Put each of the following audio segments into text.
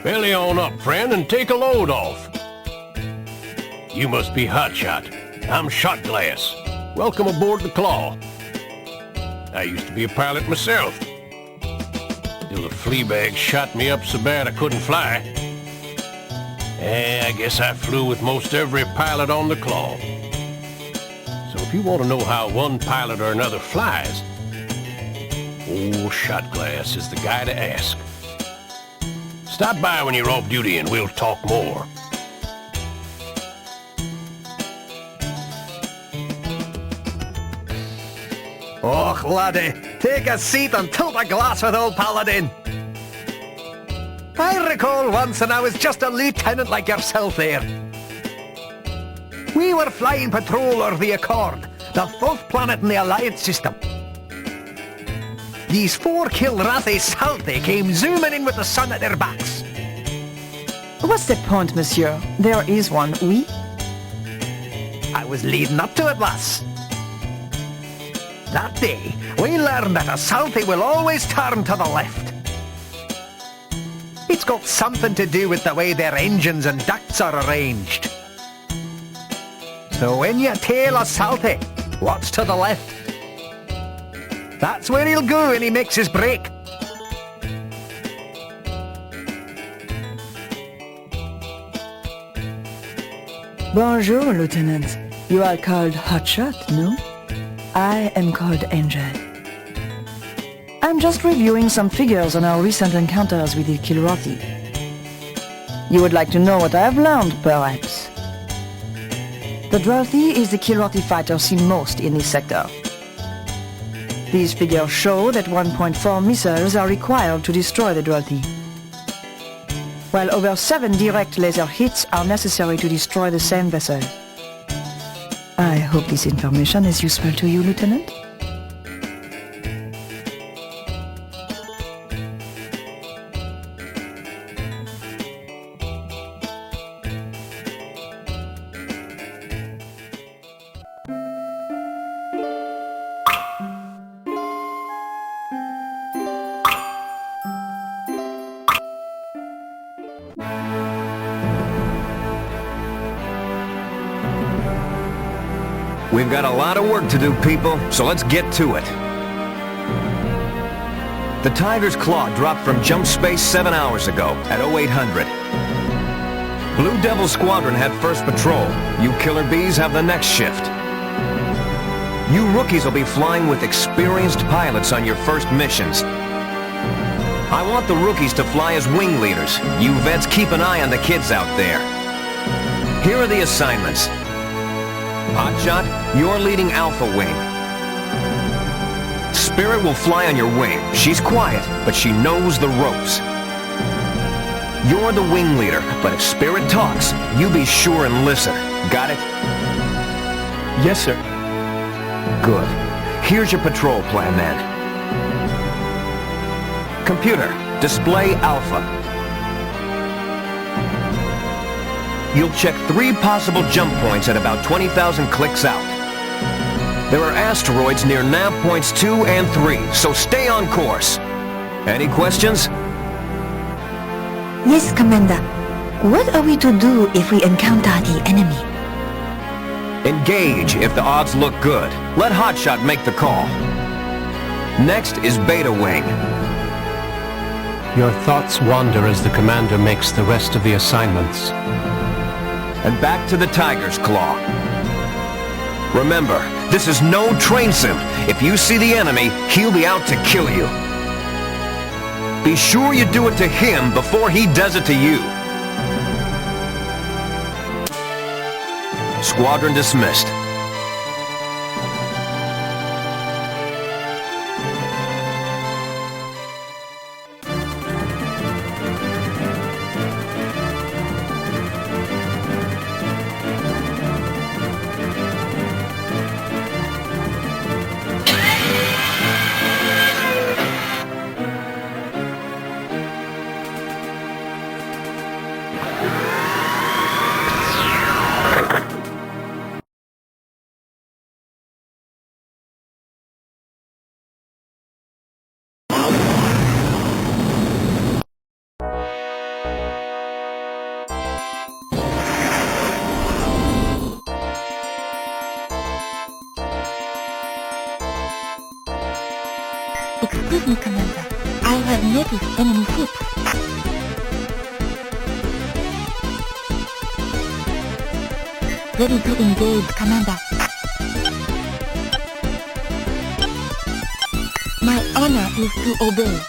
Belly on up, friend, and take a load off. You must be Hotshot. I'm Shot Glass. Welcome aboard the Claw. I used to be a pilot myself. Till the flea bag shot me up so bad I couldn't fly. I guess I flew with most every pilot on the Claw. So if you want to know how one pilot or another flies, old Shot Glass is the guy to ask. Stop by when you're off duty and we'll talk more. Och, laddie, take a seat and tilt a glass with old Paladin. I recall once when I was just a lieutenant like yourself there. We were flying patrol over the Accord, the 4th planet in the Alliance system. These 4 Kilrathi Salty came zooming in with the sun at their backs. What's the point, monsieur? There is one, oui? I was leading up to it, lass. That day, we learned that a Salty will always turn to the left. It's got something to do with the way their engines and ducts are arranged. So when you tail a Salty, what's to the left? That's where he'll go when he makes his break. Bonjour, Lieutenant. You are called Hotshot, no? I am called Angel. I'm just reviewing some figures on our recent encounters with the Kilrathi. You would like to know what I have learned, perhaps? The Drothi is the Kilrathi fighter seen most in this sector. These figures show that 1.4 missiles are required to destroy the Drothi, while over 7 direct laser hits are necessary to destroy the same vessel. I hope this information is useful to you, Lieutenant. We've got a lot of work to do, people, so let's get to it. The Tiger's Claw dropped from jump space 7 hours ago at 0800. Blue Devil Squadron had first patrol. You Killer Bees have the next shift. You rookies will be flying with experienced pilots on your first missions. I want the rookies to fly as wing leaders. You vets keep an eye on the kids out there. Here are the assignments. Hotshot, you're leading Alpha Wing. Spirit will fly on your wing. She's quiet, but she knows the ropes. You're the wing leader, but if Spirit talks, you be sure and listen. Got it? Yes, sir. Good. Here's your patrol plan, then. Computer, display Alpha. You'll check 3 possible jump points at about 20,000 clicks out. There are asteroids near nav points 2 and 3, so stay on course. Any questions? Yes, Commander. What are we to do if we encounter the enemy? Engage if the odds look good. Let Hotshot make the call. Next is Beta Wing. Your thoughts wander as the commander makes the rest of the assignments. And back to the Tiger's Claw. Remember, this is no train sim. If you see the enemy, he'll be out to kill you. Be sure you do it to him before he does it to you. Squadron dismissed. Excuse me, Commander. I have noticed enemy ships. Ready to engage, Commander. My honor is to obey.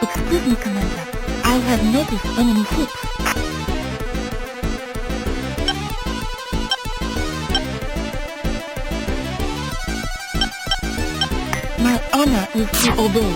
Excuse me, Commander. I have noticed enemy ships. My honor is to obey.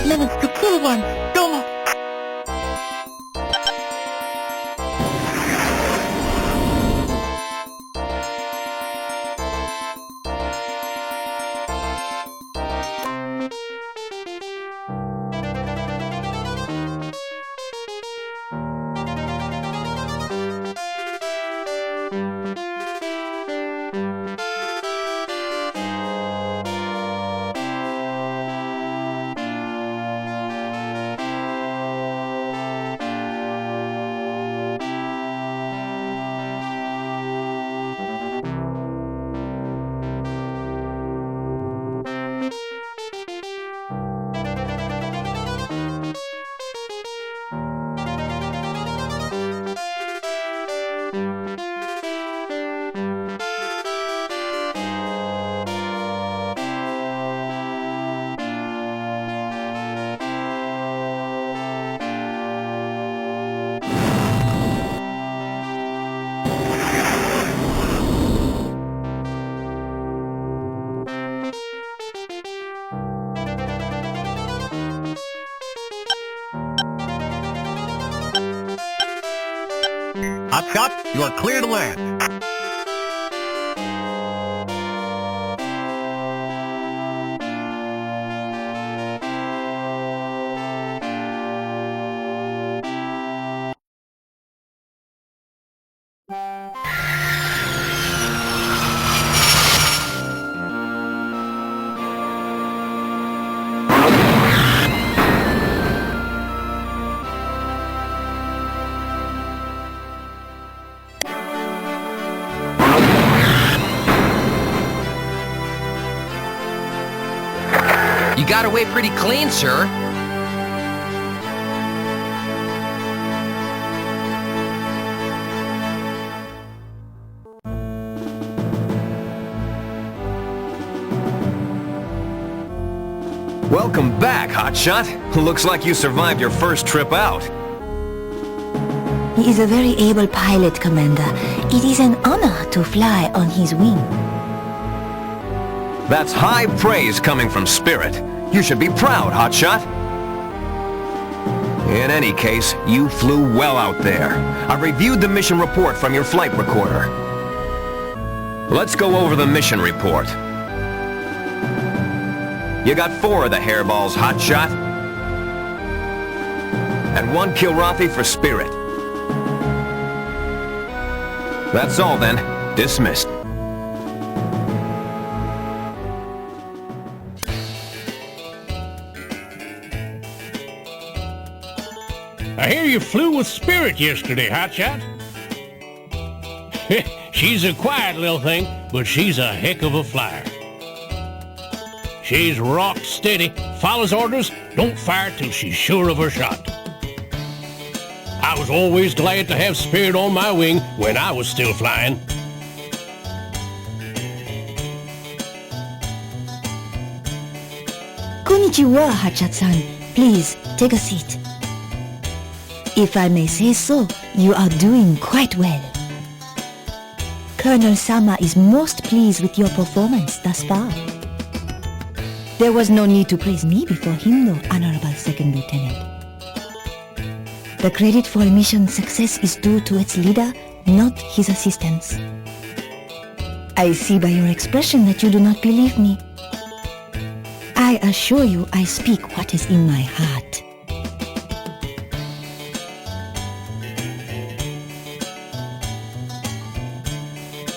Managed to kill one! Domo! Hotshot, you are clear to land. You got away pretty clean, sir. Welcome back, Hotshot. Looks like you survived your first trip out. He is a very able pilot, Commander. It is an honor to fly on his wing. That's high praise coming from Spirit. You should be proud, Hotshot. In any case, you flew well out there. I reviewed the mission report from your flight recorder. Let's go over the mission report. You got 4 of the hairballs, Hotshot. And 1 Kilrathi for Spirit. That's all then. Dismissed. I hear you flew with Spirit yesterday, Hotshot. She's a quiet little thing, but she's a heck of a flyer. She's rock steady, follows orders, don't fire till she's sure of her shot. I was always glad to have Spirit on my wing when I was still flying. Konnichiwa, Hotshot-san. Please, take a seat. If I may say so, you are doing quite well. Colonel Sama is most pleased with your performance thus far. There was no need to praise me before him, though, Honorable Second Lieutenant. The credit for mission's success is due to its leader, not his assistants. I see by your expression that you do not believe me. I assure you I speak what is in my heart.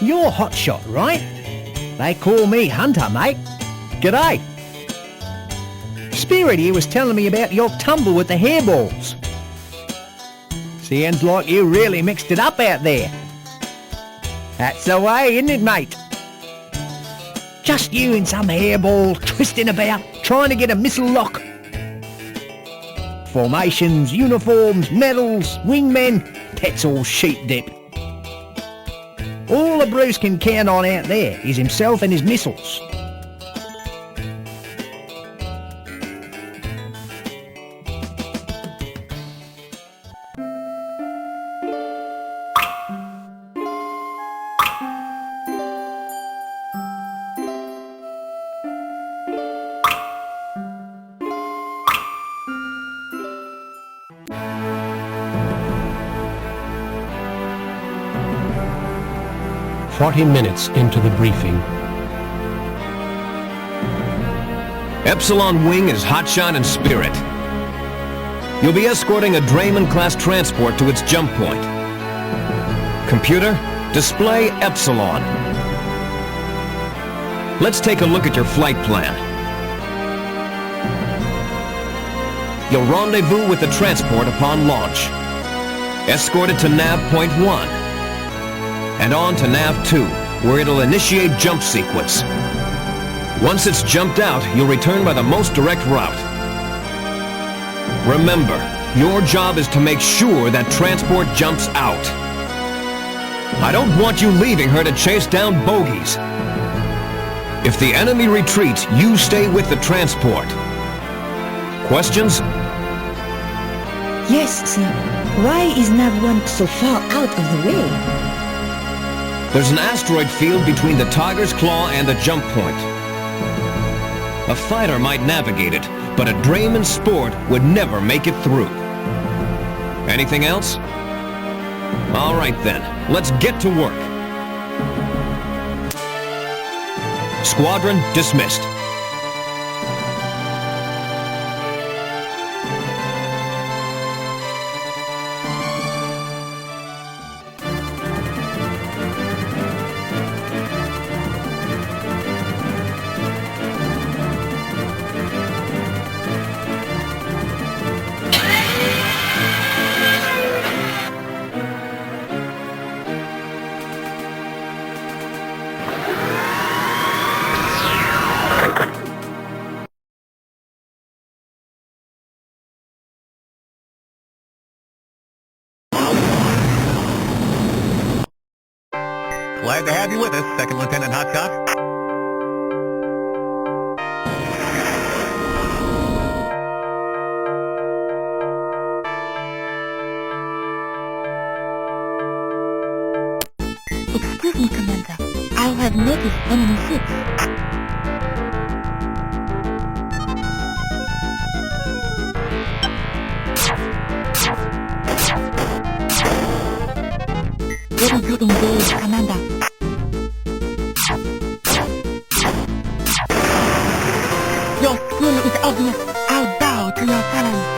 You're Hotshot, right? They call me Hunter, mate. G'day. Spirit here was telling me about your tumble with the hairballs. Sounds like you really mixed it up out there. That's the way, isn't it, mate? Just you and some hairball twisting about, trying to get a missile lock. Formations, uniforms, medals, wingmen, that's all sheep dip. All the Bruce can count on out there is himself and his missiles. "40 minutes into the briefing. Epsilon Wing is Hotshot and Spirit. You'll be escorting a Drayman-class transport to its jump point. Computer, display Epsilon. Let's take a look at your flight plan. You'll rendezvous with the transport upon launch. Escort it to nav point 1. And on to nav 2, where it'll initiate jump sequence. Once it's jumped out, you'll return by the most direct route. Remember, your job is to make sure that transport jumps out. I don't want you leaving her to chase down bogeys. If the enemy retreats, you stay with the transport. Questions? Yes, sir. Why is Nav 1 so far out of the way? There's an asteroid field between the Tiger's Claw and the jump point. A fighter might navigate it, but a Drayman Sport would never make it through. Anything else? All right then, let's get to work. Squadron dismissed. Glad to have you with us, Second Lieutenant Hotshot. Excuse me, Commander. I have noticed enemy ships. Ready to engage, Commander. Your skill is obvious. I'll bow to your challenge.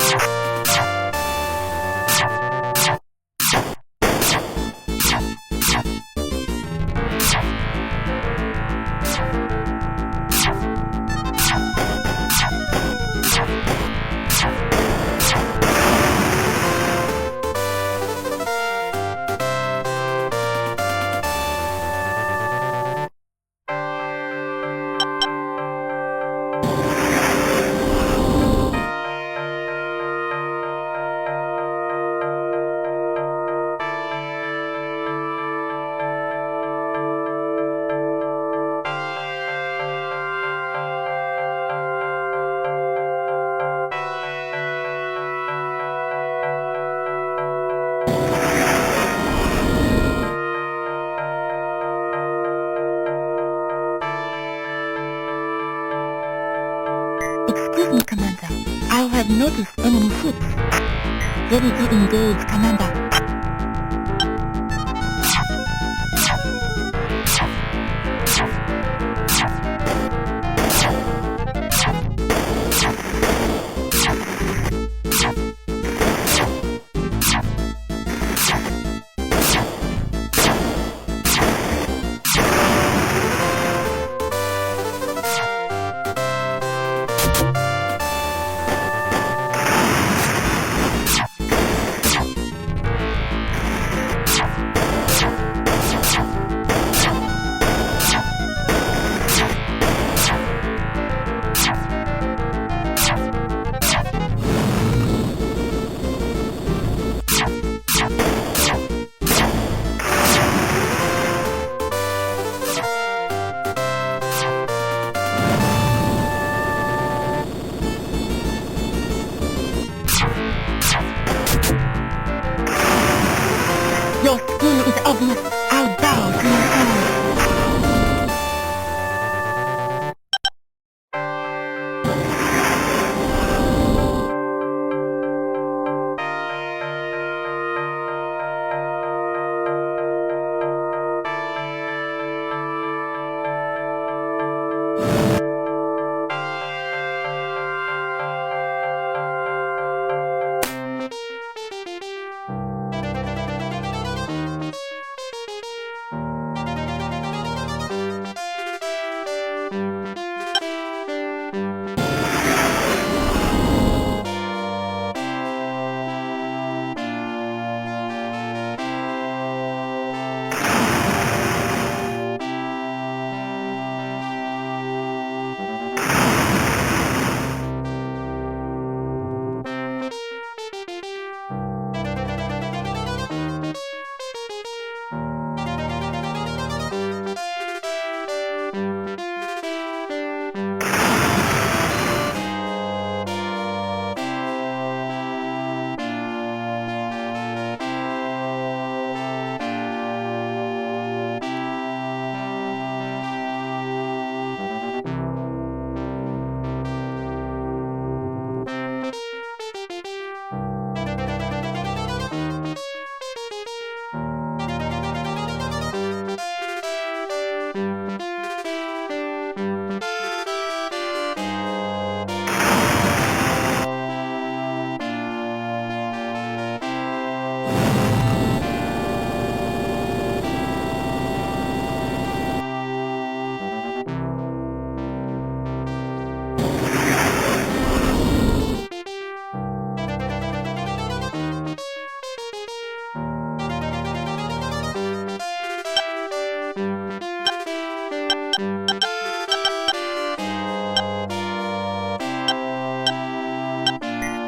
Excuse me, Commander. I have noticed enemy ships. Ready to engage, Commander.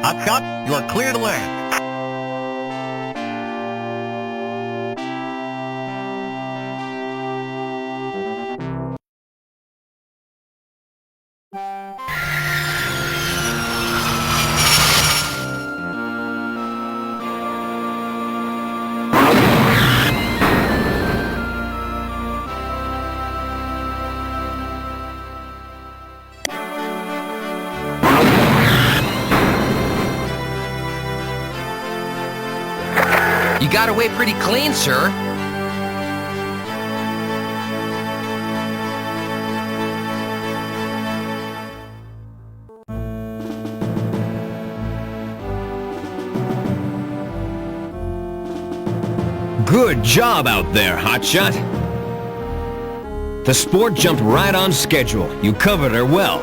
Hotshot, you are clear to land. You got away pretty clean, sir. Good job out there, Hotshot. The sport jumped right on schedule. You covered her well.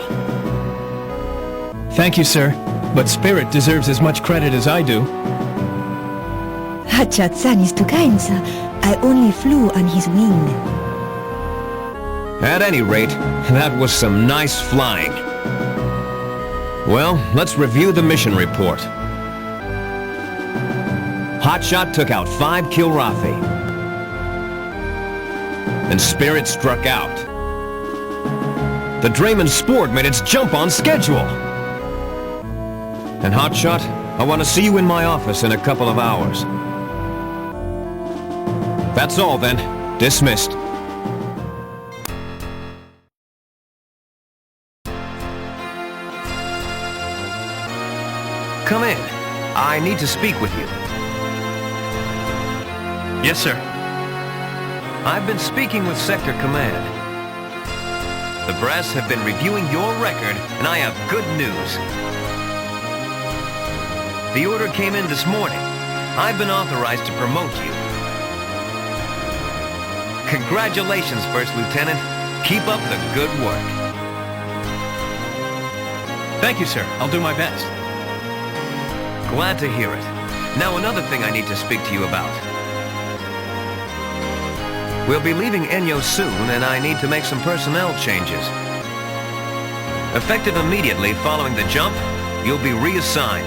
Thank you, sir. But Spirit deserves as much credit as I do. Hotshot-san is too kind, sir. I only flew on his wing. At any rate, that was some nice flying. Well, let's review the mission report. Hotshot took out 5 Kilrathi. And Spirit struck out. The Drayman Sport made its jump on schedule. And Hotshot, I want to see you in my office in a couple of hours. That's all then. Dismissed. Come in. I need to speak with you. Yes, sir. I've been speaking with Sector Command. The brass have been reviewing your record, and I have good news. The order came in this morning. I've been authorized to promote you. Congratulations, First Lieutenant. Keep up the good work. Thank you, sir. I'll do my best. Glad to hear it. Now another thing I need to speak to you about. We'll be leaving Endo soon, and I need to make some personnel changes. Effective immediately following the jump, you'll be reassigned.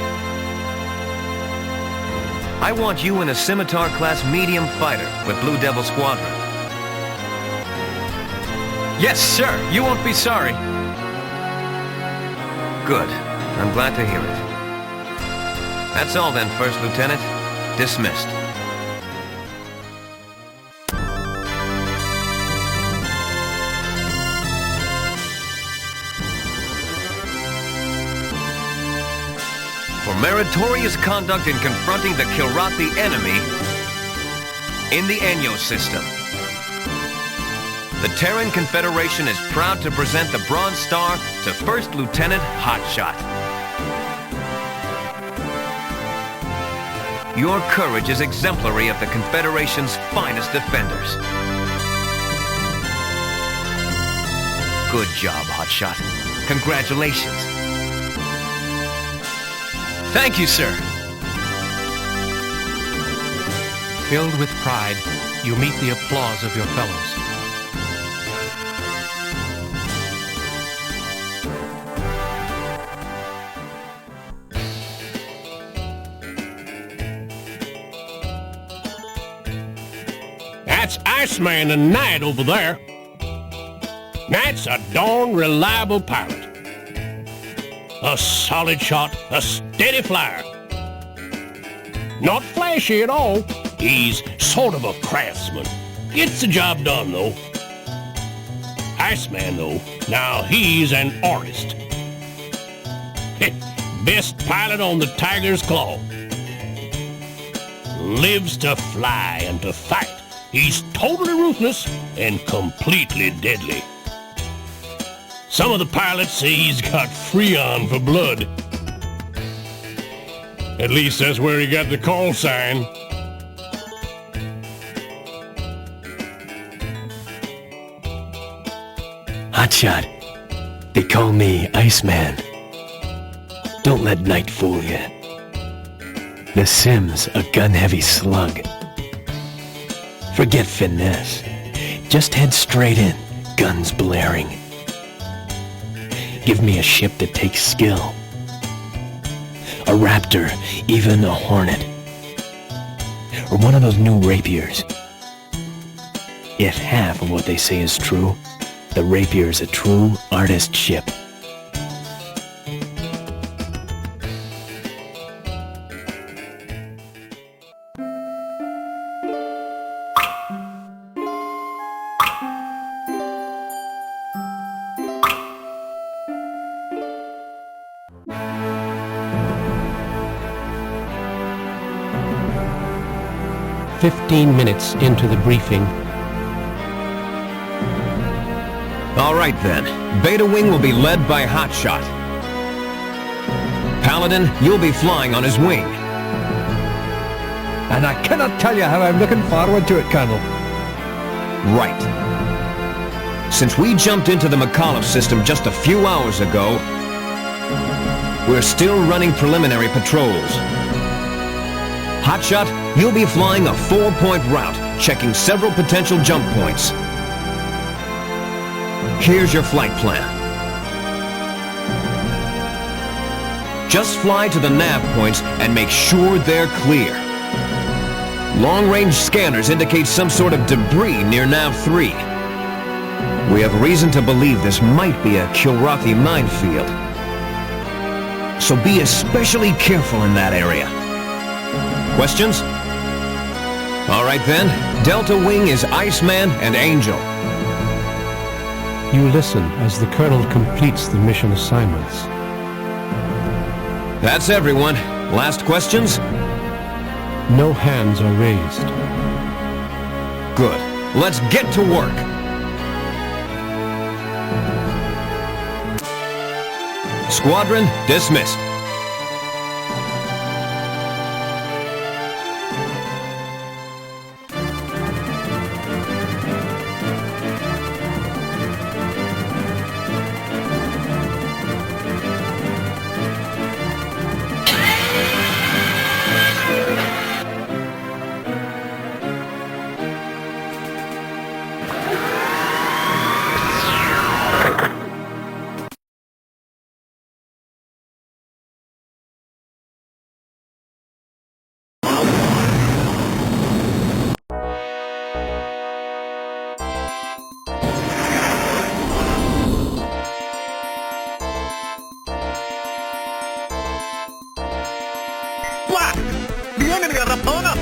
I want you in a Scimitar-class medium fighter with Blue Devil Squadron. Yes, sir. You won't be sorry. Good. I'm glad to hear it. That's all then, First Lieutenant. Dismissed. For meritorious conduct in confronting the Kilrathi enemy in the Endo system. The Terran Confederation is proud to present the Bronze Star to First Lieutenant Hotshot. Your courage is exemplary of the Confederation's finest defenders. Good job, Hotshot. Congratulations. Thank you, sir. Filled with pride, you meet the applause of your fellows. That's Iceman and Knight over there. Knight's a darn reliable pilot. A solid shot, a steady flyer. Not flashy at all. He's sort of a craftsman. Gets the job done, though. Iceman, though, now he's an artist. Best pilot on the Tiger's Claw. Lives to fly and to fight. He's totally ruthless and completely deadly. Some of the pilots say he's got Freon for blood. At least that's where he got the call sign. Hotshot. They call me Iceman. Don't let Knight fool you. The Sim's a gun-heavy slug. Forget finesse. Just head straight in, guns blaring. Give me a ship that takes skill. a raptor, even a hornet. Or one of those new rapiers. If half of what they say is true, the rapier is a true artist ship. "15 minutes into the briefing." All right then. Beta Wing will be led by Hotshot. Paladin, you'll be flying on his wing. And I cannot tell you how I'm looking forward to it, Colonel. Right. Since we jumped into the McAuliffe system just a few hours ago, we're still running preliminary patrols. Hotshot, you'll be flying a 4-point route, checking several potential jump points. Here's your flight plan. Just fly to the nav points and make sure they're clear. Long-range scanners indicate some sort of debris near Nav 3. We have reason to believe this might be a Kilrathi minefield. So be especially careful in that area. Questions? All right then. Delta Wing is Iceman and Angel. You listen as the Colonel completes the mission assignments. That's everyone. Last questions? No hands are raised. Good. Let's get to work. Squadron dismissed. The enemy are upon us!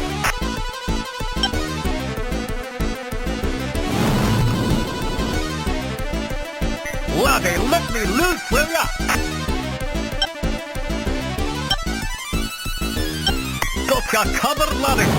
Laddie, let me loose, will ya? Got ya covered, laddie!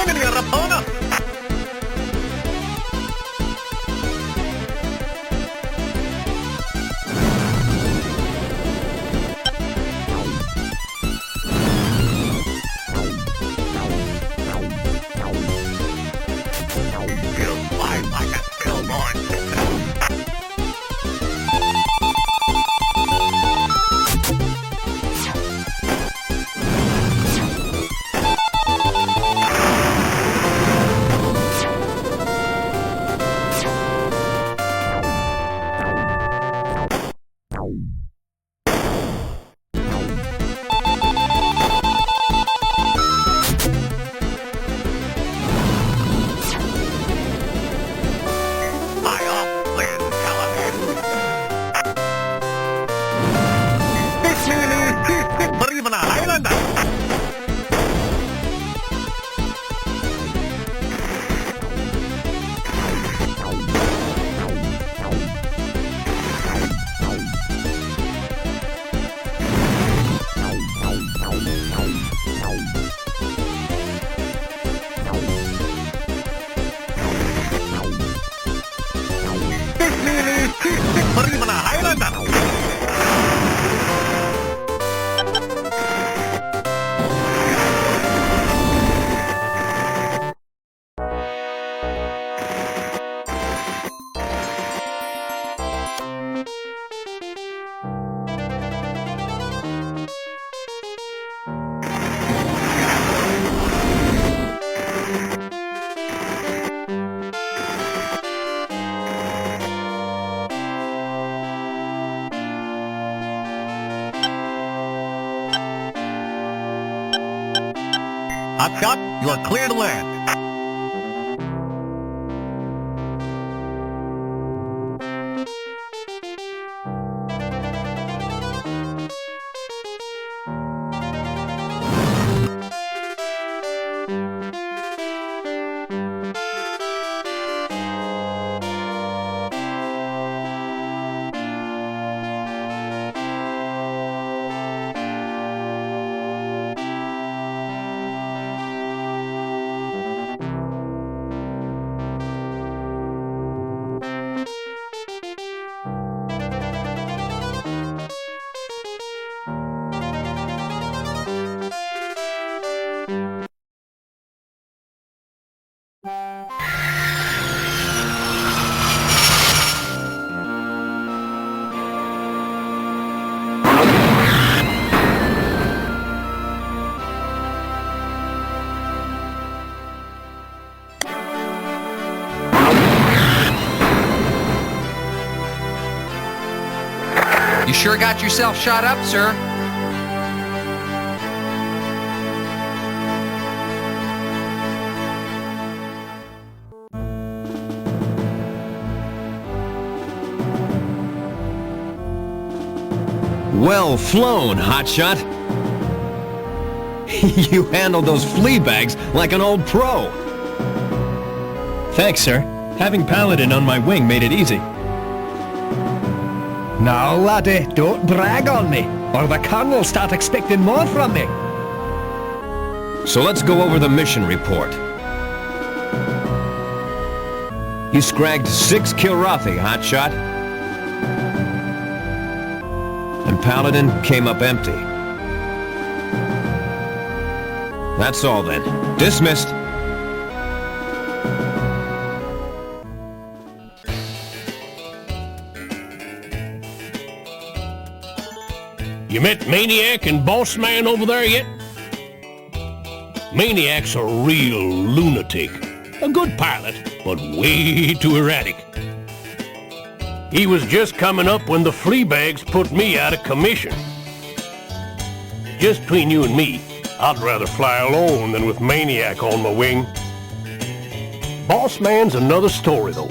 Swinging your opponent! Hotshot, you are clear to land. You sure got yourself shot up, sir. Well flown, Hotshot. You handled those flea bags like an old pro. Thanks, sir. Having Paladin on my wing made it easy. Now, laddie, don't brag on me, or the Colonel'll start expecting more from me. So let's go over the mission report. You scragged 6 Kilrathi, Hotshot. And Paladin came up empty. That's all then. Dismissed. You met Maniac and Boss Man over there yet? Maniac's a real lunatic. A good pilot, but way too erratic. He was just coming up when the flea bags put me out of commission. Just between you and me, I'd rather fly alone than with Maniac on my wing. Boss Man's another story, though.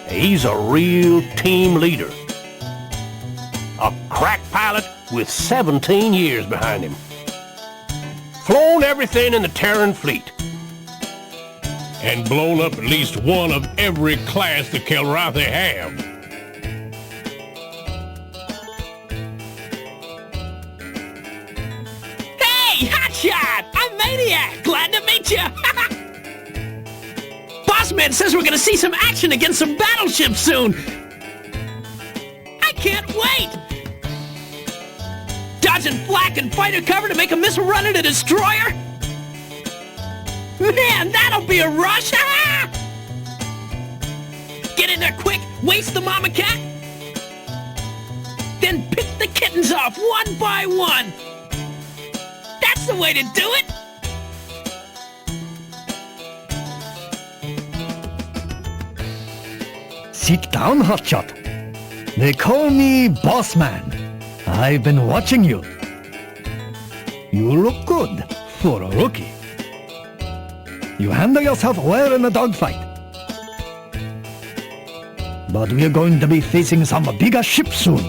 He's a real team leader. A crack pilot with 17 years behind him. Flown everything in the Terran fleet. And blown up at least one of every class the Kilrathi have. Hey, Hotshot! I'm Maniac! Glad to meet you! Dad says we're gonna see some action against some battleships soon! I can't wait! Dodging flak and fighter cover to make a missile run at a destroyer? Man, that'll be a rush! Get in there quick, waste the mama cat, then pick the kittens off one by one! That's the way to do it! Sit down, Hotshot. They call me Boss Man. I've been watching you. You look good for a rookie. You handle yourself well in a dogfight. But we're going to be facing some bigger ships soon.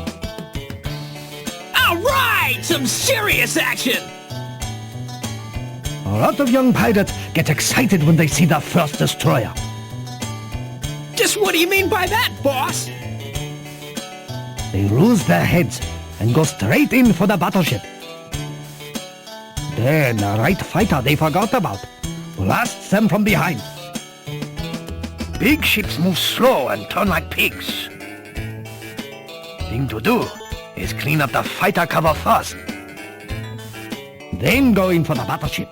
All right, some serious action! A lot of young pirates get excited when they see the first destroyer. Just what do you mean by that, boss? They lose their heads and go straight in for the battleship. Then the right fighter they forgot about blasts them from behind. Big ships move slow and turn like pigs. Thing to do is clean up the fighter cover first. Then go in for the battleship.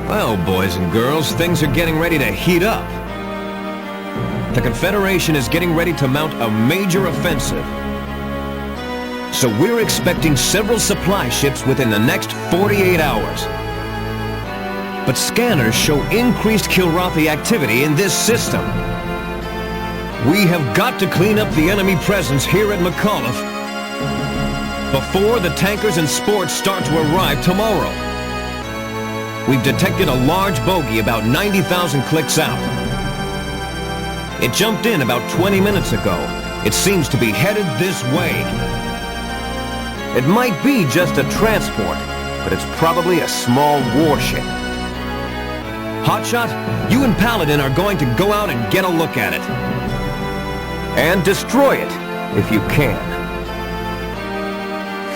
Well, boys and girls, things are getting ready to heat up. The Confederation is getting ready to mount a major offensive. So we're expecting several supply ships within the next 48 hours. But scanners show increased Kilrathi activity in this system. We have got to clean up the enemy presence here at McAuliffe before the tankers and sports start to arrive tomorrow. We've detected a large bogey about 90,000 clicks out. It jumped in about 20 minutes ago. It seems to be headed this way. It might be just a transport, but it's probably a small warship. Hotshot, you and Paladin are going to go out and get a look at it. And destroy it, if you can.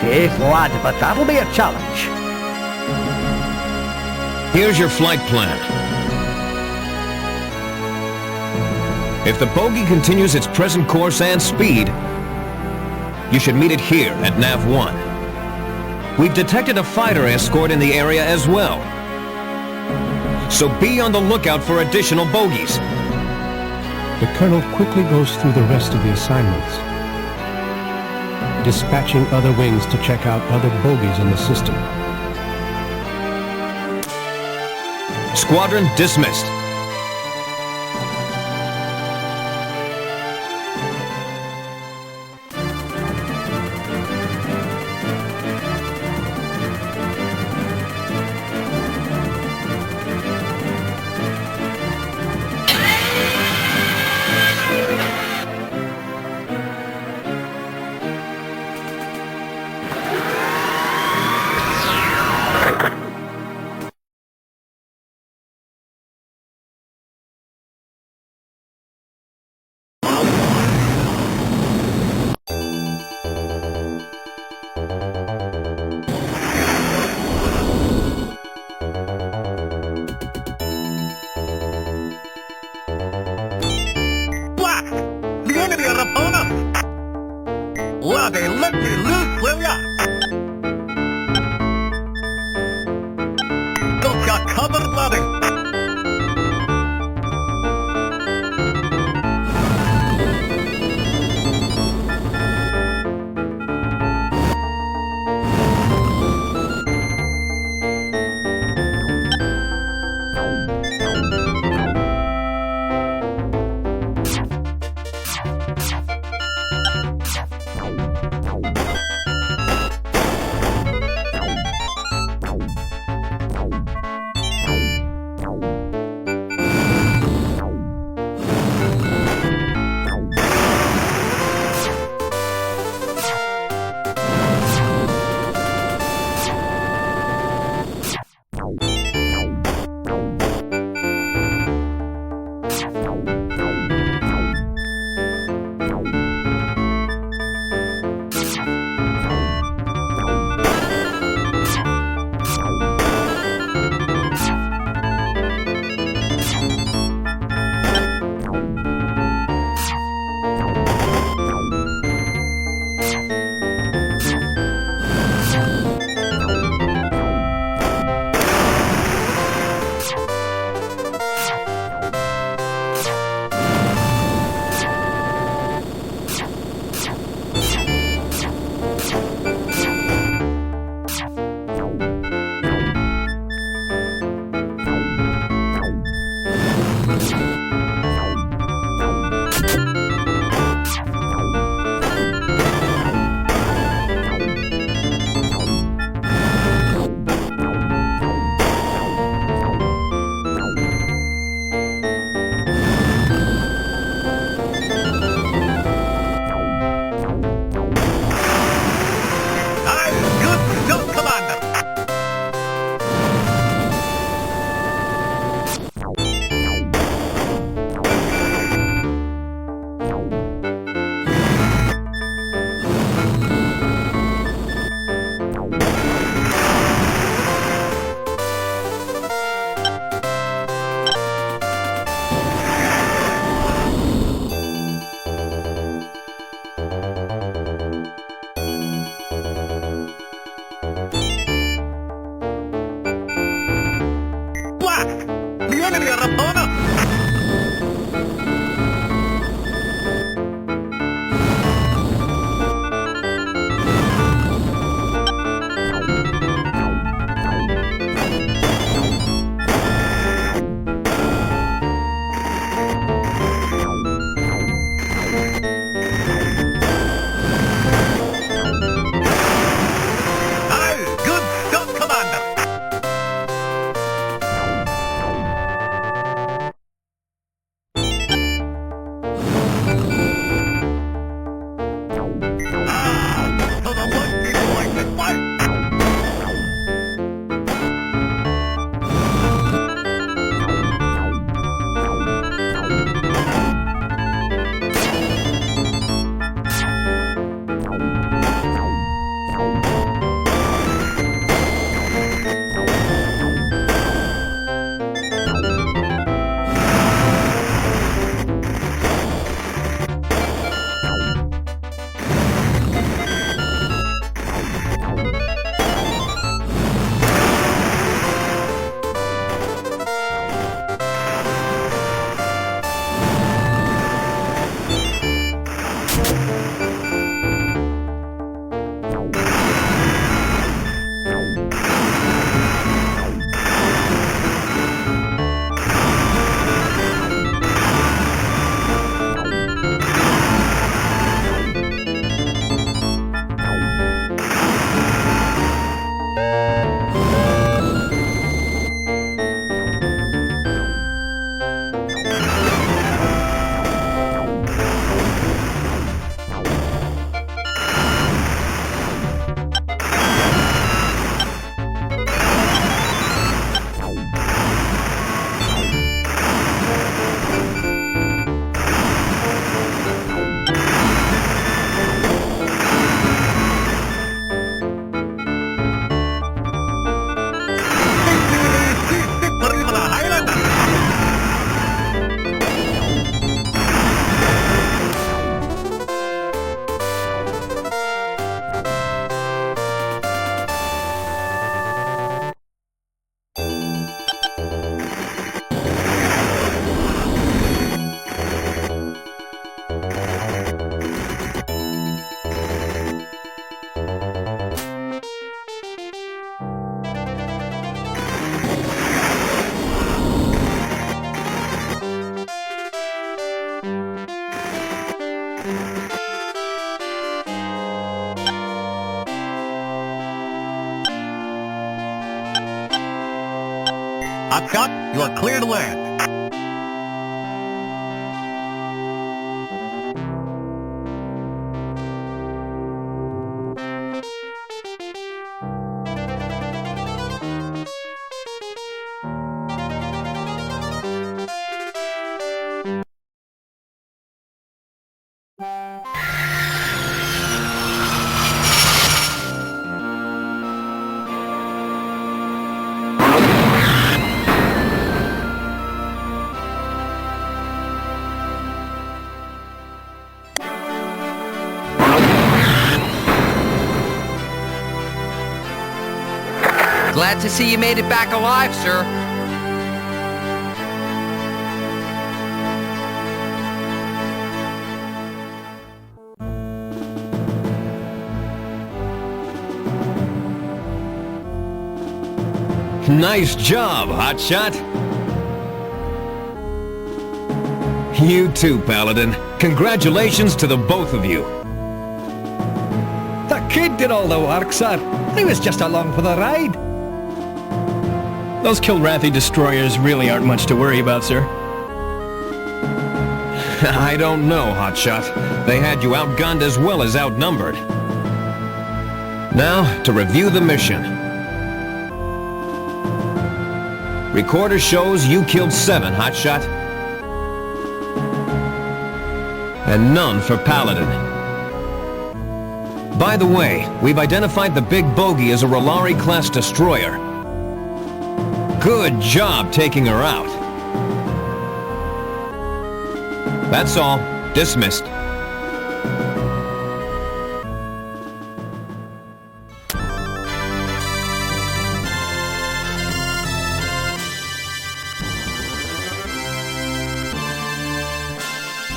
Safe lad, but that'll be a challenge. Here's your flight plan. If the bogey continues its present course and speed, you should meet it here at Nav 1. We've detected a fighter escort in the area as well. So be on the lookout for additional bogeys. The Colonel quickly goes through the rest of the assignments, dispatching other wings to check out other bogeys in the system. Squadron dismissed. Bloody let me loose, will ya? Got ya covered, laddie. So the one people like this fight. Hotshot, you are clear to land. Glad to see you made it back alive, sir. Nice job, Hotshot. You too, Paladin. Congratulations to the both of you. The kid did all the work, sir. He was just along for the ride. Those Kilrathi destroyers really aren't much to worry about, sir. I don't know, Hotshot. They had you outgunned as well as outnumbered. Now, to review the mission. Recorder shows you killed 7, Hotshot. And none for Paladin. By the way, we've identified the big bogey as a Rolari-class destroyer. Good job taking her out. That's all. Dismissed.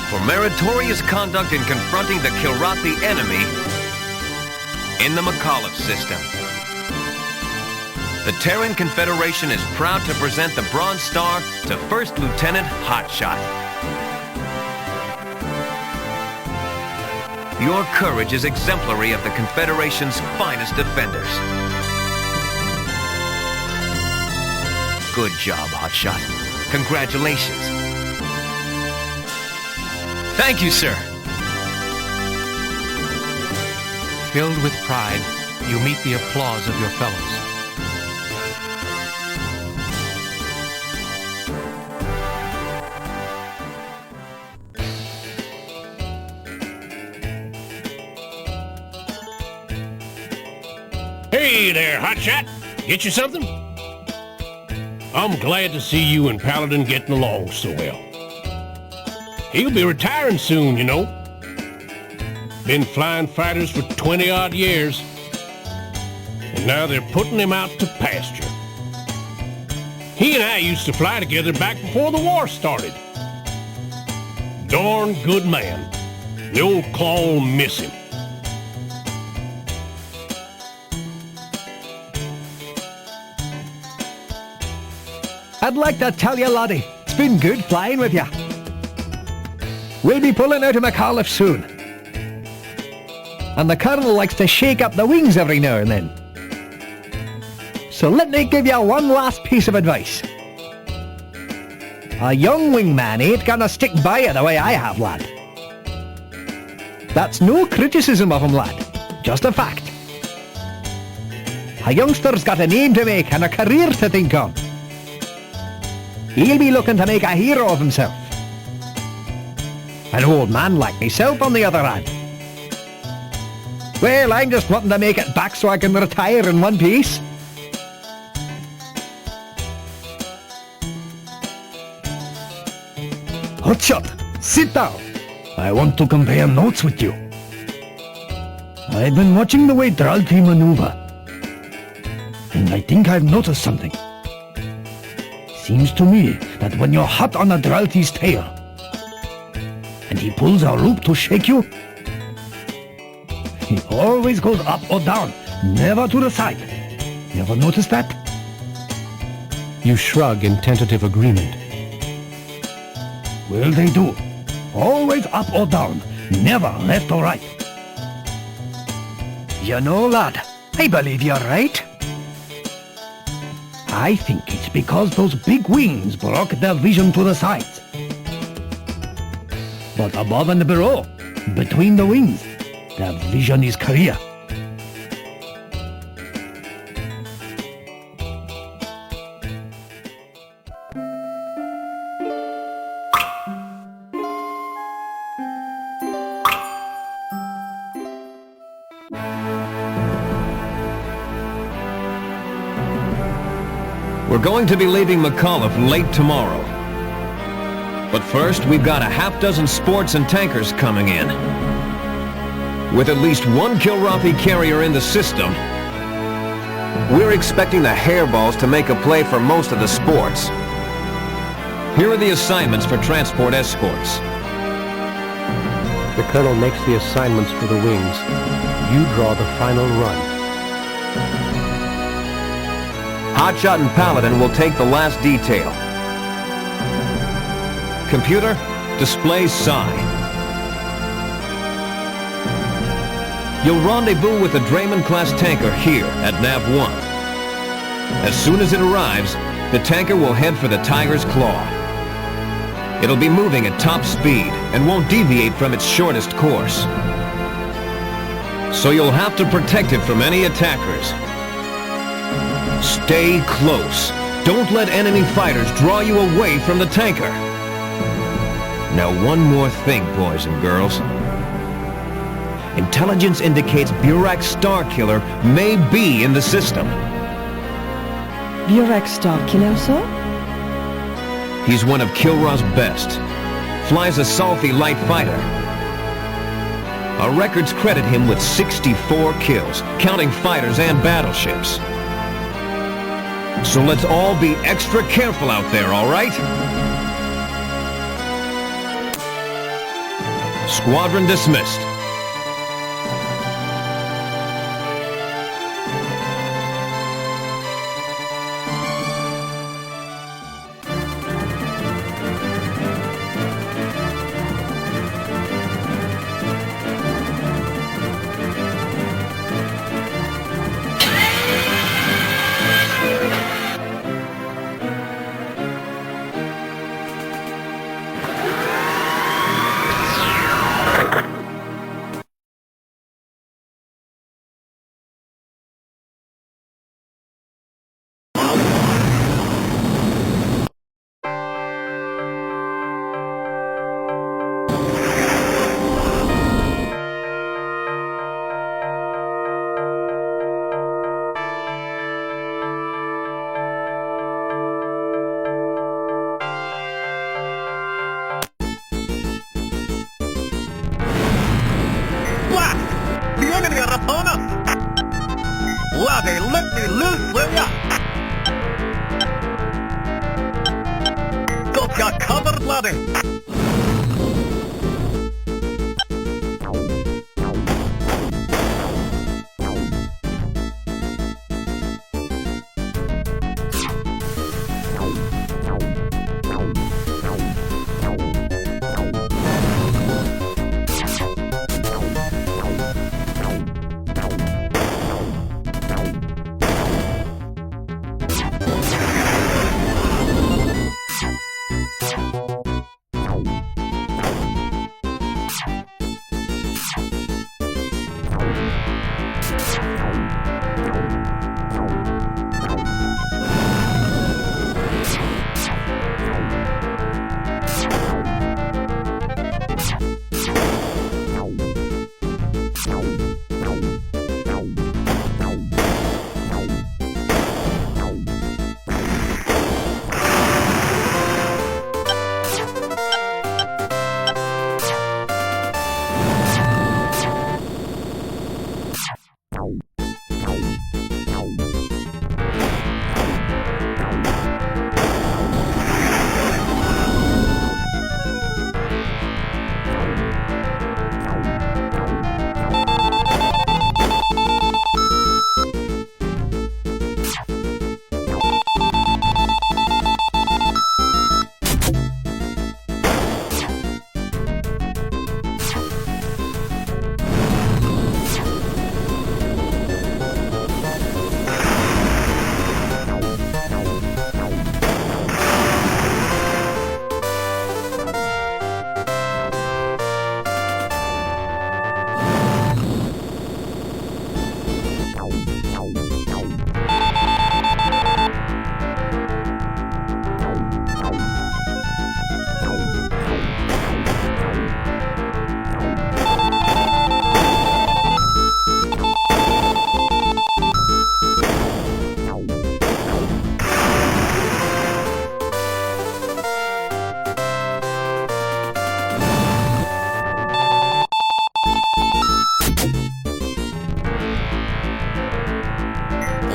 For meritorious conduct in confronting the Kilrathi enemy in the McAuliffe system. The Terran Confederation is proud to present the Bronze Star to First Lieutenant Hotshot. Your courage is exemplary of the Confederation's finest defenders. Good job, Hotshot. Congratulations. Thank you, sir. Filled with pride, you meet the applause of your fellows. Hey there, hotshot. Get you something? I'm glad to see you and Paladin getting along so well. He'll be retiring soon, you know. Been flying fighters for 20-odd years. And now they're putting him out to pasture. He and I used to fly together back before the war started. Darn good man. The old claw will miss him. I'd like to tell you, laddie, it's been good flying with you. We'll be pulling out of McAuliffe soon. And the Colonel likes to shake up the wings every now and then. So let me give you one last piece of advice. A young wingman ain't gonna stick by you the way I have, lad. That's no criticism of him, lad. Just a fact. A youngster's got a name to make and a career to think of. He'll be looking to make a hero of himself. An old man like myself, on the other hand. Well, I'm just wanting to make it back so I can retire in one piece. Hotshot, sit down. I want to compare notes with you. I've been watching the way Dralti maneuver, and I think I've noticed something. Seems to me that when you're hot on a Dralti's tail, and he pulls a loop to shake you, he always goes up or down, never to the side. You ever notice that? You shrug in tentative agreement. Well, they do. Always up or down, never left or right. You know, lad, I believe you're right. I think it's because those big wings block their vision to the sides. But above and below, between the wings, their vision is clear. We're going to be leaving McAuliffe late tomorrow. But first, we've got a half-dozen sports and tankers coming in. With at least one Kilrathi carrier in the system, we're expecting the hairballs to make a play for most of the sports. Here are the assignments for transport escorts. The Colonel makes the assignments for the wings. You draw the final run. Hotshot and Paladin will take the last detail. Computer, display Psi. You'll rendezvous with the Draymond-class tanker here at Nav 1. As soon as it arrives, the tanker will head for the Tiger's Claw. It'll be moving at top speed and won't deviate from its shortest course. So you'll have to protect it from any attackers. Stay close. Don't let enemy fighters draw you away from the tanker. Now one more thing, boys and girls. Intelligence indicates Burak's Starkiller may be in the system. Burak Starkiller, sir? He's one of Kilra's best. Flies a Salthi light fighter. Our records credit him with 64 kills, counting fighters and battleships. So let's all be extra careful out there, all right? Squadron dismissed. Bloody, let me loose, will ya? Got ya covered, laddie.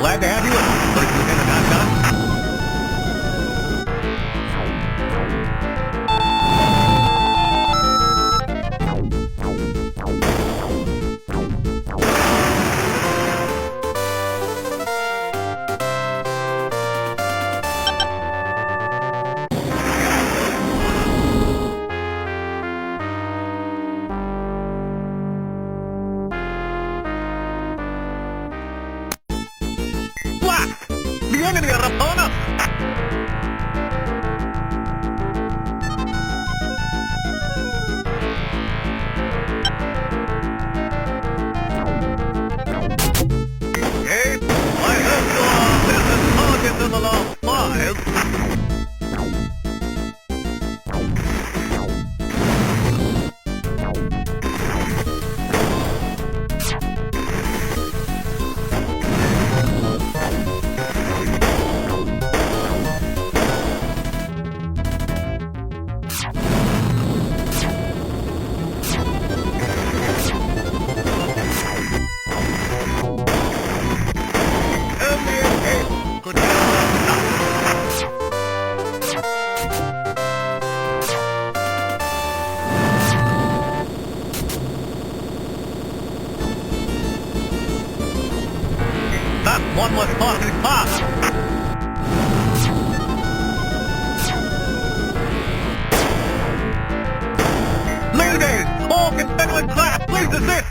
Glad to have you with us, First Lieutenant Hotshot. The enemy are upon us! Hey, I heard there's a target in the last five. That one was passing fast. Ladies, all Confederate class, please assist.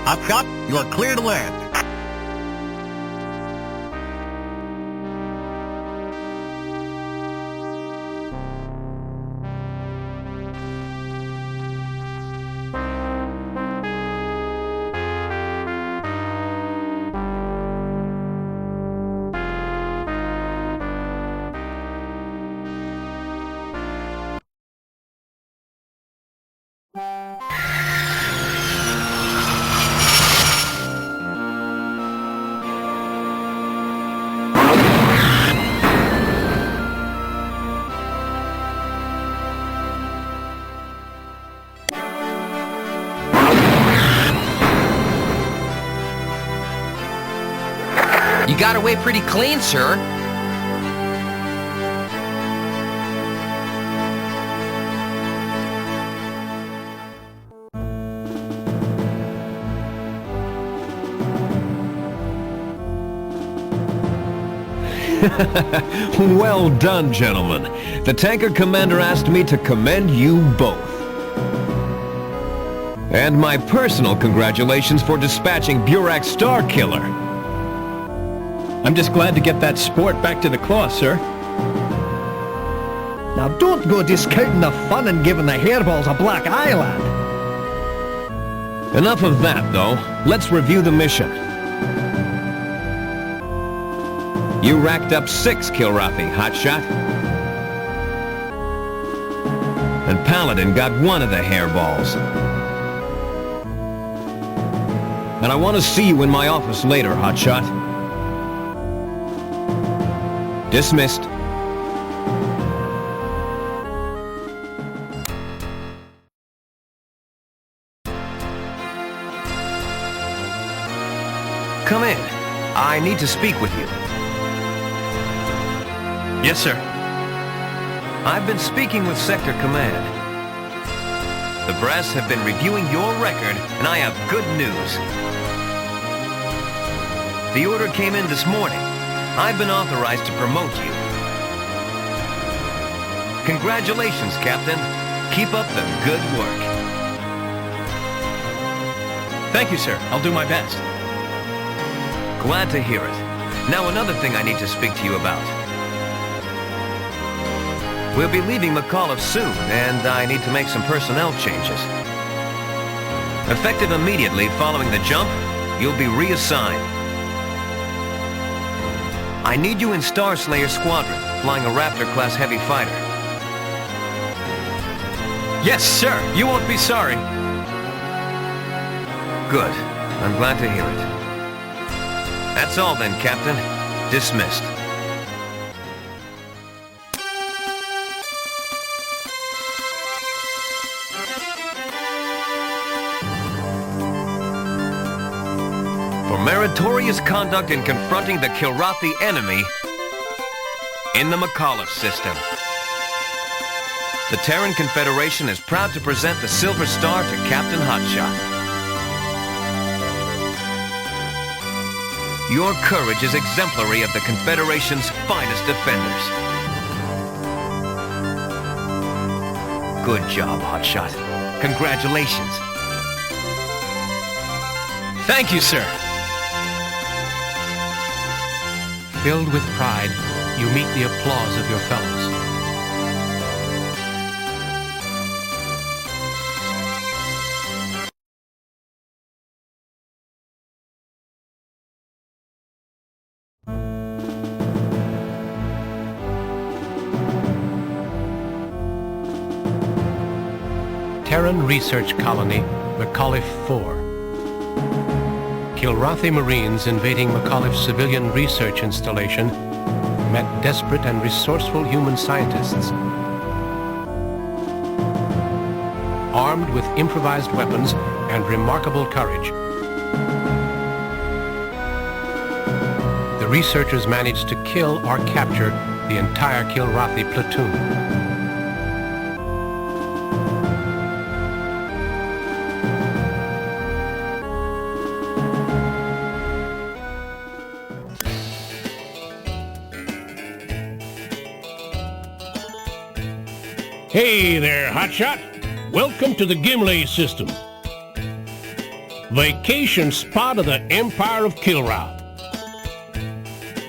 Hotshot, you are clear to land. You got away pretty clean, sir. Well done, gentlemen. The tanker commander asked me to commend you both. And my personal congratulations for dispatching Burak's Star Killer. I'm just glad to get that sport back to the claw, sir. Now don't go discounting the fun and giving the hairballs a black eye, lad. Enough of that, though. Let's review the mission. You racked up 6 Kilrathi, Hotshot. And Paladin got 1 of the hairballs. And I want to see you in my office later, Hotshot. Dismissed. Come in. I need to speak with you. Yes, sir. I've been speaking with Sector Command. The brass have been reviewing your record, and I have good news. The order came in this morning. I've been authorized to promote you. Congratulations, Captain. Keep up the good work. Thank you, sir. I'll do my best. Glad to hear it. Now another thing I need to speak to you about. We'll be leaving McAuliffe soon, and I need to make some personnel changes. Effective immediately following the jump, you'll be reassigned. I need you in Star Slayer Squadron, flying a Raptor-class heavy fighter. Yes, sir. You won't be sorry. Good. I'm glad to hear it. That's all then, Captain. Dismissed. For meritorious conduct in confronting the Kilrathi enemy in the McAuliffe system. The Terran Confederation is proud to present the Silver Star to Captain Hotshot. Your courage is exemplary of the Confederation's finest defenders. Good job, Hotshot. Congratulations. Thank you, sir. Filled with pride, you meet the applause of your fellows. Terran Research Colony, McAuliffe 4. Kilrathi Marines invading McAuliffe's civilian research installation met desperate and resourceful human scientists. Armed with improvised weapons and remarkable courage, the researchers managed to kill or capture the entire Kilrathi platoon. Hey there, Hotshot. Welcome to the Gimle system. vacation spot of the Empire of Kilrath.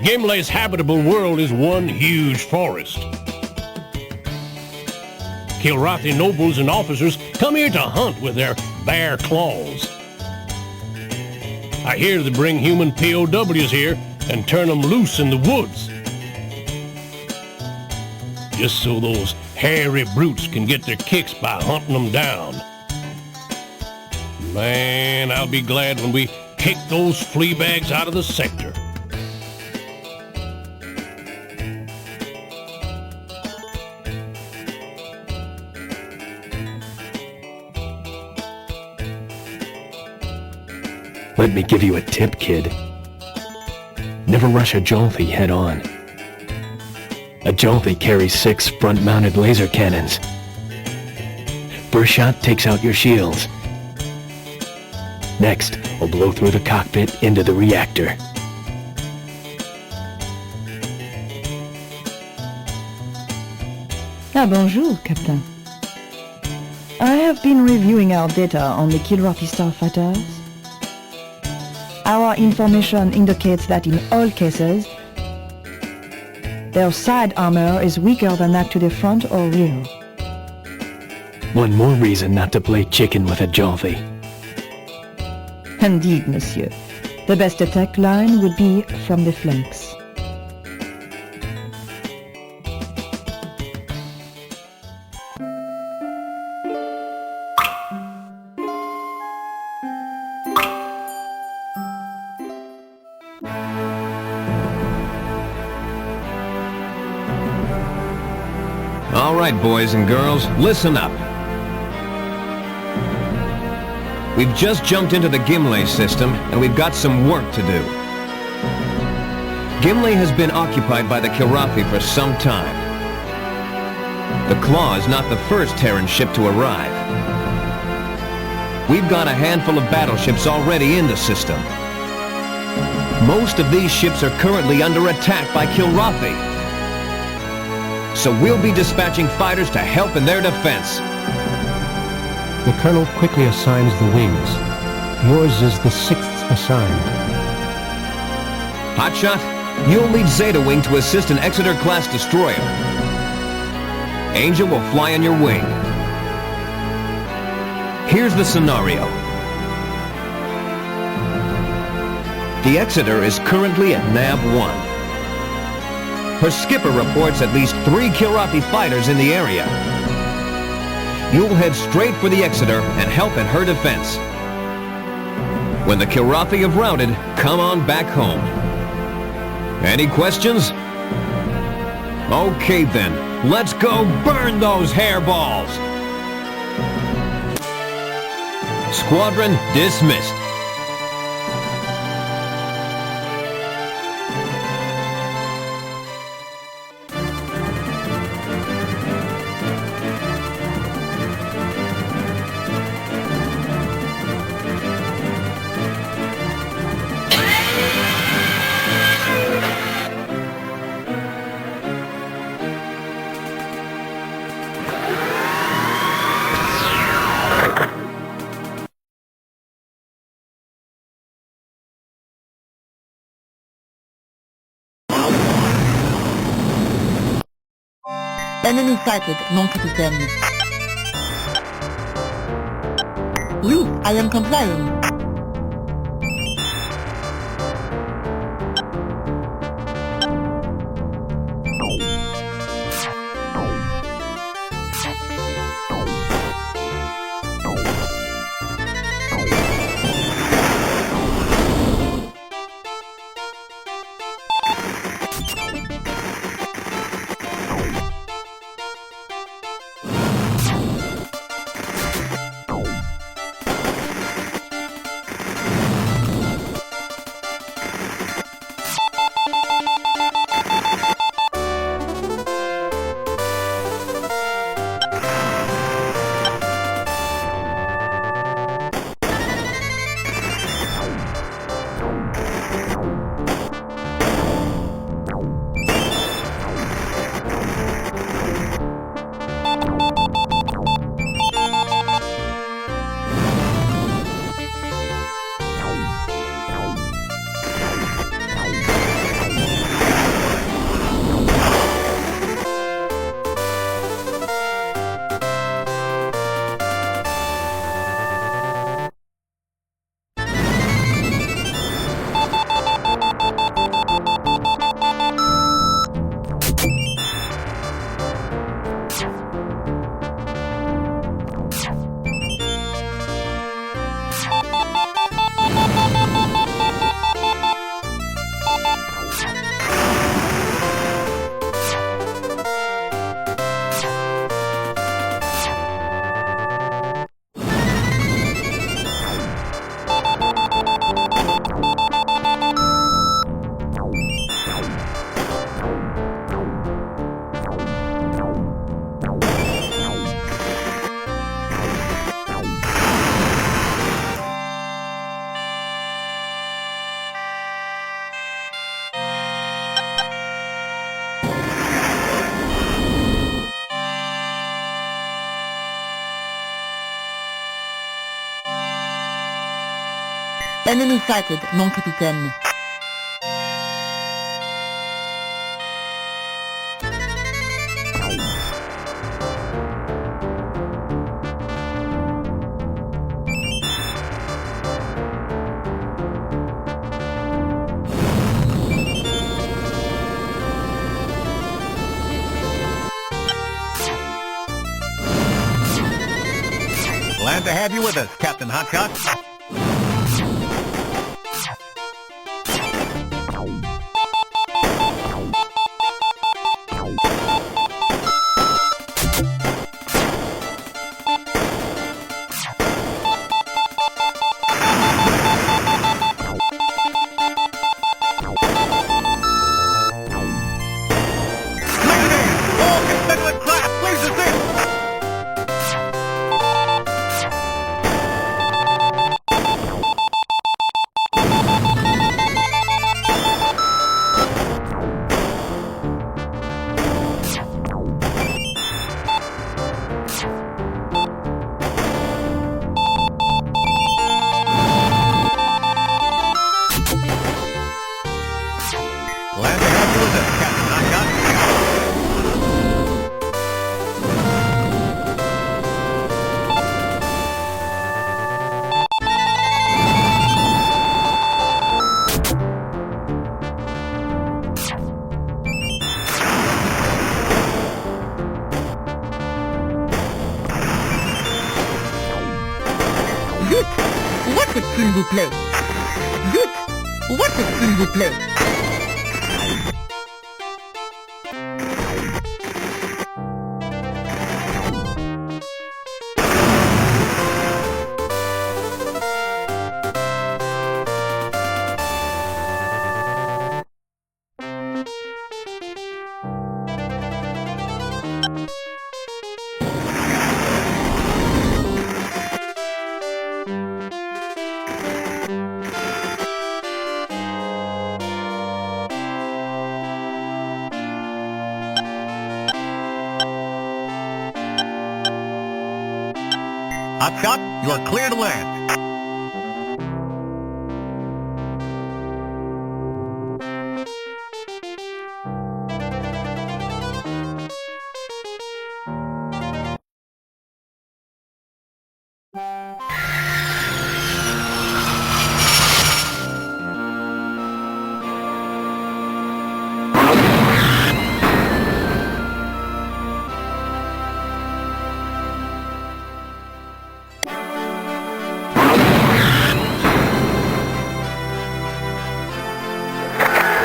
Gimle's habitable world is one huge forest. Kilrathi nobles and officers come here to hunt with their bare claws. I hear they bring human POWs here and turn them loose in the woods. Just so those hairy brutes can get their kicks by hunting them down. Man, I'll be glad when we kick those flea bags out of the sector. Let me give you a tip, kid. Never rush a Jolthy head on. A Jolthy carries 6 front-mounted laser cannons. First shot takes out your shields. Next, will blow through the cockpit into the reactor. Ah, bonjour, Captain. I have been reviewing our data on the Kilrathi starfighters. Our information indicates that in all cases, their side armor is weaker than that to the front or rear. One more reason not to play chicken with a Jolthy. Indeed, monsieur. The best attack line would be from the flanks. All right, boys and girls, listen up. We've just jumped into the Gimle system, and we've got some work to do. Gimle has been occupied by the Kilrathi for some time. The Claw is not the first Terran ship to arrive. We've got a handful of battleships already in the system. Most of these ships are currently under attack by Kilrathi. So we'll be dispatching fighters to help in their defense. The Colonel quickly assigns the wings. Yours is the 6th assigned. Hotshot, you'll lead Zeta Wing to assist an Exeter-class destroyer. Angel will fly on your wing. Here's the scenario. The Exeter is currently at Nav 1. Her skipper reports at least 3 Kilrathi fighters in the area. You'll head straight for the Exeter and help in her defense. When the Kilrathi have routed, come on back home. Any questions? Okay then, let's go burn those hairballs! Squadron dismissed. Enemy sighted, non capitaine. Oui, I am complying. Enemy sighted, mon capitaine. Glad to have you with us, Captain Hotshot. S'il vous plaît. Vite! What is s'il vous plaît? Hotshot, you are clear to land.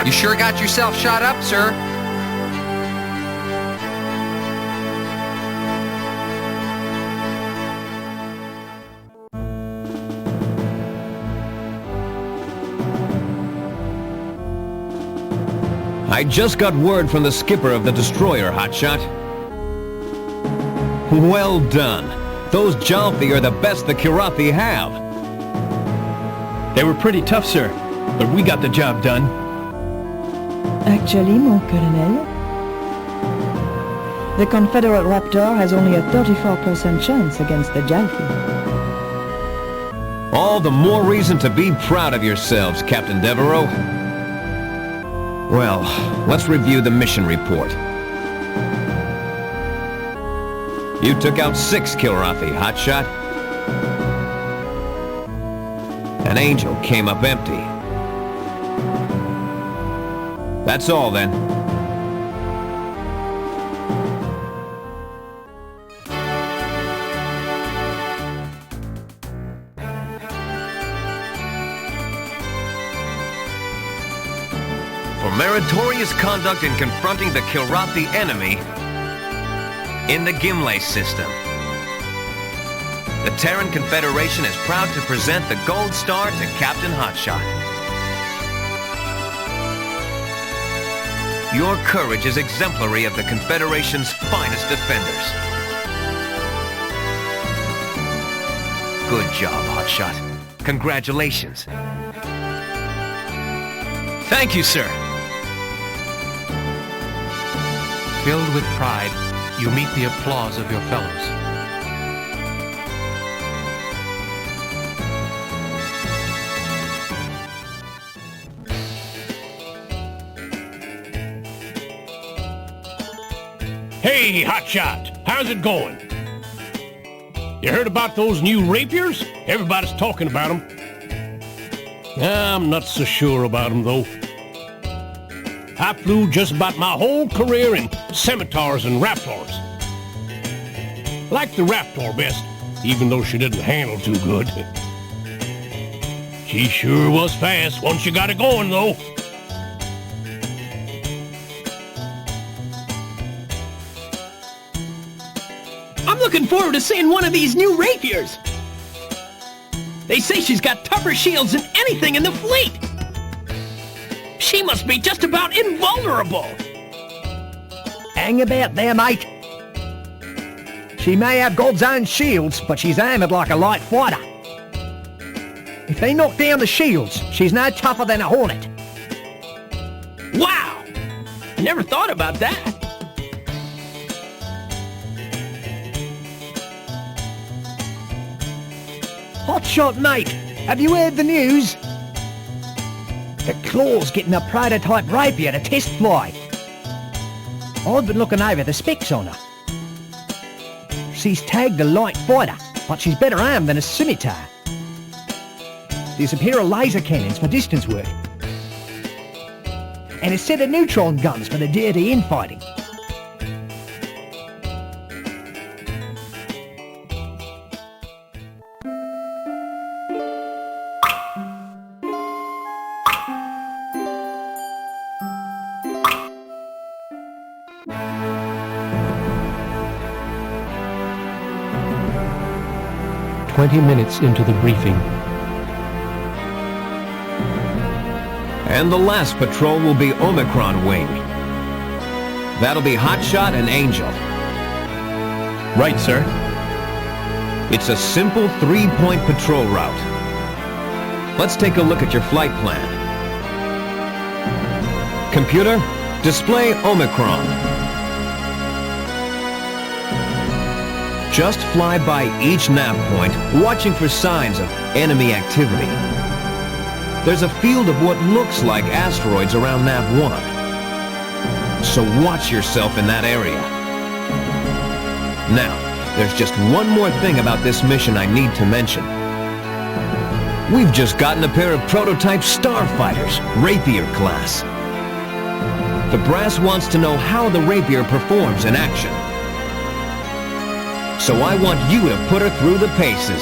You sure got yourself shot up, sir. I just got word from the skipper of the destroyer, Hotshot. Well done. Those Jalfi are the best the Kurathi have. They were pretty tough, sir, but we got the job done. Actually, mon colonel, the Confederate Raptor has only a 34% chance against the Jalfi. All the more reason to be proud of yourselves, Captain Devereaux. Well, let's review the mission report. You took out 6 Kurathi, Hotshot. An Angel came up empty. That's all, then. For meritorious conduct in confronting the Kurathi enemy in the Gimle system, the Terran Confederation is proud to present the Gold Star to Captain Hotshot. Your courage is exemplary of the Confederation's finest defenders. Good job, Hotshot. Congratulations. Thank you, sir. Filled with pride, you meet the applause of your fellows. Hey, Hotshot, how's it going? You heard about those new rapiers? Everybody's talking about them. I'm not so sure about them, though. I flew just about my whole career in scimitars and raptors. Like the raptor best, even though she didn't handle too good. She sure was fast once you got it going, though. I'm looking forward to seeing one of these new rapiers. They say she's got tougher shields than anything in the fleet. She must be just about invulnerable. Hang about there, mate. She may have God's own shields, but she's armoured like a light fighter. If they knock down the shields, she's no tougher than a hornet. Wow! I never thought about that. Hotshot, mate, have you heard the news? The Claw's getting a prototype rapier to test fly. I've been looking over the specs on her. She's tagged a light fighter, but she's better armed than a scimitar. There's a pair of laser cannons for distance work. And a set of neutron guns for the dirty infighting. Minutes into the briefing. And the last patrol will be Omicron Wing. That'll be Hotshot and Angel. Right, sir. It's a simple 3-point patrol route. Let's take a look at your flight plan. Computer, display Omicron. Just fly by each nav point, watching for signs of enemy activity. There's a field of what looks like asteroids around Nav 1. So watch yourself in that area. Now, there's just one more thing about this mission I need to mention. We've just gotten a pair of prototype starfighters, Rapier class. The brass wants to know how the Rapier performs in action. So I want you to put her through the paces.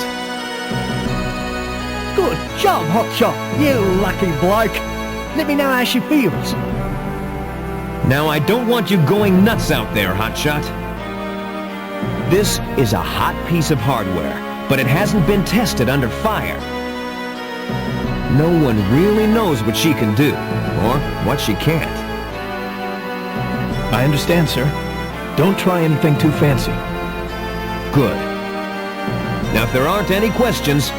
Good job, Hotshot, you lucky bloke. Let me know how she feels. Now I don't want you going nuts out there, Hotshot. This is a hot piece of hardware, but it hasn't been tested under fire. No one really knows what she can do, or what she can't. I understand, sir. Don't try anything too fancy. Good. Now, if there aren't any questions...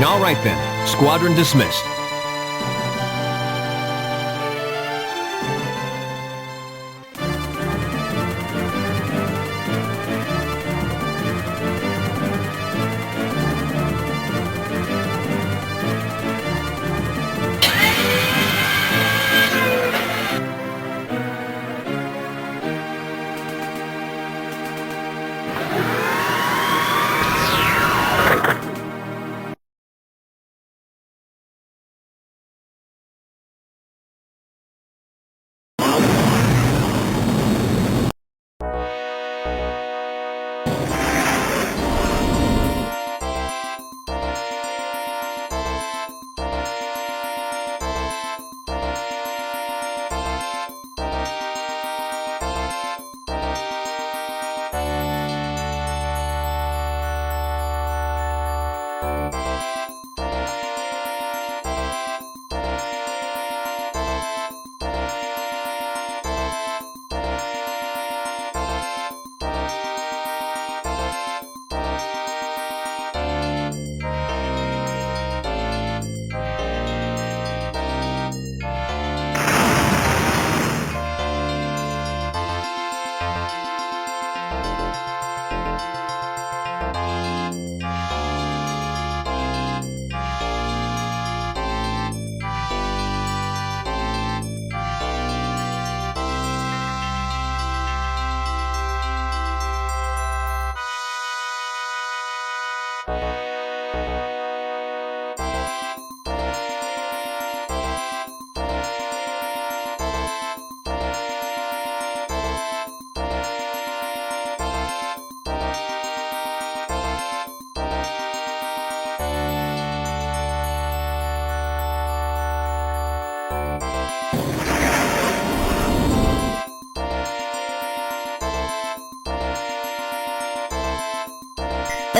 All right then. Squadron dismissed.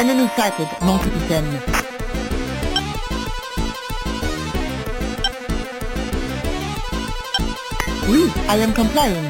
Enemy sighted, mon capitaine. Oui, I am complying.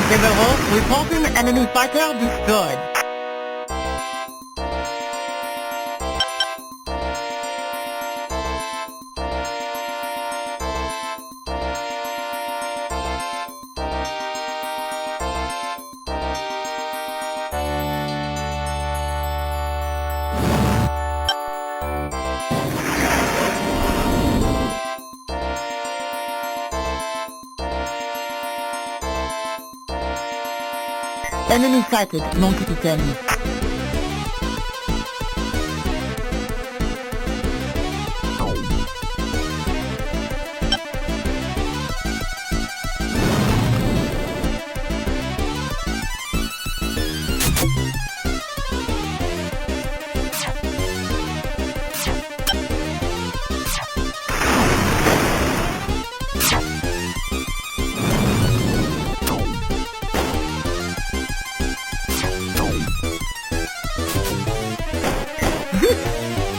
General, reporting enemy fighter destroyed. Enemy sighted, mon capitaine.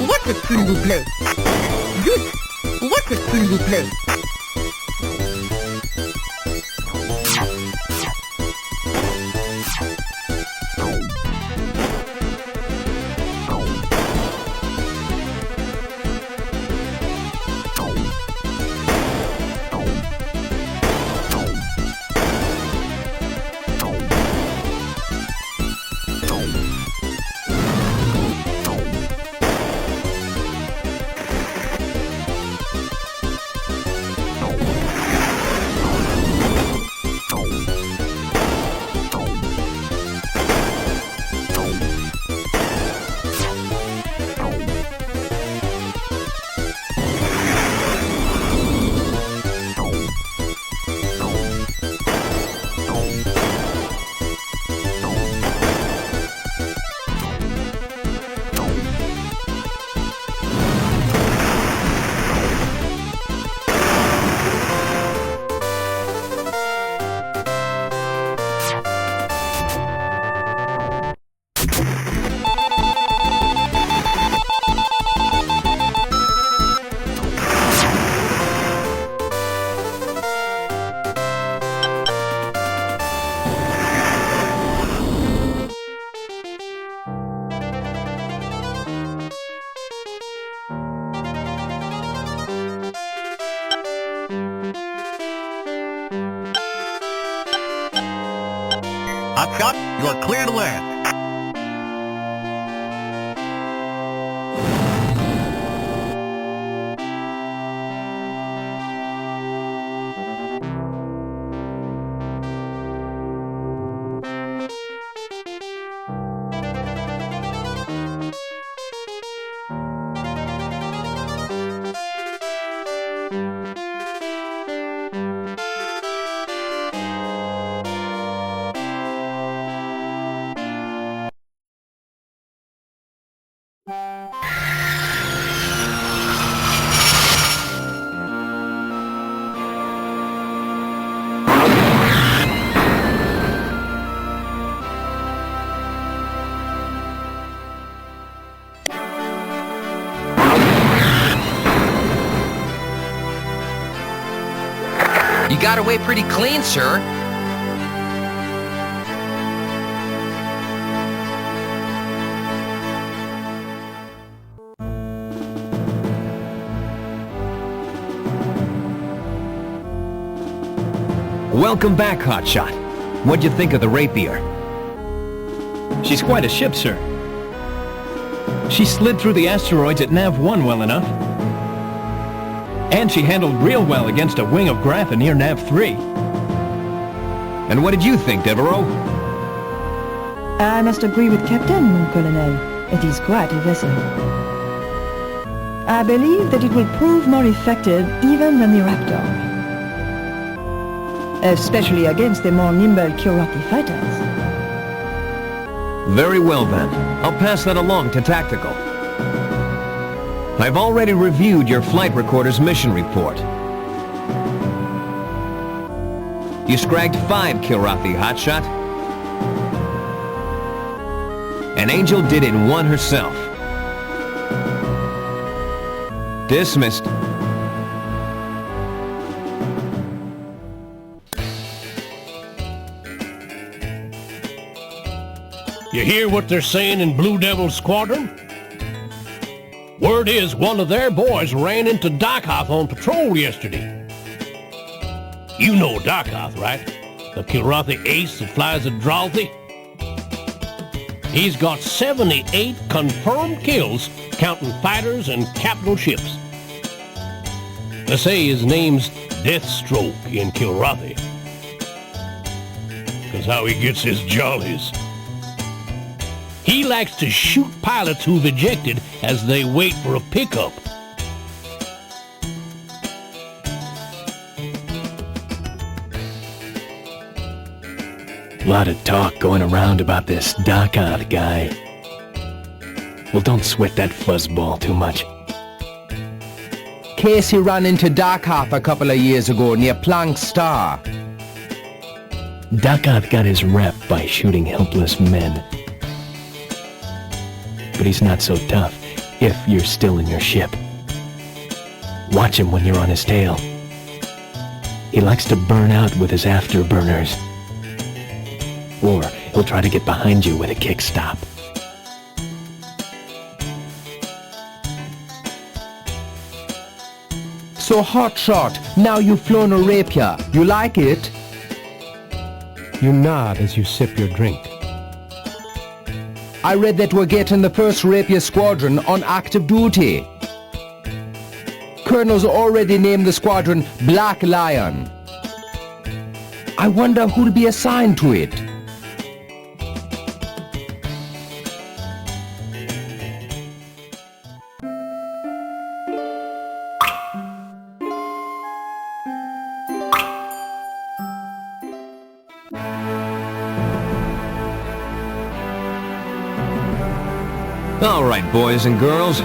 What a s'il vous plaît? Vite! What a s'il vous plaît? Hotshot, you are clear to land. He got away pretty clean, sir. Welcome back, Hotshot. What'd you think of the rapier? She's quite a ship, sir. She slid through the asteroids at Nav-1 well enough. And she handled real well against a wing of Grapha near Nav-3. And what did you think, Devereaux? I must agree with Captain, mon colonel. It is quite a vessel. I believe that it will prove more effective even than the Raptor. Especially against the more nimble Kurasawa fighters. Very well then. I'll pass that along to Tactical. I've already reviewed your flight recorder's mission report. You scragged 5 Kurasawa, Hotshot. An Angel did it 1 herself. Dismissed. You hear what they're saying in Blue Devil's squadron? Word is one of their boys ran into Dakota on patrol yesterday. You know Dakota, right? The Kurasawa ace that flies a Dralthy? He's got 78 confirmed kills, counting fighters and capital ships. They say his name's Deathstroke in Kurasawa. 'Cause how he gets his jollies. He likes to shoot pilots who've ejected as they wait for a pickup. Lot of talk going around about this Dakota guy. Well, don't sweat that fuzzball too much. Casey ran into Dakota a couple of years ago near Planck Star. Dakota got his rep by shooting helpless men. But he's not so tough if you're still in your ship. Watch him when you're on his tail. He likes to burn out with his afterburners. Or he'll try to get behind you with a kickstop. So Hotshot, now you've flown a rapier. You like it? You nod as you sip your drink. I read that we're getting the first rapier squadron on active duty. Colonel's already named the squadron Black Lion. I wonder who'll be assigned to it. All right, boys and girls.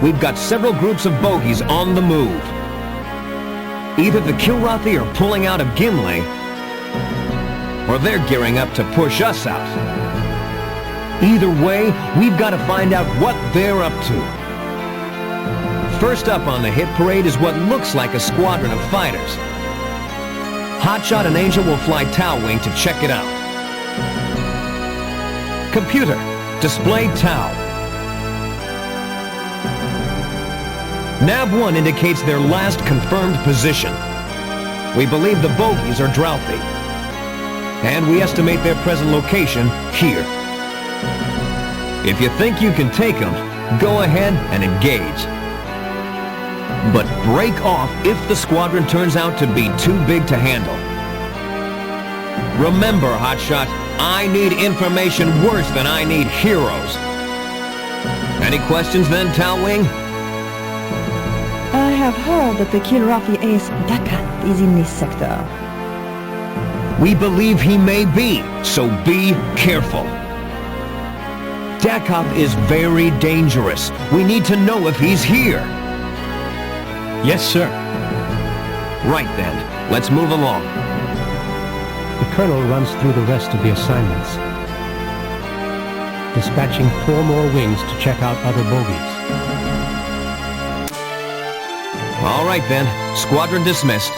We've got several groups of bogies on the move. Either the Kurasawa are pulling out of Gimle, or they're gearing up to push us out. Either way, we've got to find out what they're up to. First up on the hit parade is what looks like a squadron of fighters. Hotshot and Angel will fly Tau Wing to check it out. Computer, display Tau. Nav-1 indicates their last confirmed position. We believe the bogies are Dralthy. And we estimate their present location here. If you think you can take them, go ahead and engage. But break off if the squadron turns out to be too big to handle. Remember, Hotshot, I need information worse than I need heroes. Any questions then, Tau Wing? I have heard that the Kurasawa ace Dakota is in this sector. We believe he may be, so be careful. Dakota is very dangerous. We need to know if he's here. Yes, sir. Right then, let's move along. The colonel runs through the rest of the assignments, dispatching 4 more wings to check out other bogies. All right then, squadron dismissed.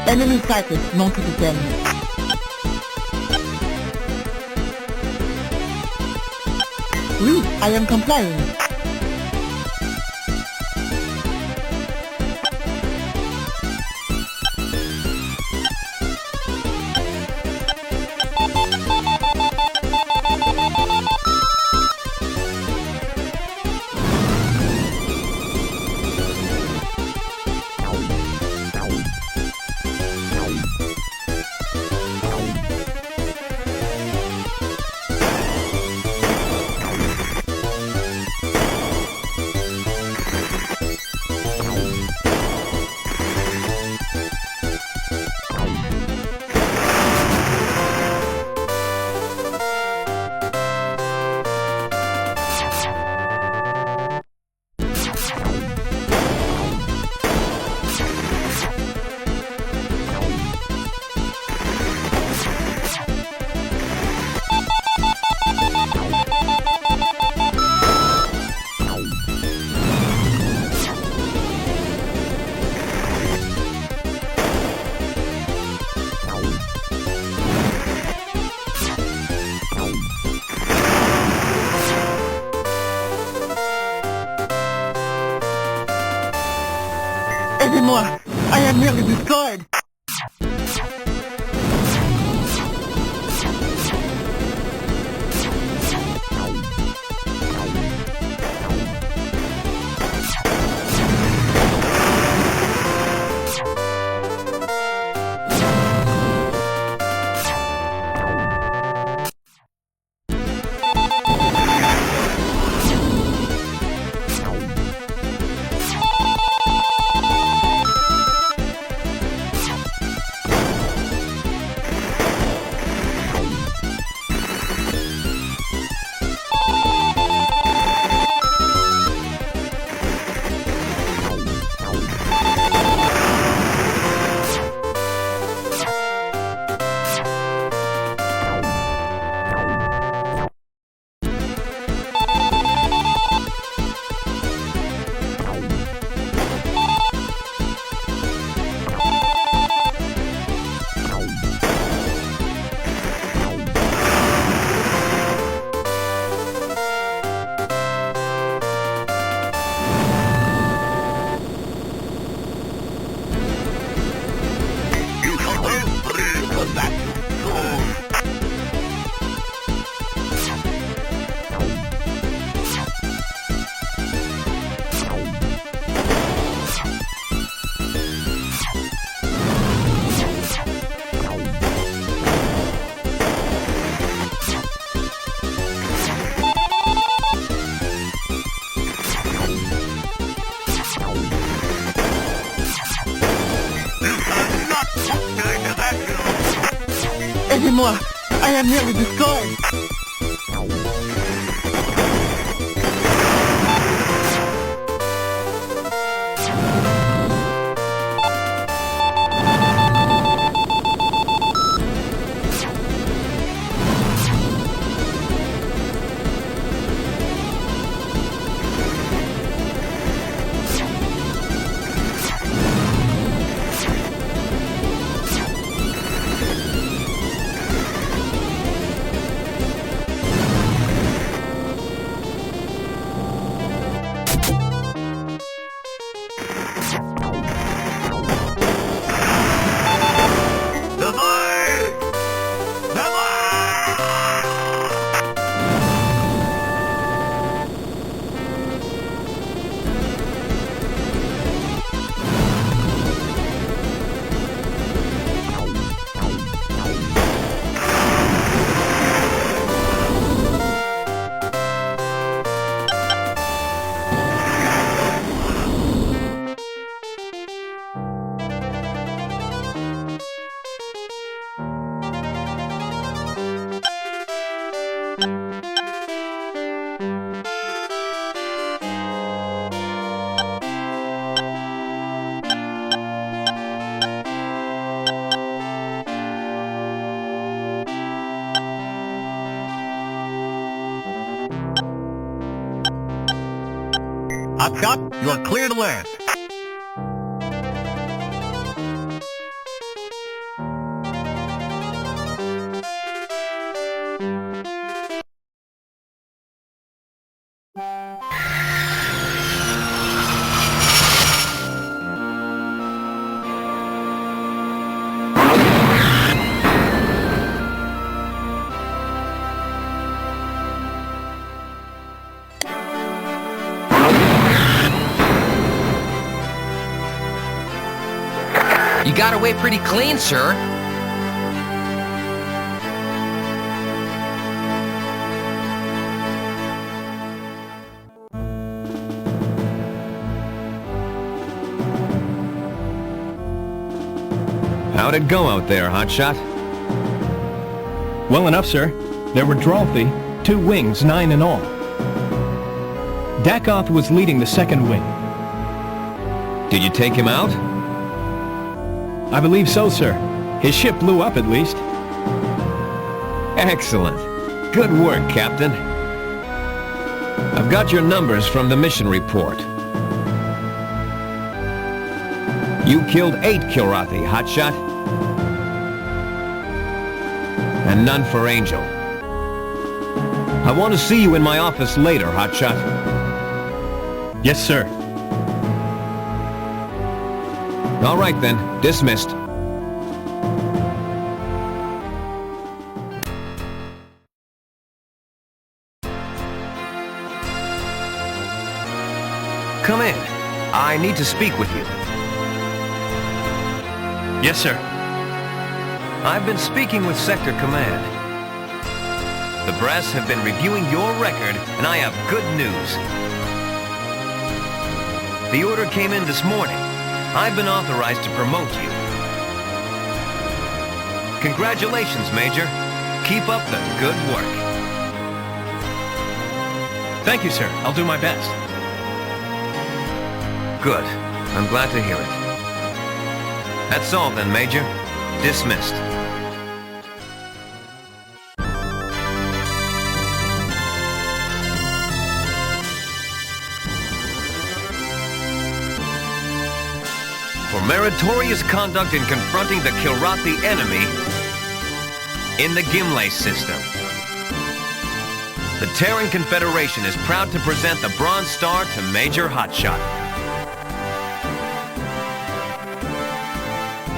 Enemy sighted, north-10. Oui, I am complying. Aidez-moi! I am nearly destroyed! Aidez-moi! I am nearly destroyed! Hotshot, you are clear to land. got away pretty clean, sir. How'd it go out there, Hotshot? Well enough, sir. There were Drolthy, 2 wings, 9 in all. Dakoth was leading the second wing. Did you take him out? I believe so, sir. His ship blew up, at least. Excellent. Good work, Captain. I've got your numbers from the mission report. You killed 8 Kilrathi, Hotshot. And none for Angel. I want to see you in my office later, Hotshot. Yes, sir. All right then, dismissed. Come in. I need to speak with you. Yes, sir. I've been speaking with Sector Command. The brass have been reviewing your record, and I have good news. The order came in this morning. I've been authorized to promote you. Congratulations, Major. Keep up the good work. Thank you, sir. I'll do my best. Good. I'm glad to hear it. That's all then, Major. Dismissed. For meritorious conduct in confronting the Kilrathi enemy in the Gimle system. The Terran Confederation is proud to present the Bronze Star to Major Hotshot.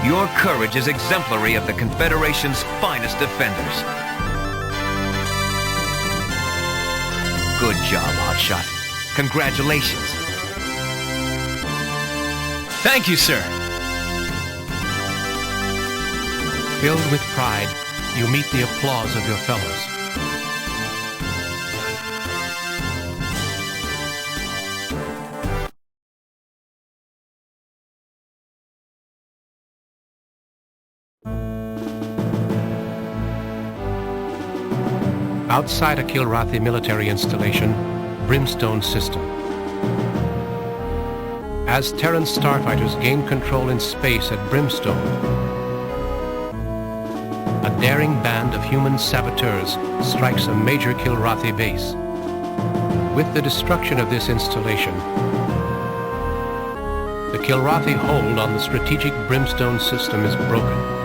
Your courage is exemplary of the Confederation's finest defenders. Good job, Hotshot. Congratulations. Thank you, sir. Filled with pride, you meet the applause of your fellows. Outside a Kilrathi military installation, Brimstone system. As Terran starfighters gain control in space at Brimstone, a daring band of human saboteurs strikes a major Kilrathi base. With the destruction of this installation, the Kilrathi hold on the strategic Brimstone system is broken.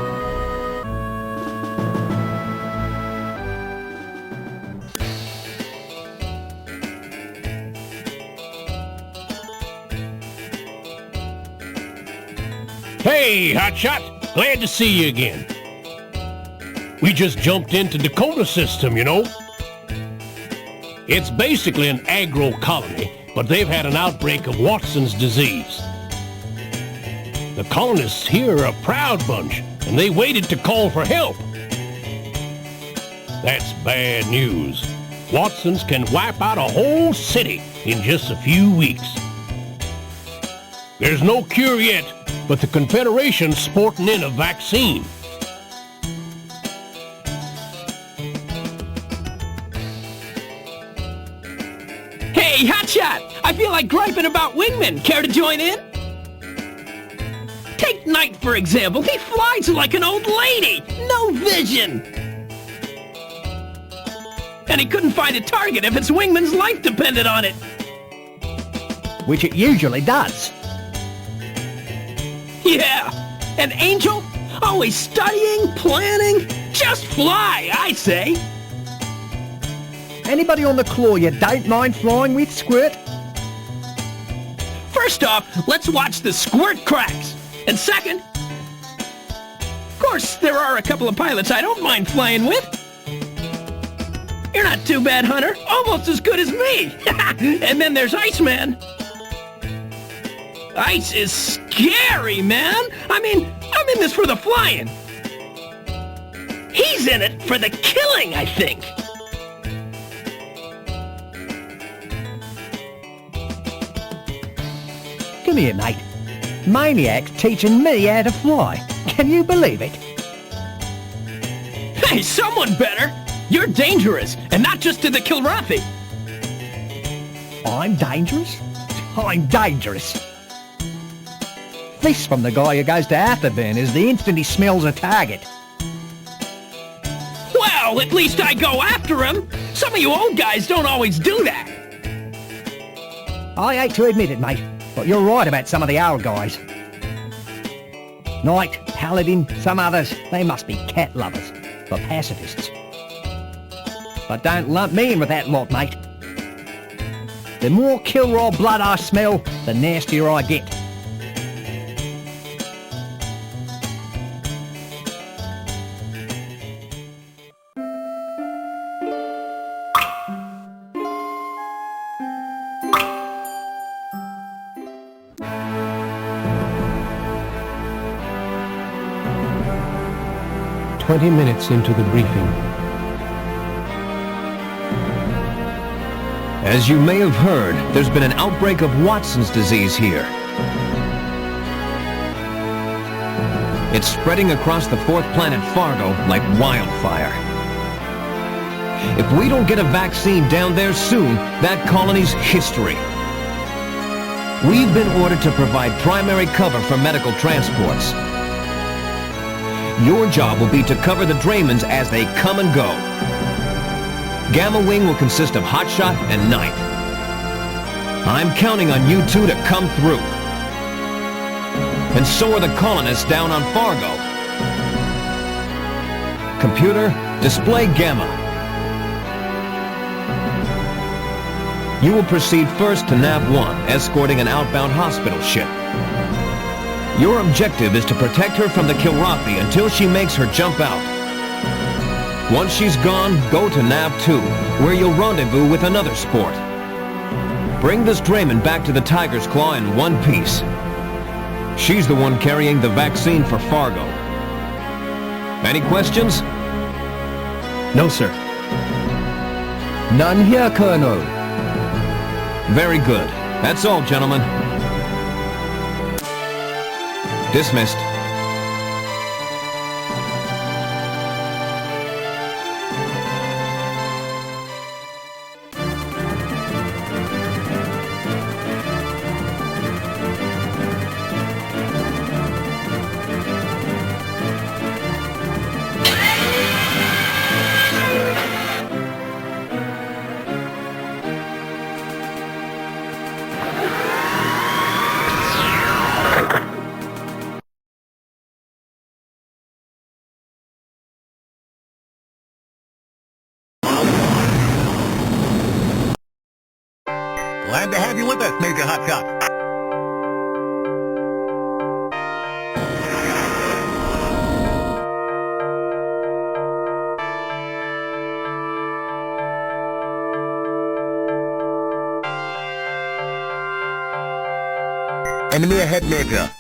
Hey, Hotshot! Glad to see you again. We just jumped into Dakota system, you know. It's basically an agro colony, but they've had an outbreak of Watson's disease. The colonists here are a proud bunch, and they waited to call for help. That's bad news. Watson's can wipe out a whole city in just a few weeks. There's no cure yet, but the Confederation's sporting in a vaccine. Hey, Hotshot! I feel like griping about wingmen. Care to join in? Take Knight, for example. He flies like an old lady. No vision. And he couldn't find a target if his wingman's life depended on it. Which it usually does. Yeah. And Angel? Always studying, planning. Just fly, I say. Anybody on the claw you don't mind flying with, Squirt? First off, let's watch the squirt cracks. And second, of course, there are a couple of pilots I don't mind flying with. You're not too bad, Hunter. Almost as good as me. And then there's Iceman. Ice is scary, man. I mean, I'm in this for the flying. He's in it for the killing, I think. Come here, mate. Maniac's teaching me how to fly. Can you believe it? Hey, someone better. You're dangerous, and not just to the Kilrathi. I'm dangerous? I'm dangerous. This from the guy who goes to afterburners the instant he smells a target. Well, at least I go after him. Some of you old guys don't always do that. I hate to admit it, mate, but you're right about some of the old guys. Knight, Paladin, some others, they must be cat lovers, or pacifists. But don't lump me in with that lot, mate. The more Kilraw blood I smell, the nastier I get. "20 minutes into the briefing. As you may have heard, there's been an outbreak of Watson's disease here. It's spreading across the fourth planet Fargo like wildfire. If we don't get a vaccine down there soon, that colony's history. We've been ordered to provide primary cover for medical transports. Your job will be to cover the Draymans as they come and go. Gamma Wing will consist of Hotshot and Knight. I'm counting on you two to come through. And so are the colonists down on Fargo. Computer, display Gamma. You will proceed first to Nav-1, escorting an outbound hospital ship. Your objective is to protect her from the Kilrathi until she makes her jump out. Once she's gone, go to Nav-2, where you'll rendezvous with another sport. Bring this Drayman back to the Tiger's Claw in one piece. She's the one carrying the vaccine for Fargo. Any questions? No, sir. None here, Colonel. Very good. That's all, gentlemen. Dismissed. Glad to have you with us, Major Hotshot. Enemy ahead, Major.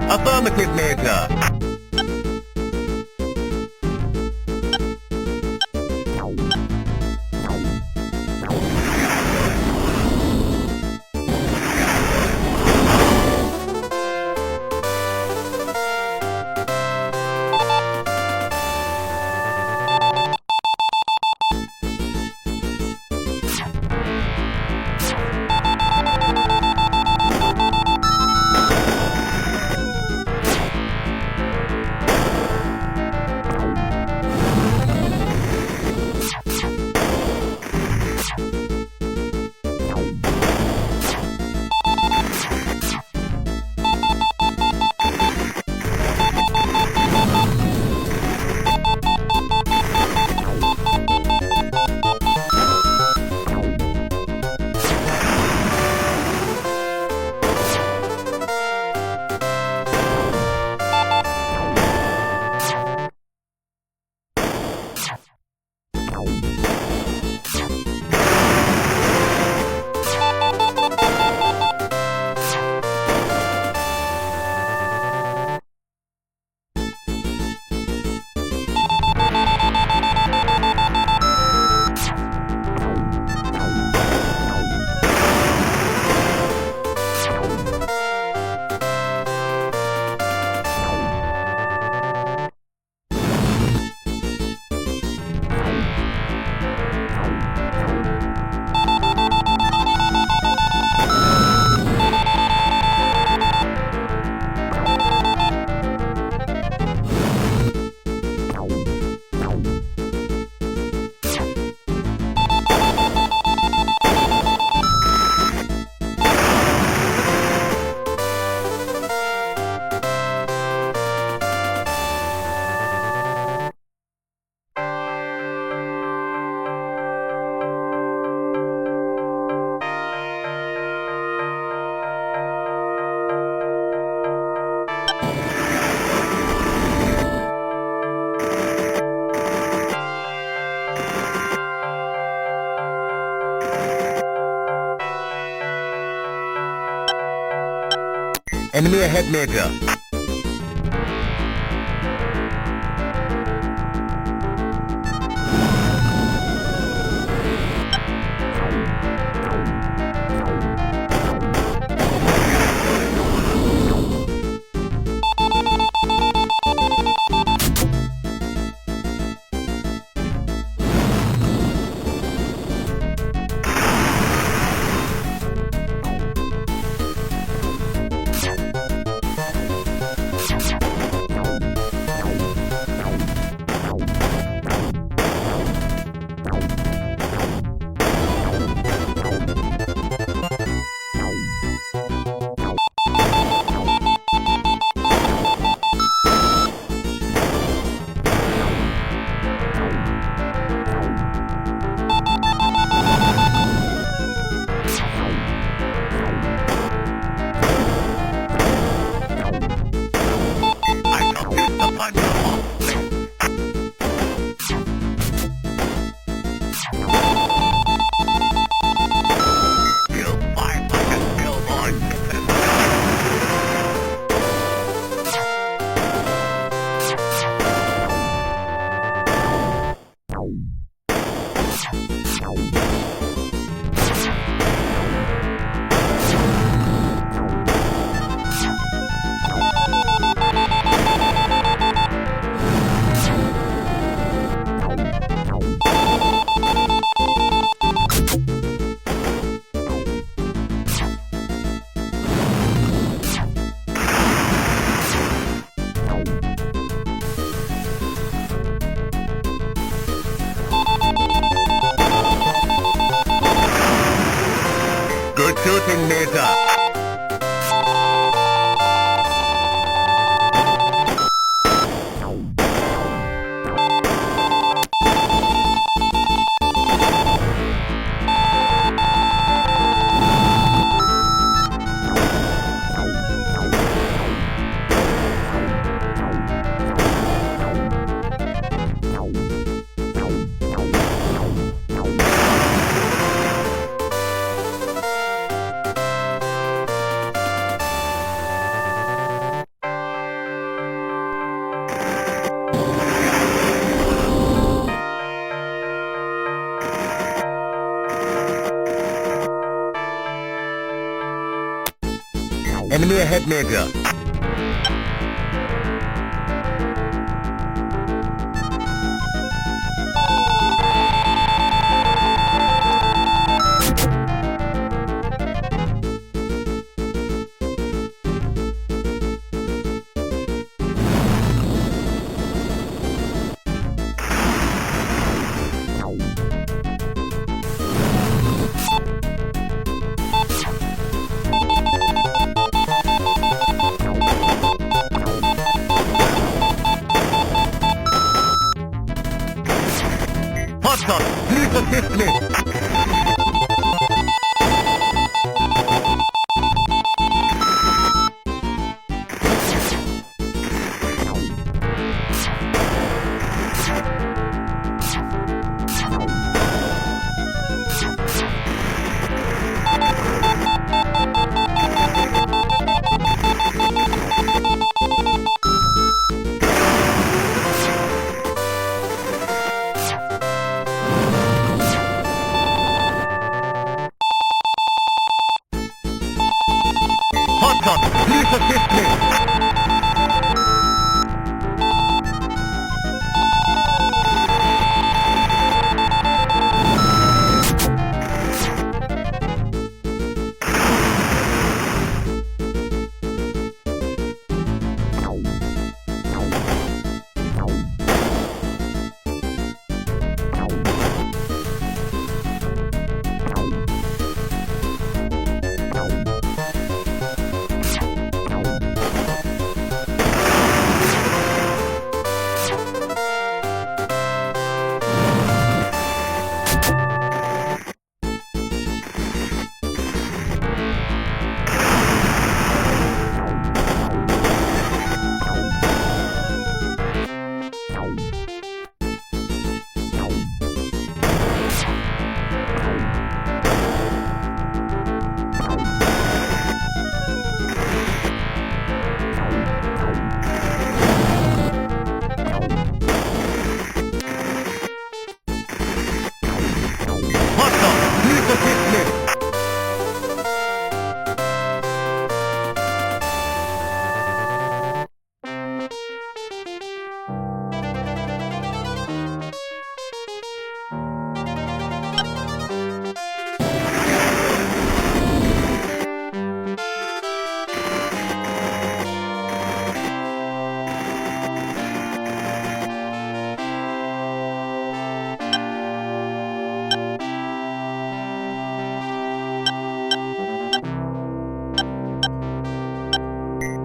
Affirmative, Major. Enemy ahead, Major. Good shooting, Major. Enemy ahead, Major. Hotshot, please assist me. Hotshot, please assist me.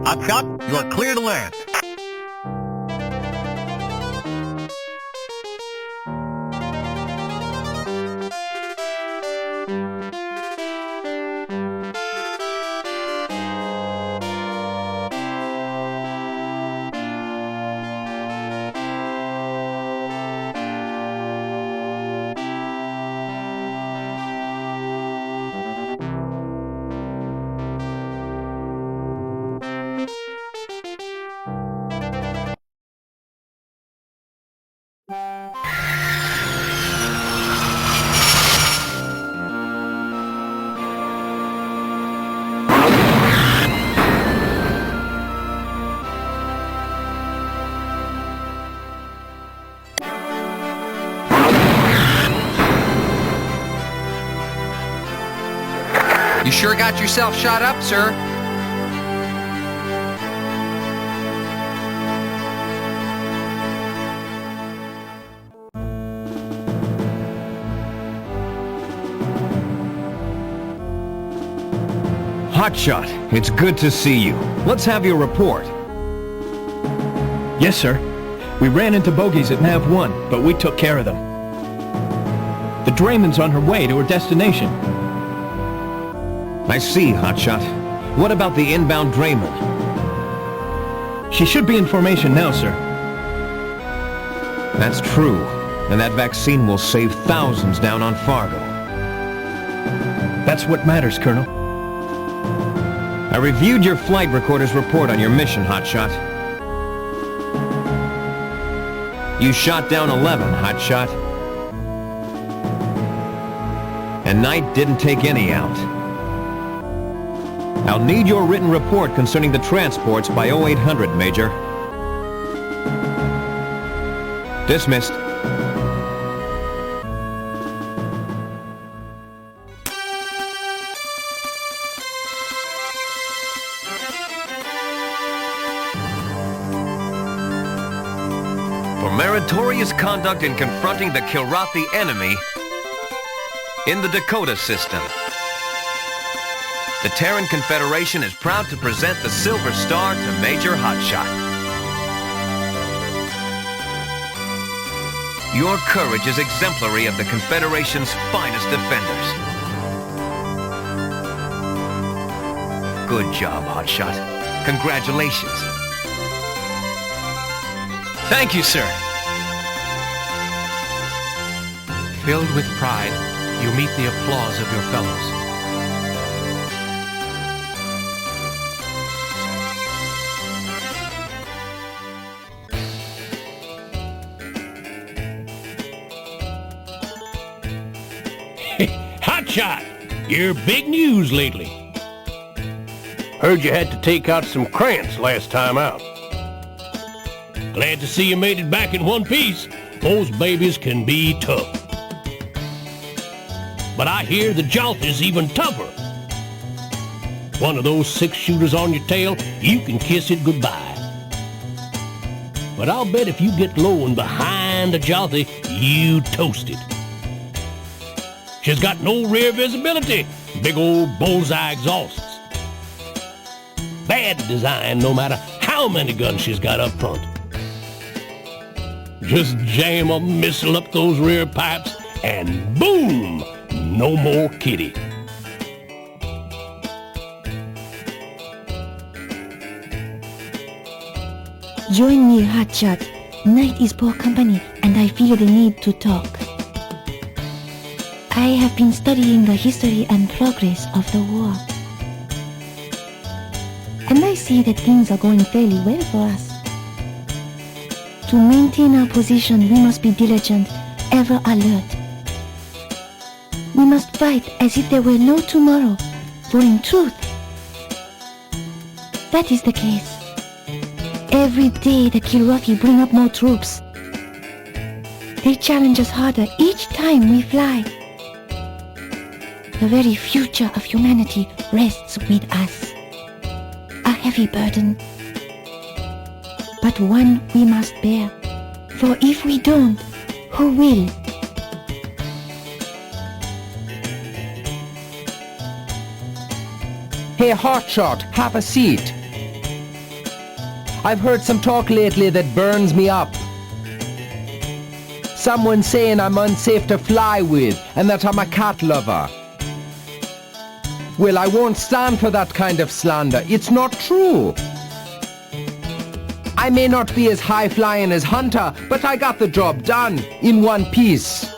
Hotshot, you're clear to land. You sure got yourself shot up, sir. Hotshot, it's good to see you. Let's have your report. Yes, sir. We ran into bogies at Nav 1, but we took care of them. The Drayman's on her way to her destination. I see, Hotshot. What about the inbound Drayman? She should be in formation now, sir. That's true. And that vaccine will save thousands down on Fargo. That's what matters, Colonel. I reviewed your flight recorder's report on your mission, Hotshot. You shot down 11, Hotshot. And Knight didn't take any out. I'll need your written report concerning the transports by 0800, Major. Dismissed. For meritorious conduct in confronting the Kilrathi enemy in the Dakota system, the Terran Confederation is proud to present the Silver Star to Major Hotshot. Your courage is exemplary of the Confederation's finest defenders. Good job, Hotshot. Congratulations. Thank you, sir. Filled with pride, you meet the applause of your fellows. Hotshot, you're big news lately. Heard you had to take out some cramps last time out. Glad to see you made it back in one piece. Those babies can be tough. But I hear the jolt is even tougher. One of those 6-shooters on your tail, you can kiss it goodbye. But I'll bet if you get low and behind a Jalthy, you toast it. She's got no rear visibility, big old bullseye exhausts. Bad design no matter how many guns she's got up front. Just jam a missile up those rear pipes and boom, no more kitty. Join me, Hotshot. Night is poor company, and I feel the need to talk. I have been studying the history and progress of the war. And I see that things are going fairly well for us. To maintain our position, we must be diligent, ever alert. We must fight as if there were no tomorrow, for in truth, that is the case. Every day the Kilrathi bring up more troops. They challenge us harder each time we fly. The very future of humanity rests with us. A heavy burden, but one we must bear. For if we don't, who will? Hey, Hotshot, have a seat. I've heard some talk lately that burns me up. Someone saying I'm unsafe to fly with and that I'm a cat lover. Well, I won't stand for that kind of slander. It's not true. I may not be as high-flying as Hunter, but I got the job done in one piece.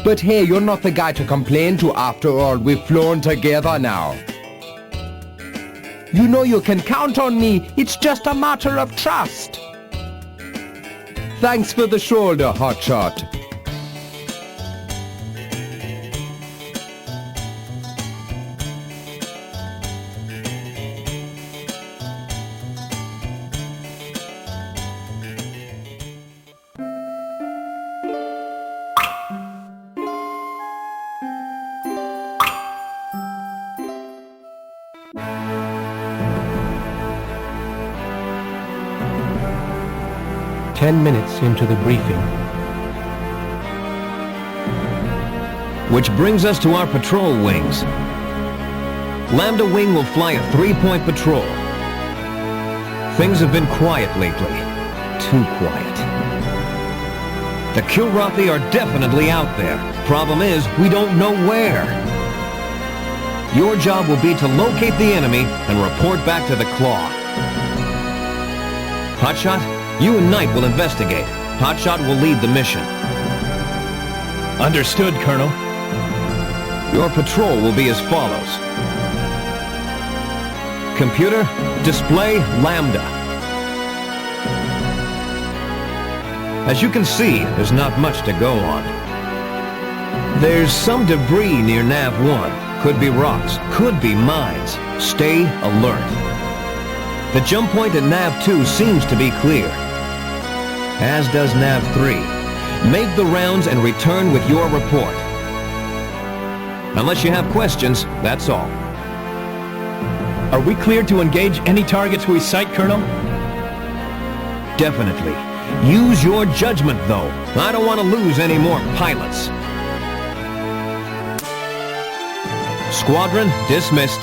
But hey, you're not the guy to complain to after all. We've flown together now. You know you can count on me. It's just a matter of trust. Thanks for the shoulder, Hotshot. Ten minutes into the briefing. Which brings us to our patrol wings. Lambda Wing will fly a 3-point patrol. Things have been quiet lately. Too quiet. The Kilrathi are definitely out there. Problem is, we don't know where. Your job will be to locate the enemy and report back to the Claw. Hotshot, you and Knight will investigate. Hotshot will lead the mission. Understood, Colonel. Your patrol will be as follows. Computer, display Lambda. As you can see, there's not much to go on. There's some debris near Nav 1. Could be rocks, could be mines. Stay alert. The jump point at Nav 2 seems to be clear, as does Nav 3. Make the rounds and return with your report. Unless you have questions, that's all. Are we cleared to engage any targets we sight, Colonel? Definitely. Use your judgment, though. I don't want to lose any more pilots. Squadron dismissed.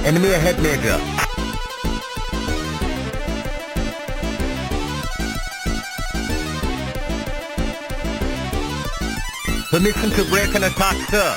Enemy ahead, Major. Permission to break and attack, sir.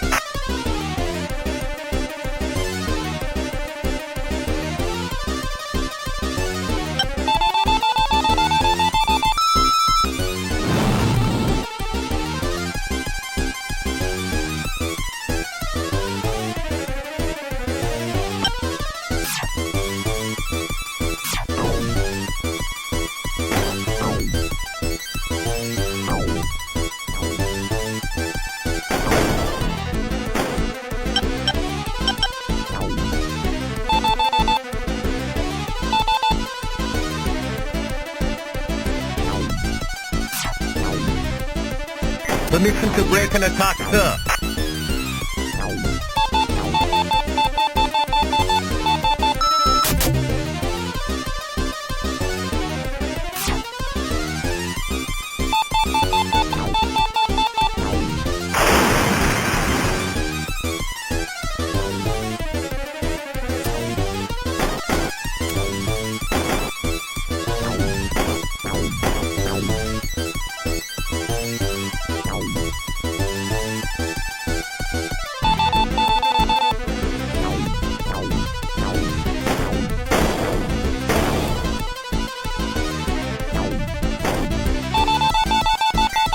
Permission to break and attack, sir.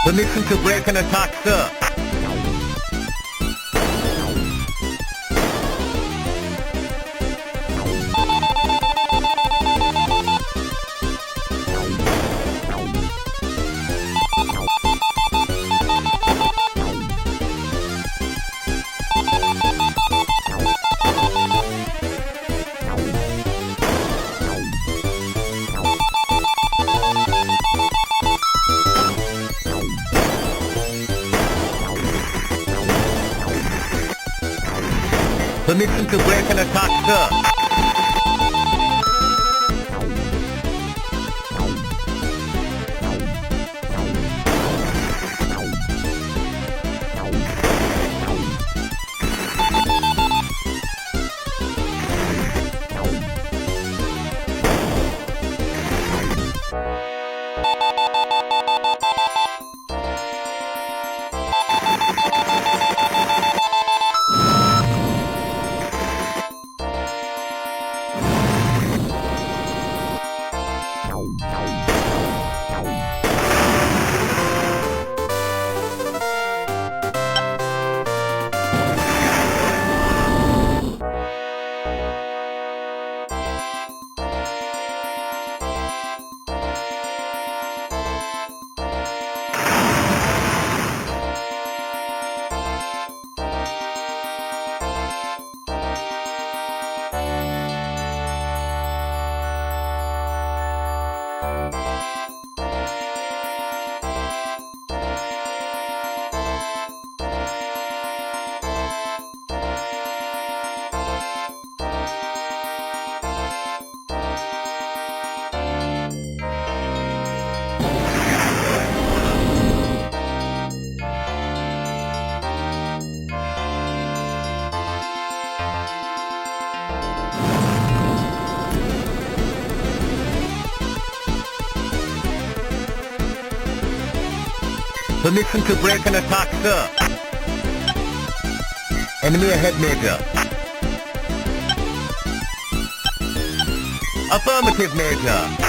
Permission to break and attack, sir. Permission to break and attack, sir. Permission to break and attack, sir. Enemy ahead, Major. Affirmative, Major.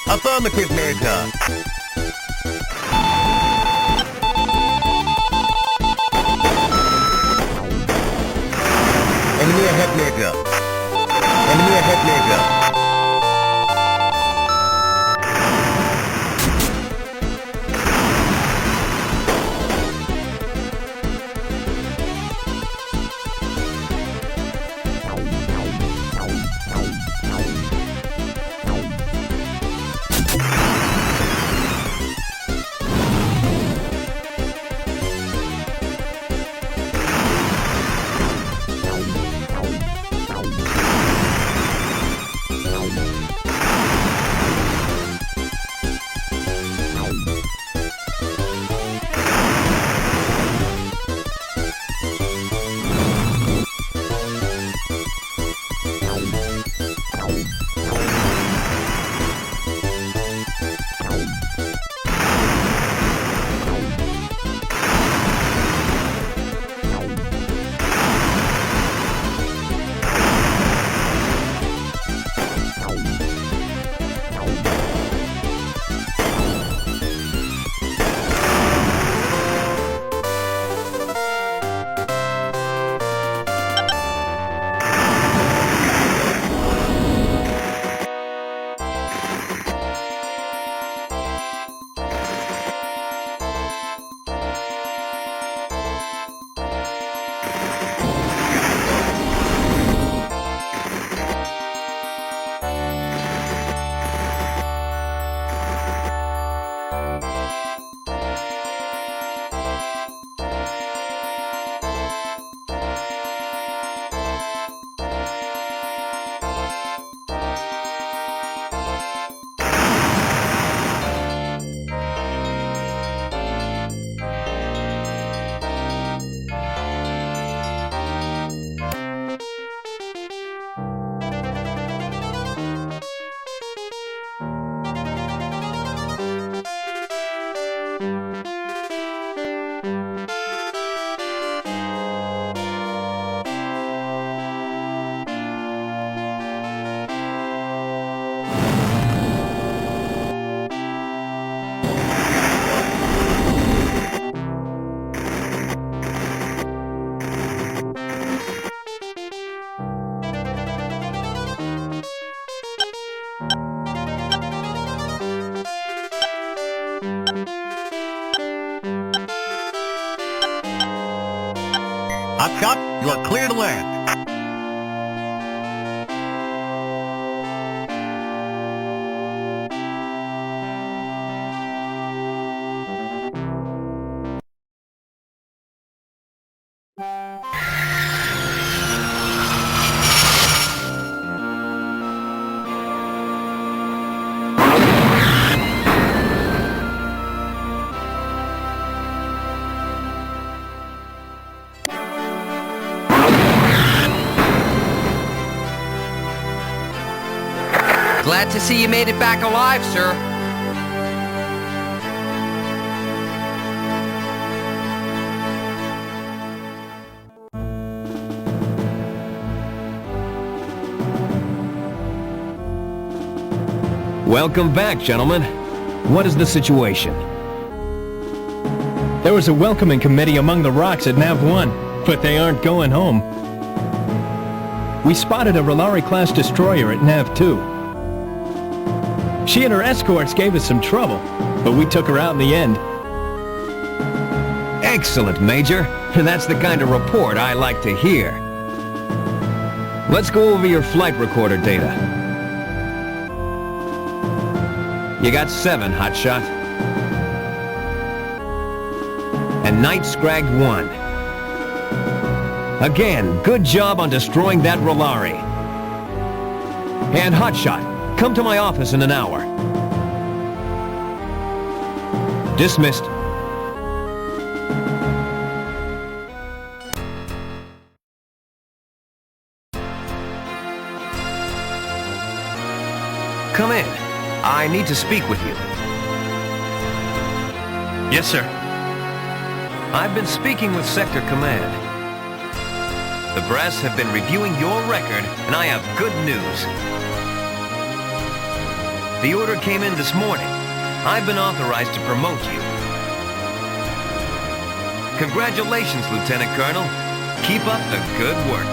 Affirmative, Major. Enemy ahead, Major. Enemy ahead, Major. Hotshot, you are clear to land. Glad to see you made it back alive, sir. Welcome back, gentlemen. What is the situation? There was a welcoming committee among the rocks at Nav 1, but they aren't going home. We spotted a Rolari-class destroyer at Nav 2. She and her escorts gave us some trouble, but we took her out in the end. Excellent, Major. That's the kind of report I like to hear. Let's go over your flight recorder data. You got 7, Hotshot. And Knight scragged 1. Again, good job on destroying that Rolari. And Hotshot, come to my office in an hour. Dismissed. Come in. I need to speak with you. Yes, sir. I've been speaking with Sector Command. The brass have been reviewing your record, and I have good news. The order came in this morning. I've been authorized to promote you. Congratulations, Lieutenant Colonel. Keep up the good work.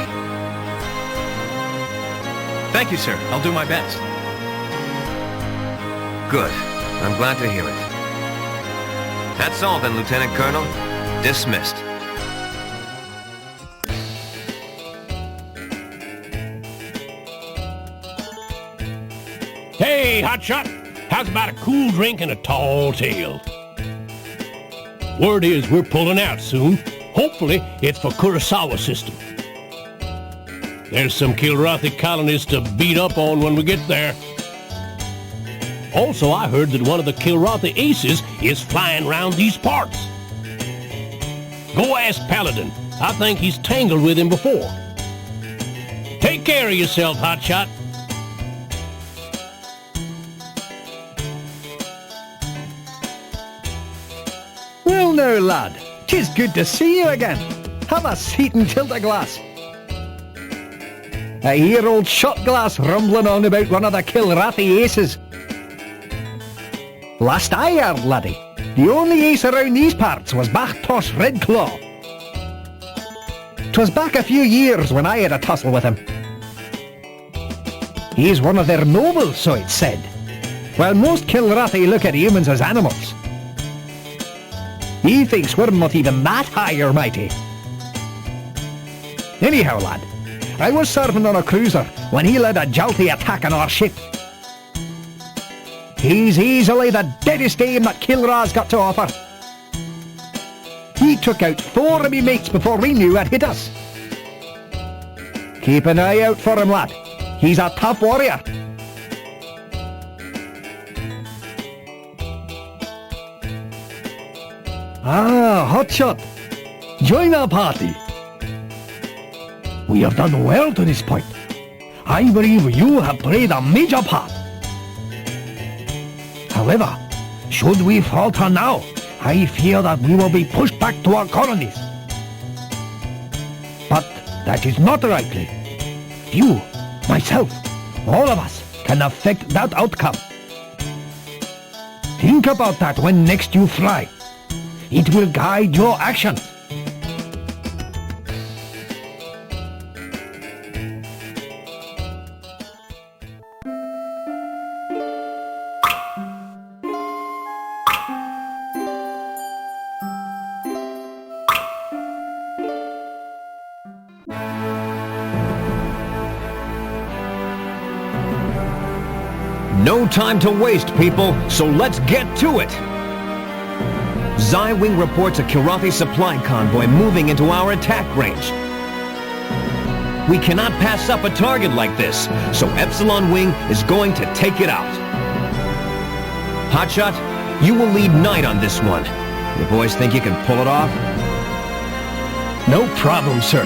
Thank you, sir. I'll do my best. Good. I'm glad to hear it. That's all then, Lieutenant Colonel. Dismissed. Hey, Hotshot! How's about a cool drink and a tall tale? Word is we're pulling out soon. Hopefully, it's for Kurasawa system. There's some Kilrathi colonists to beat up on when we get there. Also, I heard that one of the Kilrathi aces is flying around these parts. Go ask Paladin. I think he's tangled with him before. Take care of yourself, Hotshot. Well now, lad, 'tis good to see you again. Have a seat and tilt a glass. I hear old Shotglass rumbling on about one of the Kilrathi aces. Last I heard, laddie, the only ace around these parts was Bachtosh Redclaw. 'Twas back a few years when I had a tussle with him. He's one of their nobles, so it's said, while most Kilrathi look at humans as animals. He thinks we're not even that high or mighty. Anyhow, lad, I was serving on a cruiser when he led a jalty attack on our ship. He's easily the deadest aim that Kilra's got to offer. He took out 4 of me mates before we knew it hit us. Keep an eye out for him, lad. He's a tough warrior. Ah, Hotshot. Join our party. We have done well to this point. I believe you have played a major part. However, should we falter now, I fear that we will be pushed back to our colonies. But that is not likely. You, myself, all of us can affect that outcome. Think about that when next you fly. It will guide your actions. No time to waste, people, so let's get to it! Wing reports a Kilrathi supply convoy moving into our attack range. We cannot pass up a target like this, so Epsilon Wing is going to take it out. Hotshot, you will lead Knight on this one. You boys think you can pull it off? No problem, sir.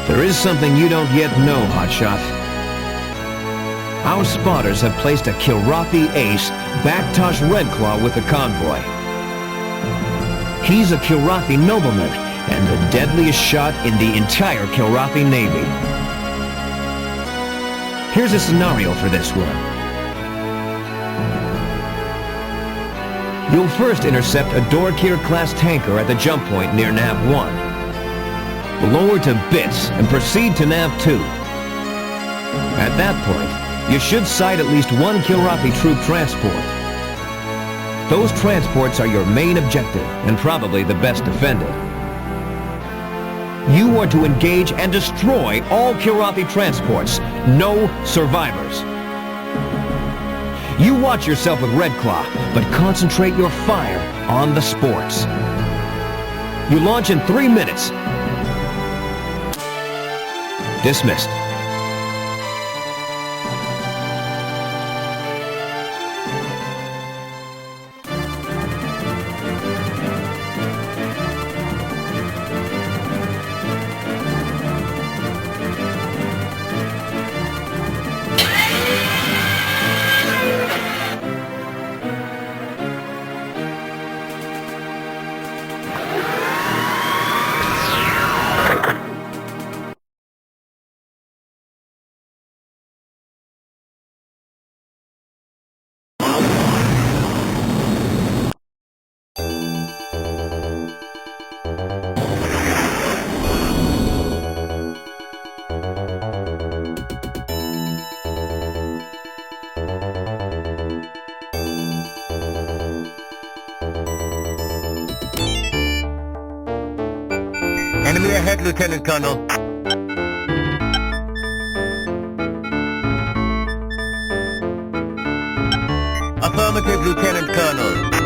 There is something you don't yet know, Hotshot. Our spotters have placed a Kilrathi ace, Baktosh Redclaw, with the convoy. He's a Kilrathi nobleman, and the deadliest shot in the entire Kilrathi Navy. Here's a scenario for this one. You'll first intercept a Dorkir-class tanker at the jump point near Nav 1. Lower to bits and proceed to Nav 2. At that point, you should sight at least one Kilrathi troop transport. Those transports are your main objective, and probably the best defended. You are to engage and destroy all Kilrathi transports. No survivors. You watch yourself with Redclaw, but concentrate your fire on the sports. You launch in 3 minutes. Dismissed. ahead, Lieutenant Colonel. Affirmative, Lieutenant Colonel.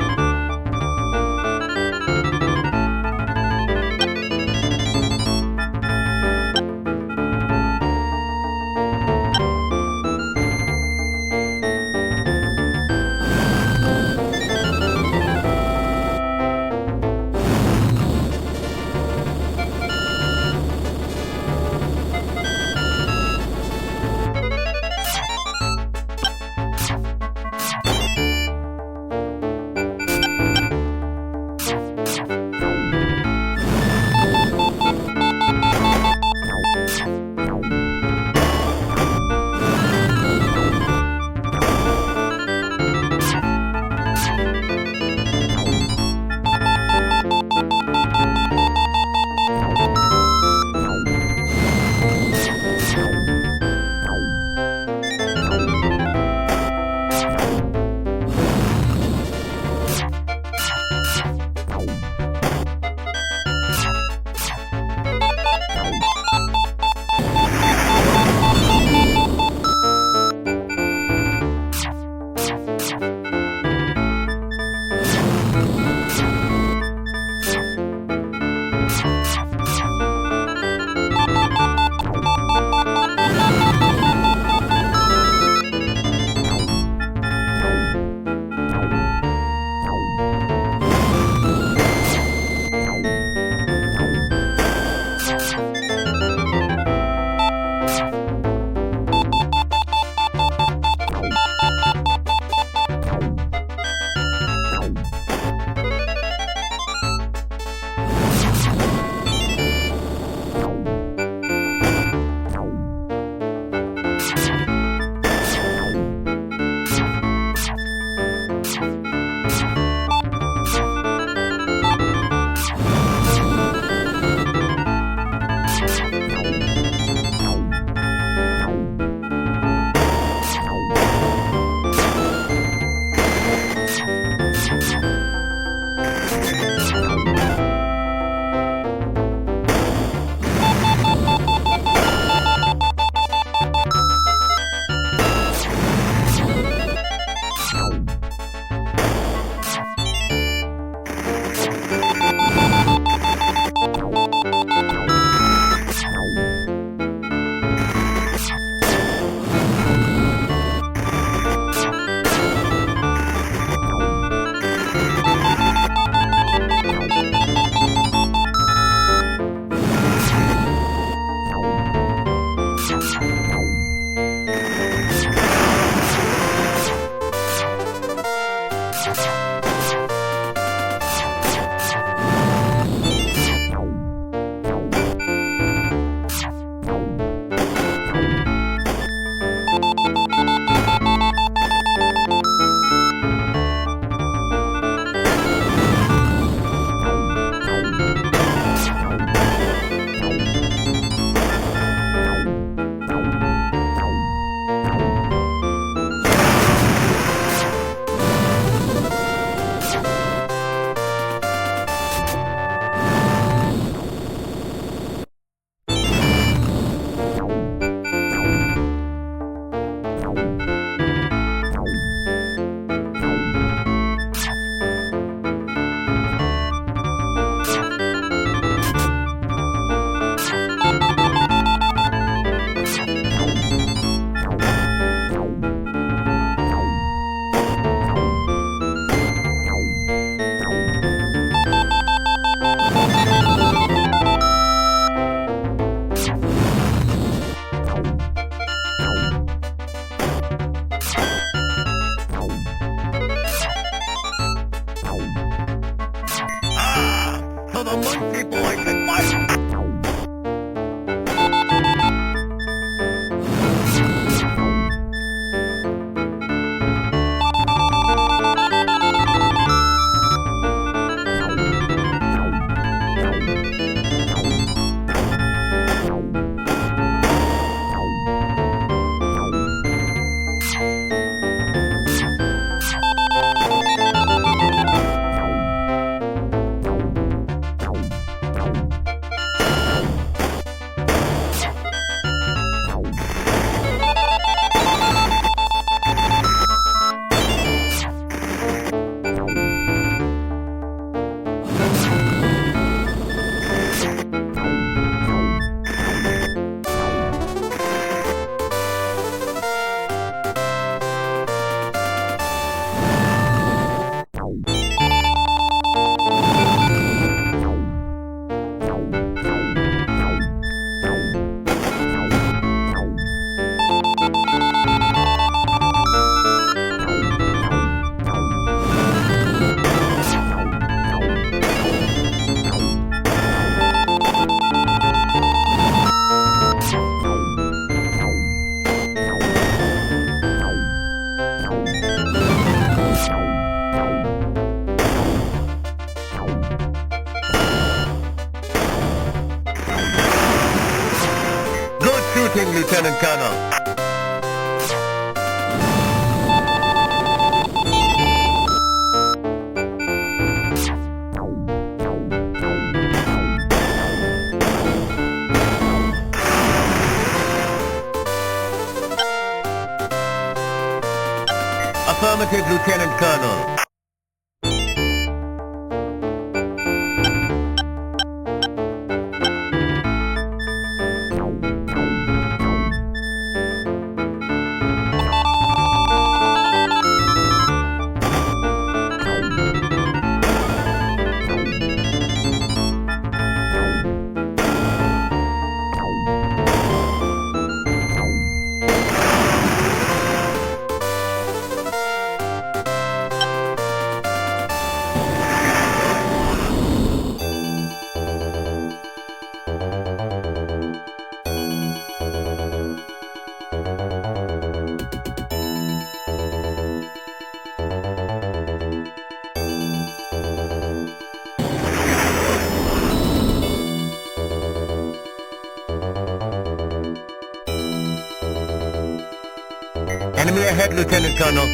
shooting, Lieutenant Colonel. Affirmative, Lieutenant Colonel. Enemy ahead, Lieutenant Colonel.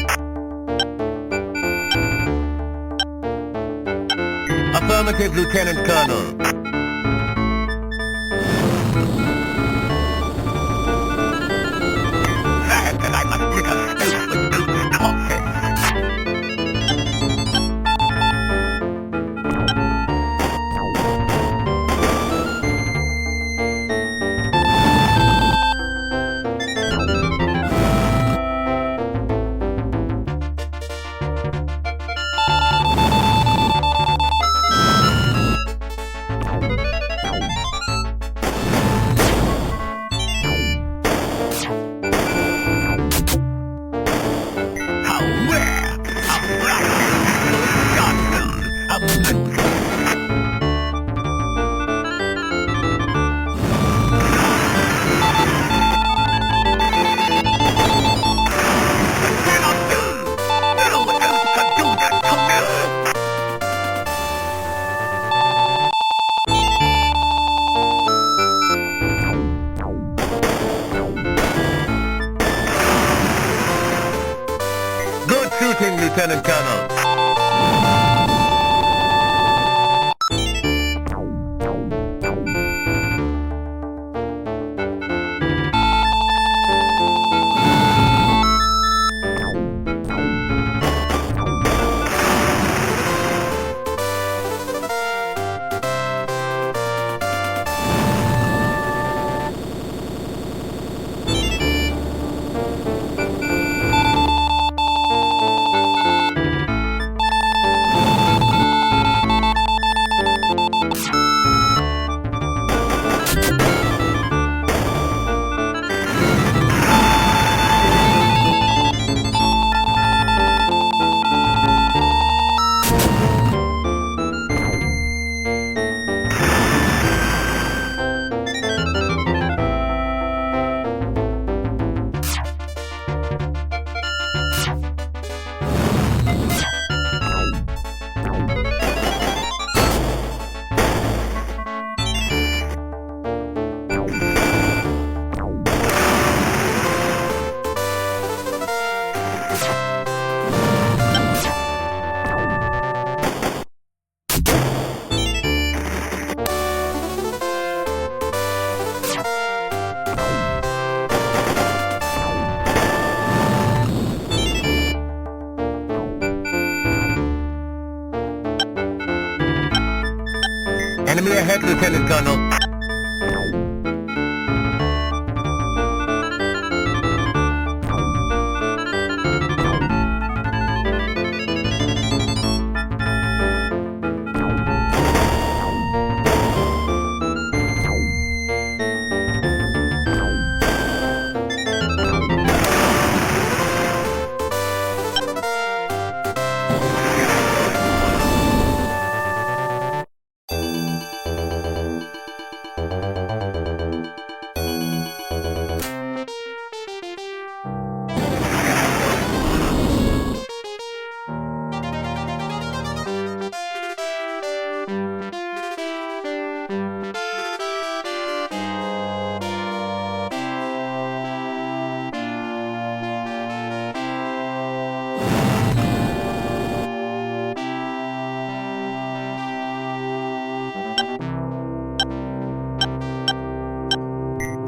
Affirmative, Lieutenant Colonel. And I must rid her space with those corpses. Good shooting, Lieutenant Colonel. Enemy ahead, Lieutenant Colonel.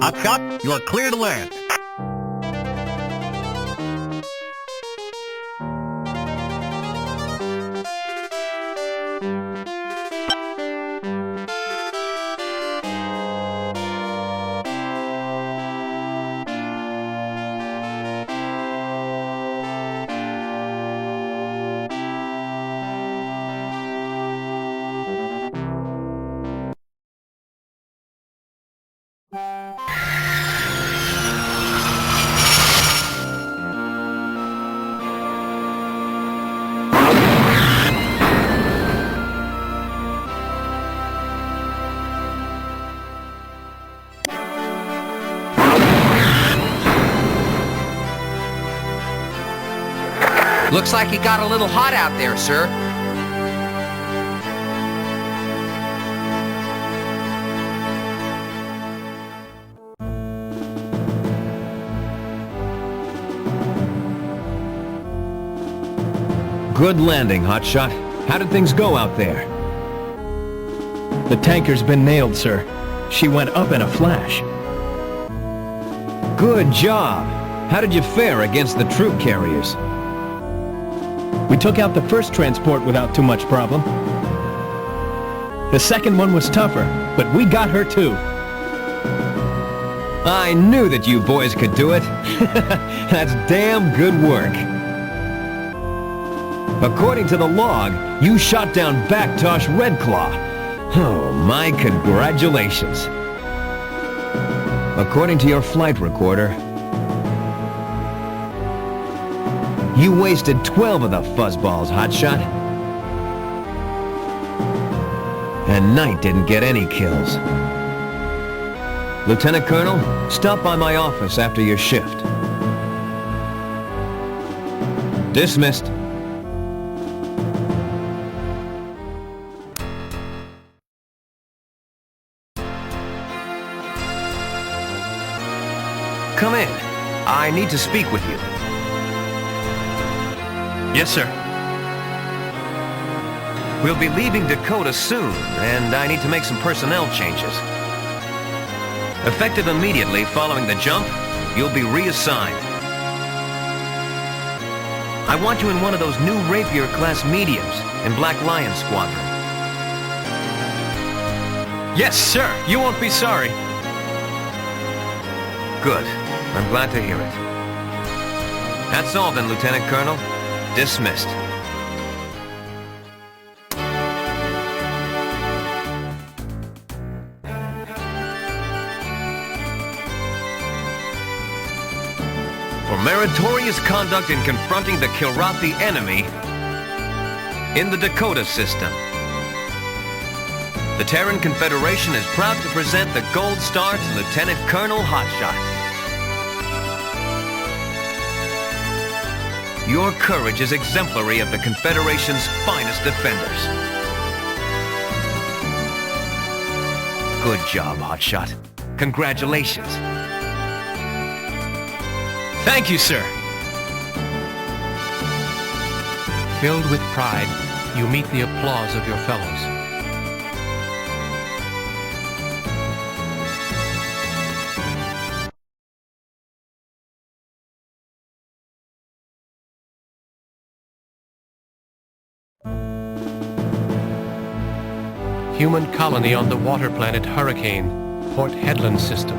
Hotshot, you're clear to land. Looks like it got a little hot out there, sir. Good landing, Hotshot. How did things go out there? The tanker's been nailed, sir. She went up in a flash. Good job. How did you fare against the troop carriers? We took out the first transport without too much problem. The second one was tougher, but we got her too. I knew that you boys could do it. That's damn good work. According to the log, you shot down Backtosh Redclaw. Oh, my congratulations. According to your flight recorder, you wasted 12 of the fuzzballs, Hotshot. And Knight didn't get any kills. Lieutenant Colonel, stop by my office after your shift. Dismissed. Come in. I need to speak with you. Yes, sir. We'll be leaving Dakota soon, and I need to make some personnel changes. Effective immediately following the jump, you'll be reassigned. I want you in one of those new Rapier-class mediums in Black Lion Squadron. Yes, sir. You won't be sorry. Good. I'm glad to hear it. That's all then, Lieutenant Colonel. Dismissed. For meritorious conduct in confronting the Kilrathi enemy in the Dakota system, the Terran Confederation is proud to present the Gold Star to Lieutenant Colonel Hotshot. Your courage is exemplary of the Confederation's finest defenders. Good job, Hotshot. Congratulations. Thank you, sir. Filled with pride, you meet the applause of your fellows. Human colony on the water planet Hurricane, Port Hedland system.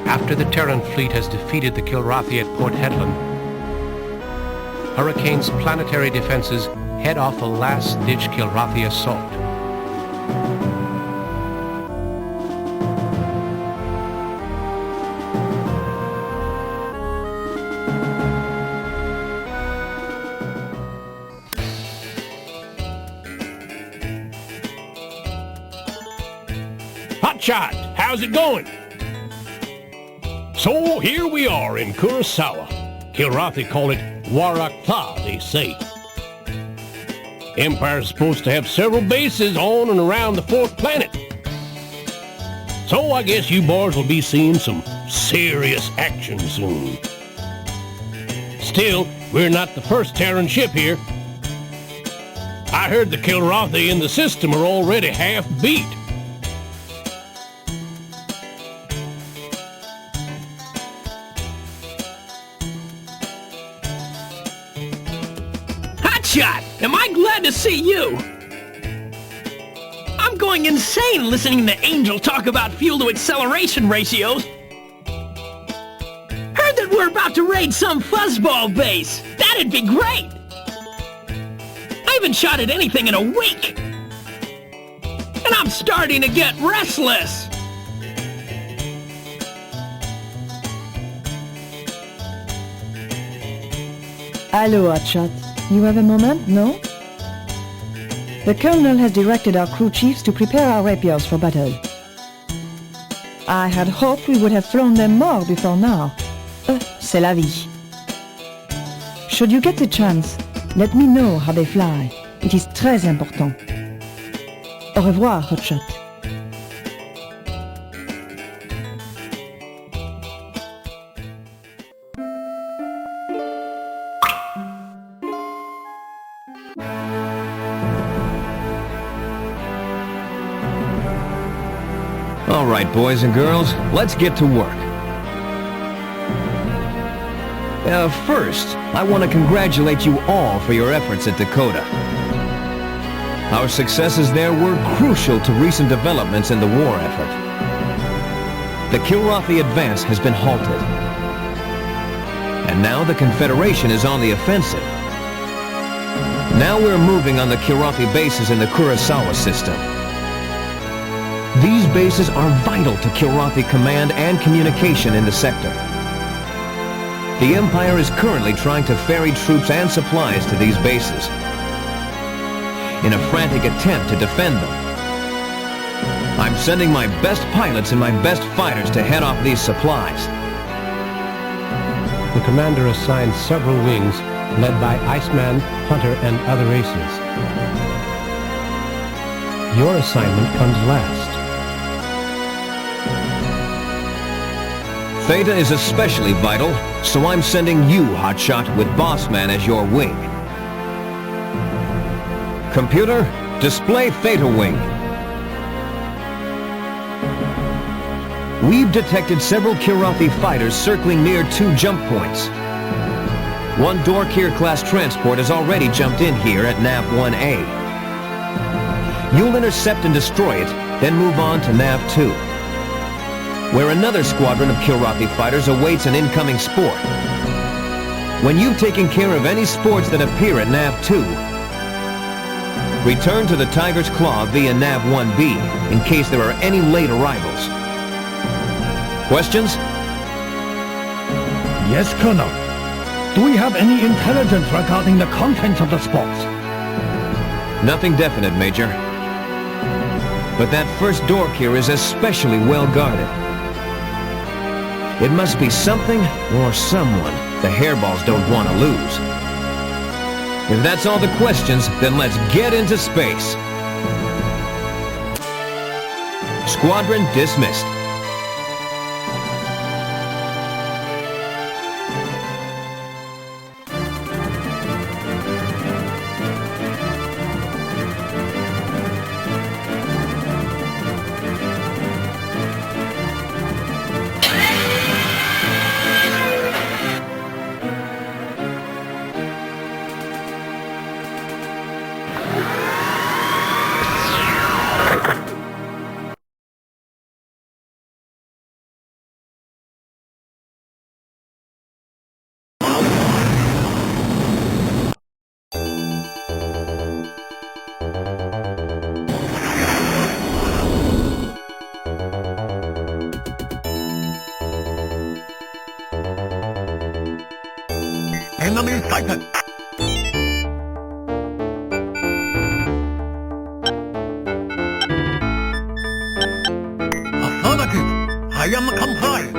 After the Terran fleet has defeated the Kilrathi at Port Hedland, Hurricane's planetary defenses head off a last-ditch Kilrathi assault. Hotshot, how's it going? So here we are in Kurasawa. Kilrathi call it Warakta, they say. Empire's supposed to have several bases on and around the fourth planet. So I guess you boys will be seeing some serious action soon. Still, we're not the first Terran ship here. I heard the Kilrathi in the system are already half beat. Hotshot! Am I glad to see you? I'm going insane listening to Angel talk about fuel-to-acceleration ratios. Heard that we're about to raid some fuzzball base. That'd be great! I haven't shot at anything in a week. And I'm starting to get restless. Hello, Hotshot. You have a moment, no? The Colonel has directed our crew chiefs to prepare our rapiers for battle. I had hoped we would have flown them more before now. C'est la vie. Should you get the chance, let me know how they fly. It is très important. Au revoir, Hotshot. All right, boys and girls, let's get to work. First, I want to congratulate you all for your efforts at Dakota. Our successes there were crucial to recent developments in the war effort. The Kilrathi advance has been halted. And now the Confederation is on the offensive. Now we're moving on the Kilrathi bases in the Kurasawa system. These bases are vital to Kilrathi command and communication in the sector. The Empire is currently trying to ferry troops and supplies to these bases in a frantic attempt to defend them. I'm sending my best pilots and my best fighters to head off these supplies. The commander assigned several wings led by Iceman, Hunter, and other aces. Your assignment comes last. Theta is especially vital, so I'm sending you, Hotshot, with Bossman as your wing. Computer, display Theta wing. We've detected several Kilrathi fighters circling near 2 jump points. One Dorkir-class transport has already jumped in here at Nav 1A. You'll intercept and destroy it, then move on to Nav 2, where another squadron of Kilrathi fighters awaits an incoming sport. When you've taken care of any sports that appear at Nav 2, return to the Tiger's Claw via Nav 1B in case there are any late arrivals. Questions? Yes, Colonel. Do we have any intelligence regarding the contents of the spots? Nothing definite, Major. But that first Dorkir is especially well guarded. It must be something or someone the hairballs don't want to lose. If that's all the questions, then let's get into space. Squadron dismissed. Enemy sighted. Affirmative. I am compliant.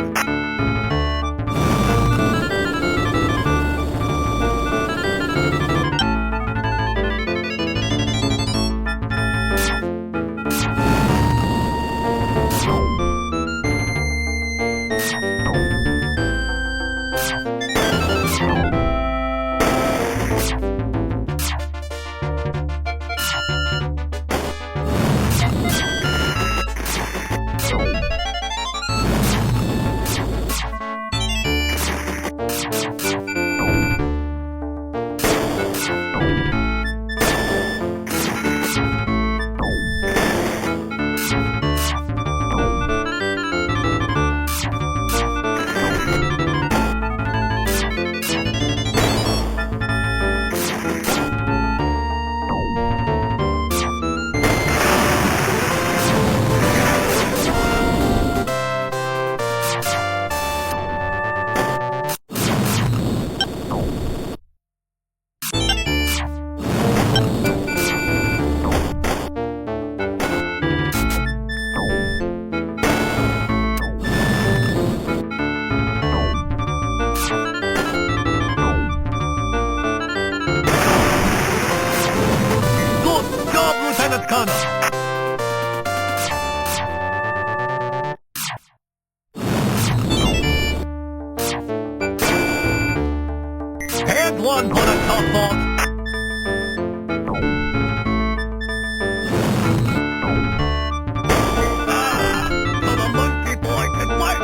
That's one for the top box. So the monkey boy can fight.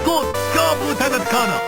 Good job, Lieutenant Connor.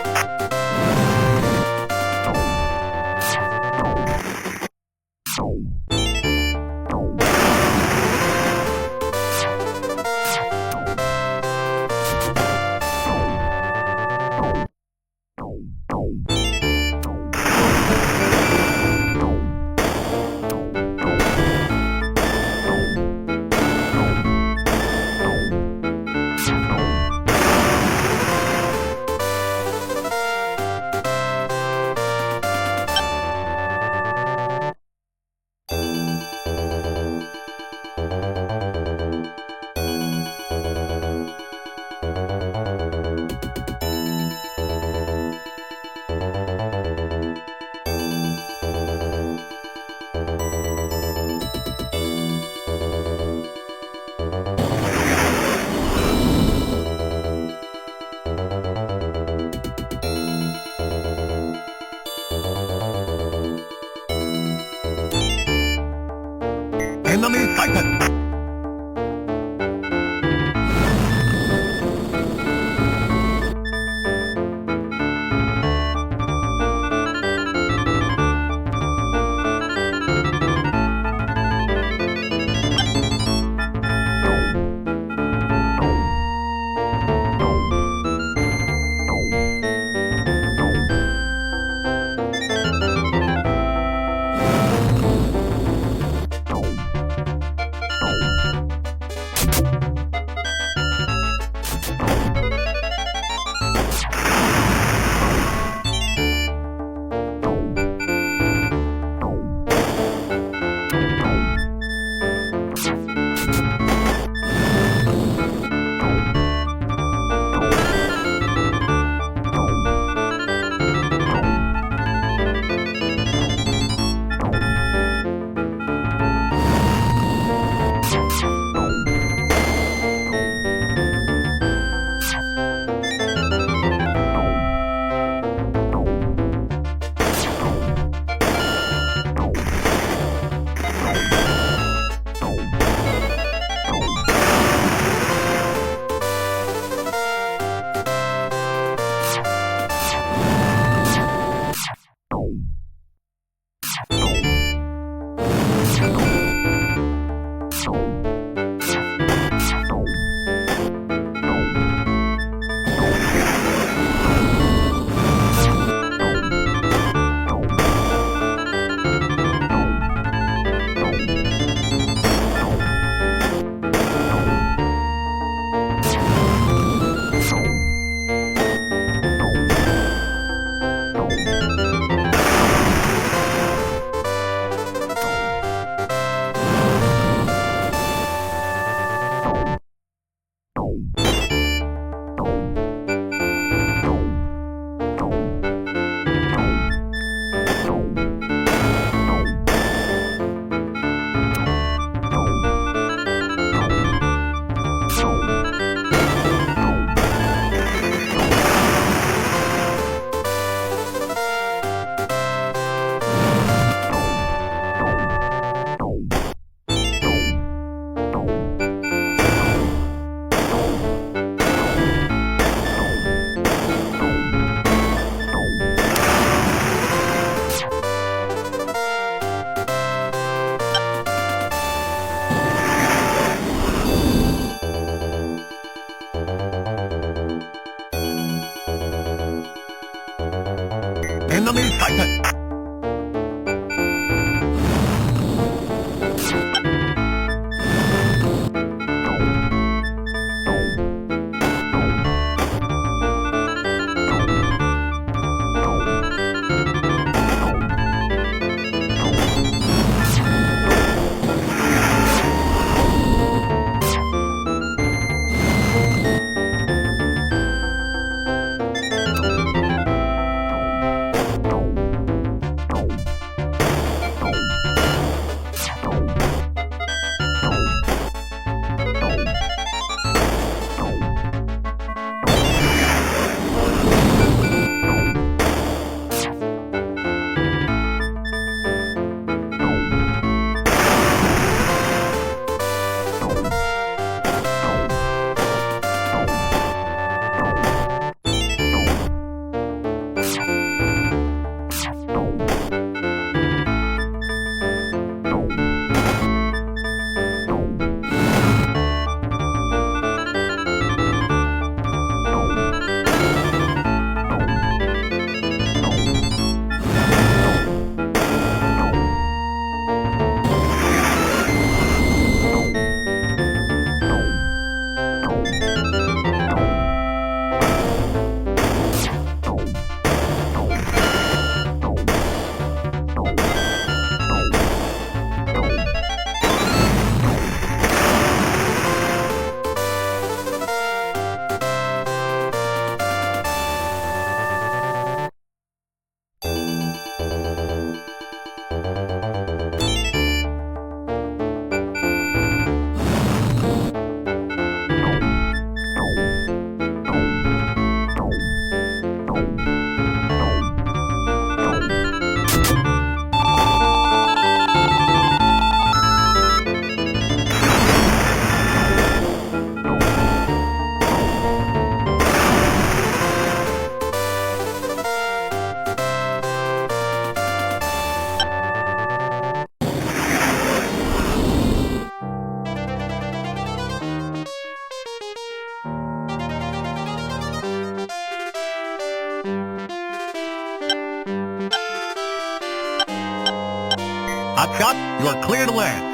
Hotshot, you are clear to land.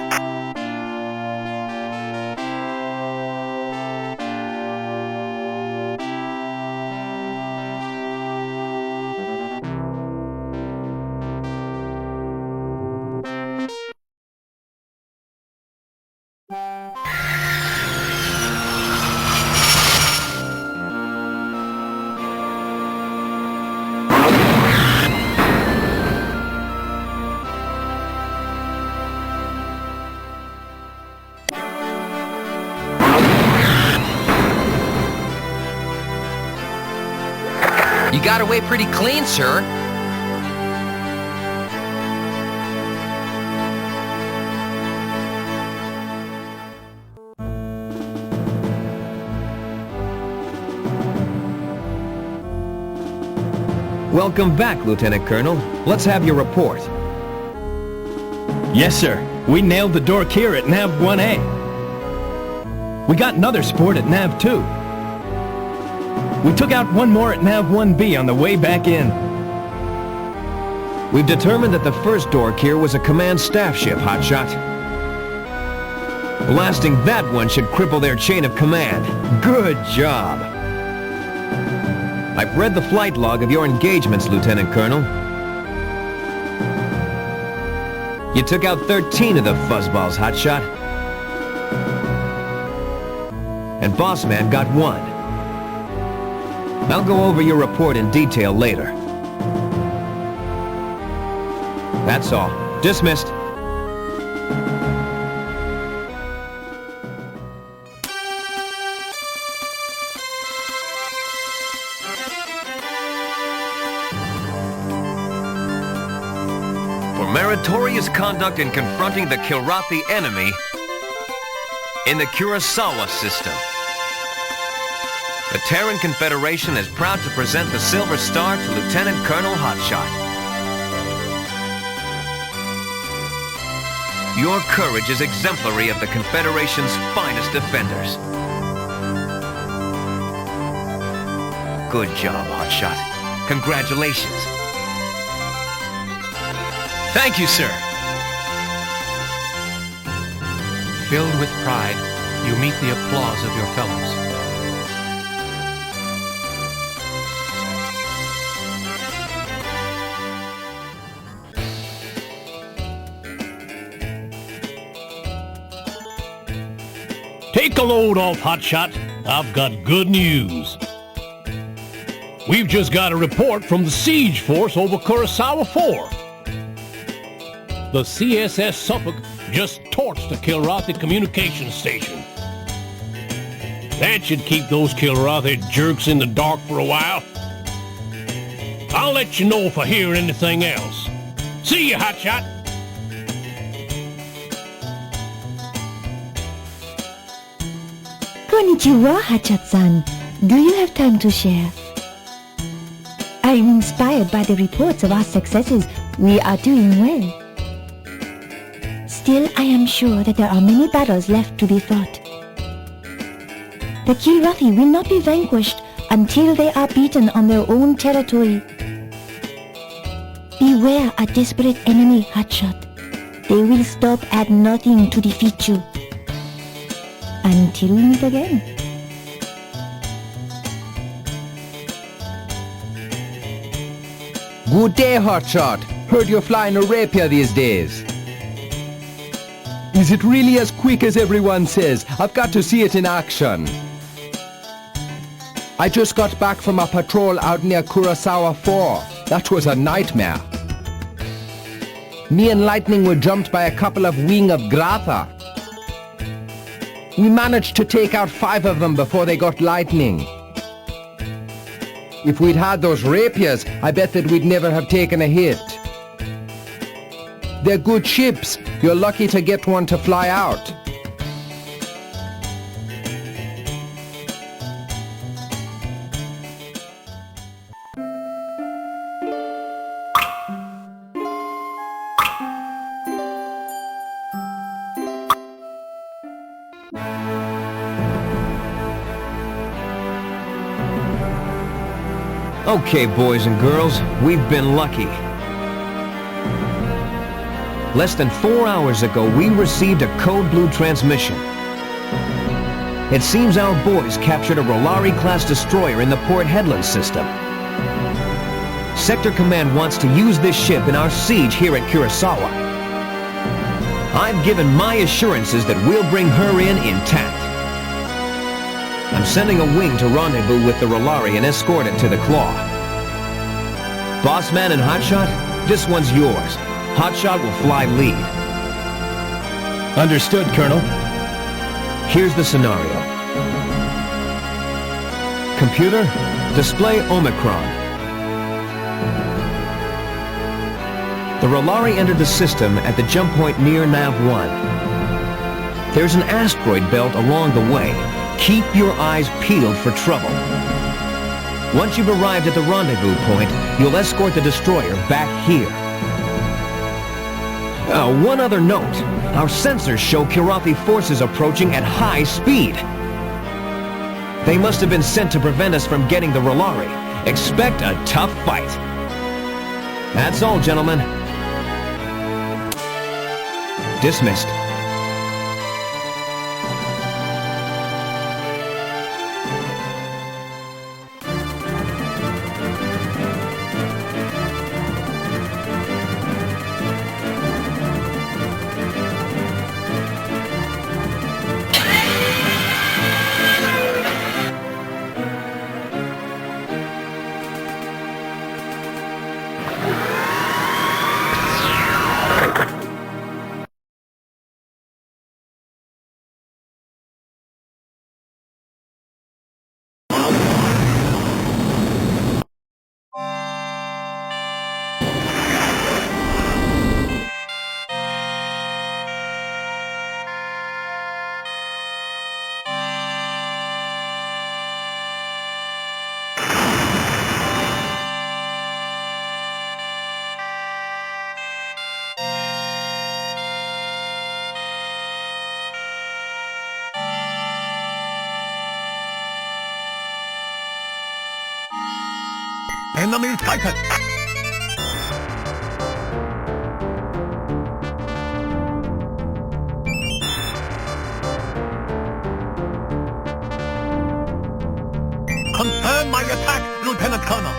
You got away pretty clean, sir. Welcome back, Lieutenant Colonel. Let's have your report. Yes, sir. We nailed the door here at Nav 1A. We got another sport at Nav 2. We took out one more at Nav 1B on the way back in. We've determined that the first door here was a command staff ship, Hotshot. Blasting that one should cripple their chain of command. Good job. I've read the flight log of your engagements, Lieutenant Colonel. You took out 13 of the fuzzballs, Hotshot. And Bossman got 1. I'll go over your report in detail later. That's all. Dismissed. For meritorious conduct in confronting the Kilrathi enemy in the Kurasawa system, the Terran Confederation is proud to present the Silver Star to Lieutenant Colonel Hotshot. Your courage is exemplary of the Confederation's finest defenders. Good job, Hotshot. Congratulations. Thank you, sir. Filled with pride, you meet the applause of your fellows. Take a load off, Hotshot. I've got good news. We've just got a report from the siege force over Kurasawa 4. The CSS Suffolk just torched the Kilrathi communications station. That should keep those Kilrathi jerks in the dark for a while. I'll let you know if I hear anything else. See you, Hotshot. Konnichiwa, Hotshot-san. Do you have time to share? I am inspired by the reports of our successes. We are doing well. Still, I am sure that there are many battles left to be fought. The Kilrathi will not be vanquished until they are beaten on their own territory. Beware a desperate enemy, Hotshot. They will stop at nothing to defeat you. Until we meet again. Good day, Hotshot. Heard you're flying a rapier these days. Is it really as quick as everyone says? I've got to see it in action. I just got back from a patrol out near Kurasawa 4. That was a nightmare. Me and Lightning were jumped by a couple of wing of Gratha. We managed to take out 5 of them before they got Lightning. If we'd had those rapiers, I bet that we'd never have taken a hit. They're good ships. You're lucky to get one to fly out. Okay, boys and girls, we've been lucky. Less than 4 hours ago, we received a code blue transmission. It seems our boys captured a Rolari-class destroyer in the Port Headland system. Sector Command wants to use this ship in our siege here at Kurasawa. I've given my assurances that we'll bring her in intact. I'm sending a wing to rendezvous with the Rolari and escort it to the Claw. Bossman and Hotshot, this one's yours. Hotshot will fly lead. Understood, Colonel. Here's the scenario. Computer, display Omicron. The Rolari entered the system at the jump point near Nav-1. There's an asteroid belt along the way. Keep your eyes peeled for trouble. Once you've arrived at the rendezvous point, you'll escort the destroyer back here. One other note. Our sensors show Kirathi forces approaching at high speed. They must have been sent to prevent us from getting the Rolari. Expect a tough fight. That's all, gentlemen. Dismissed. Enemy sighted! Confirm my attack, Lieutenant Colonel!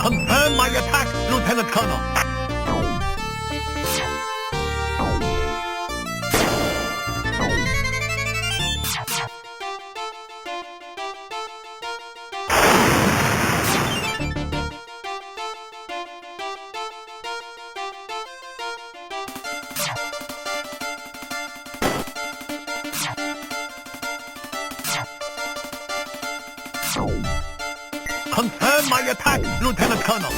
Confirm my attack, Lieutenant Colonel. Confirm my attack, Lieutenant Colonel.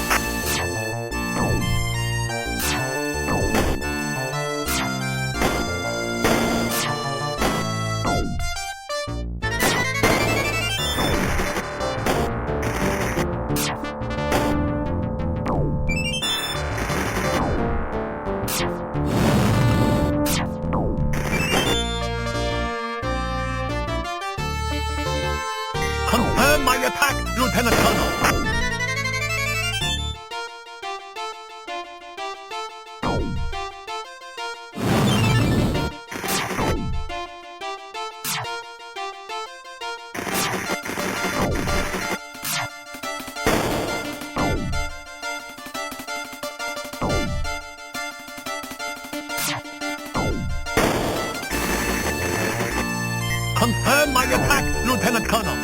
Confirm my attack, Lieutenant Colonel. Confirm my attack, Lieutenant Colonel.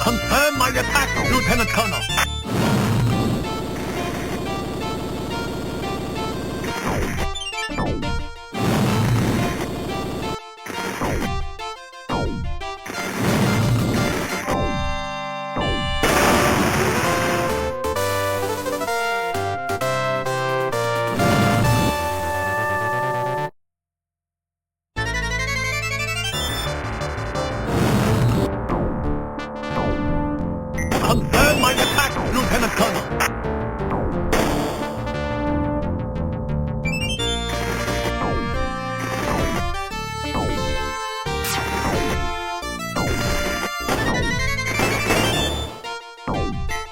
Confirm my attack, Lieutenant Colonel. Confirm my attack, Lieutenant Colonel.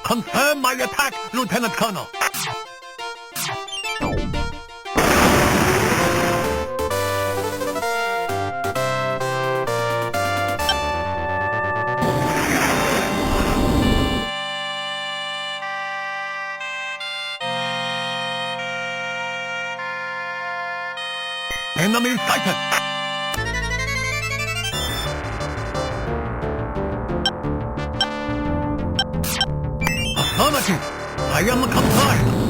Confirm my attack, Lieutenant Colonel. Enemy sighted! Affirmative! I am compliant!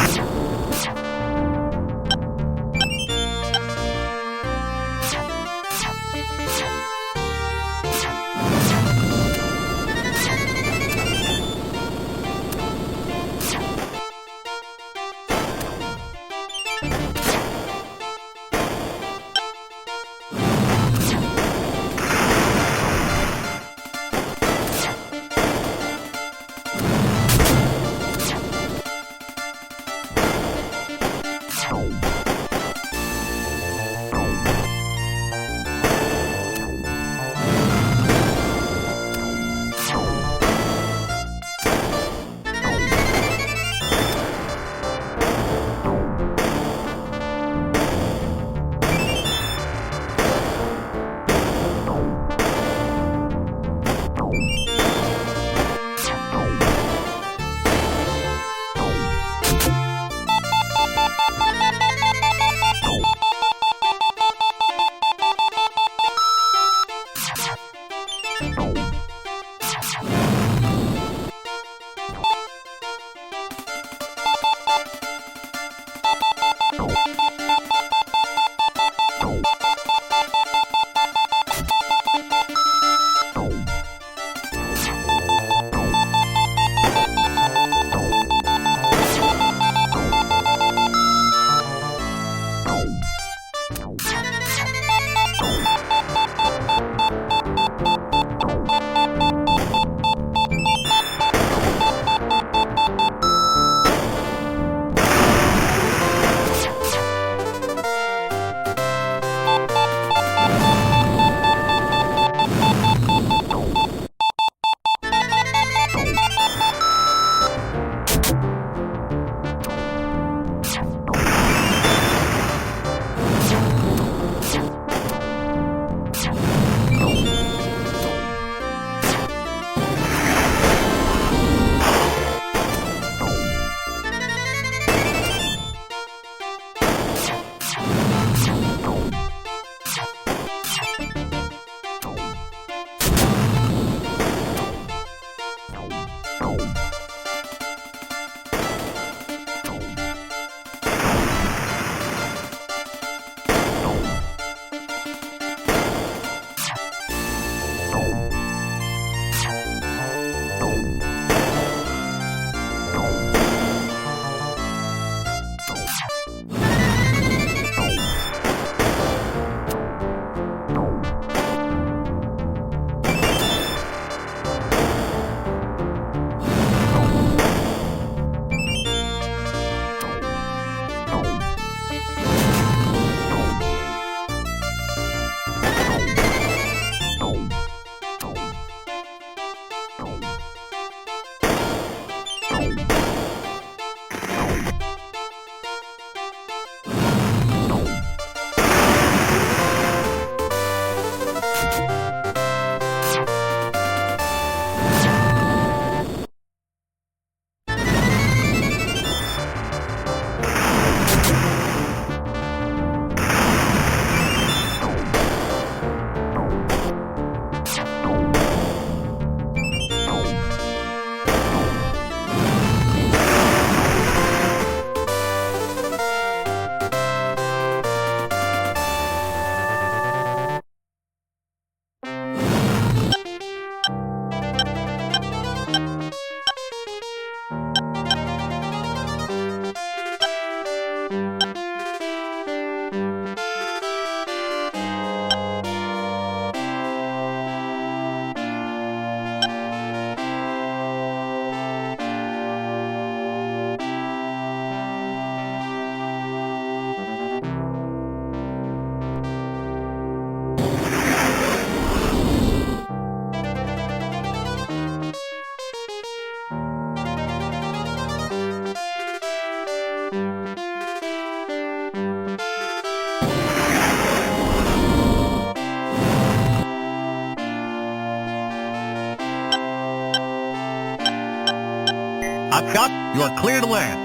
Hotshot, you are clear to land.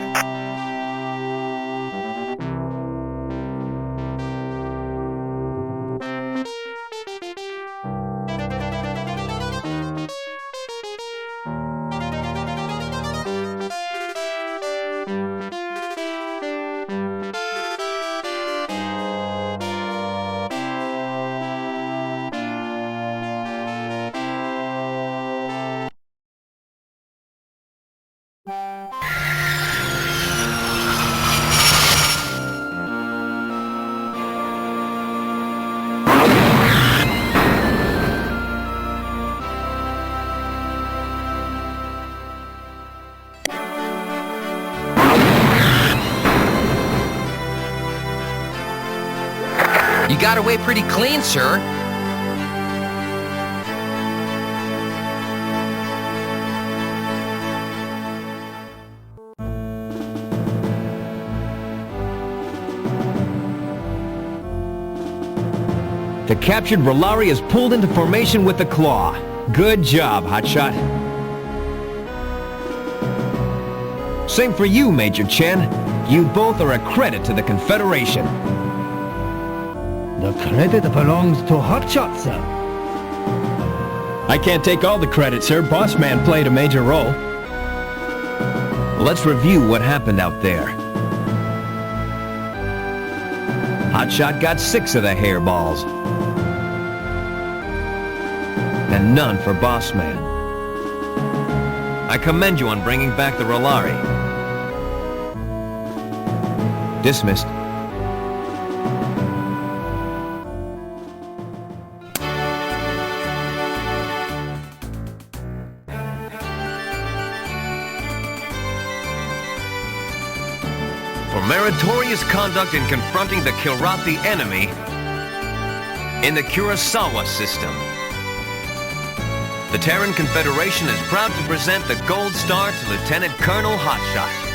You got away pretty clean, sir. The captured Rolari is pulled into formation with the claw. Good job, Hotshot. Same for you, Major Chen. You both are a credit to the Confederation. The credit belongs to Hotshot, sir. I can't take all the credit, sir. Boss Man played a major role. Let's review what happened out there. Hotshot got 6 of the hairballs. And none for Boss Man. I commend you on bringing back the Rolari. Dismissed. For meritorious conduct in confronting the Kilrathi enemy in the Kurasawa system, the Terran Confederation is proud to present the Gold Star to Lieutenant Colonel Hotshot.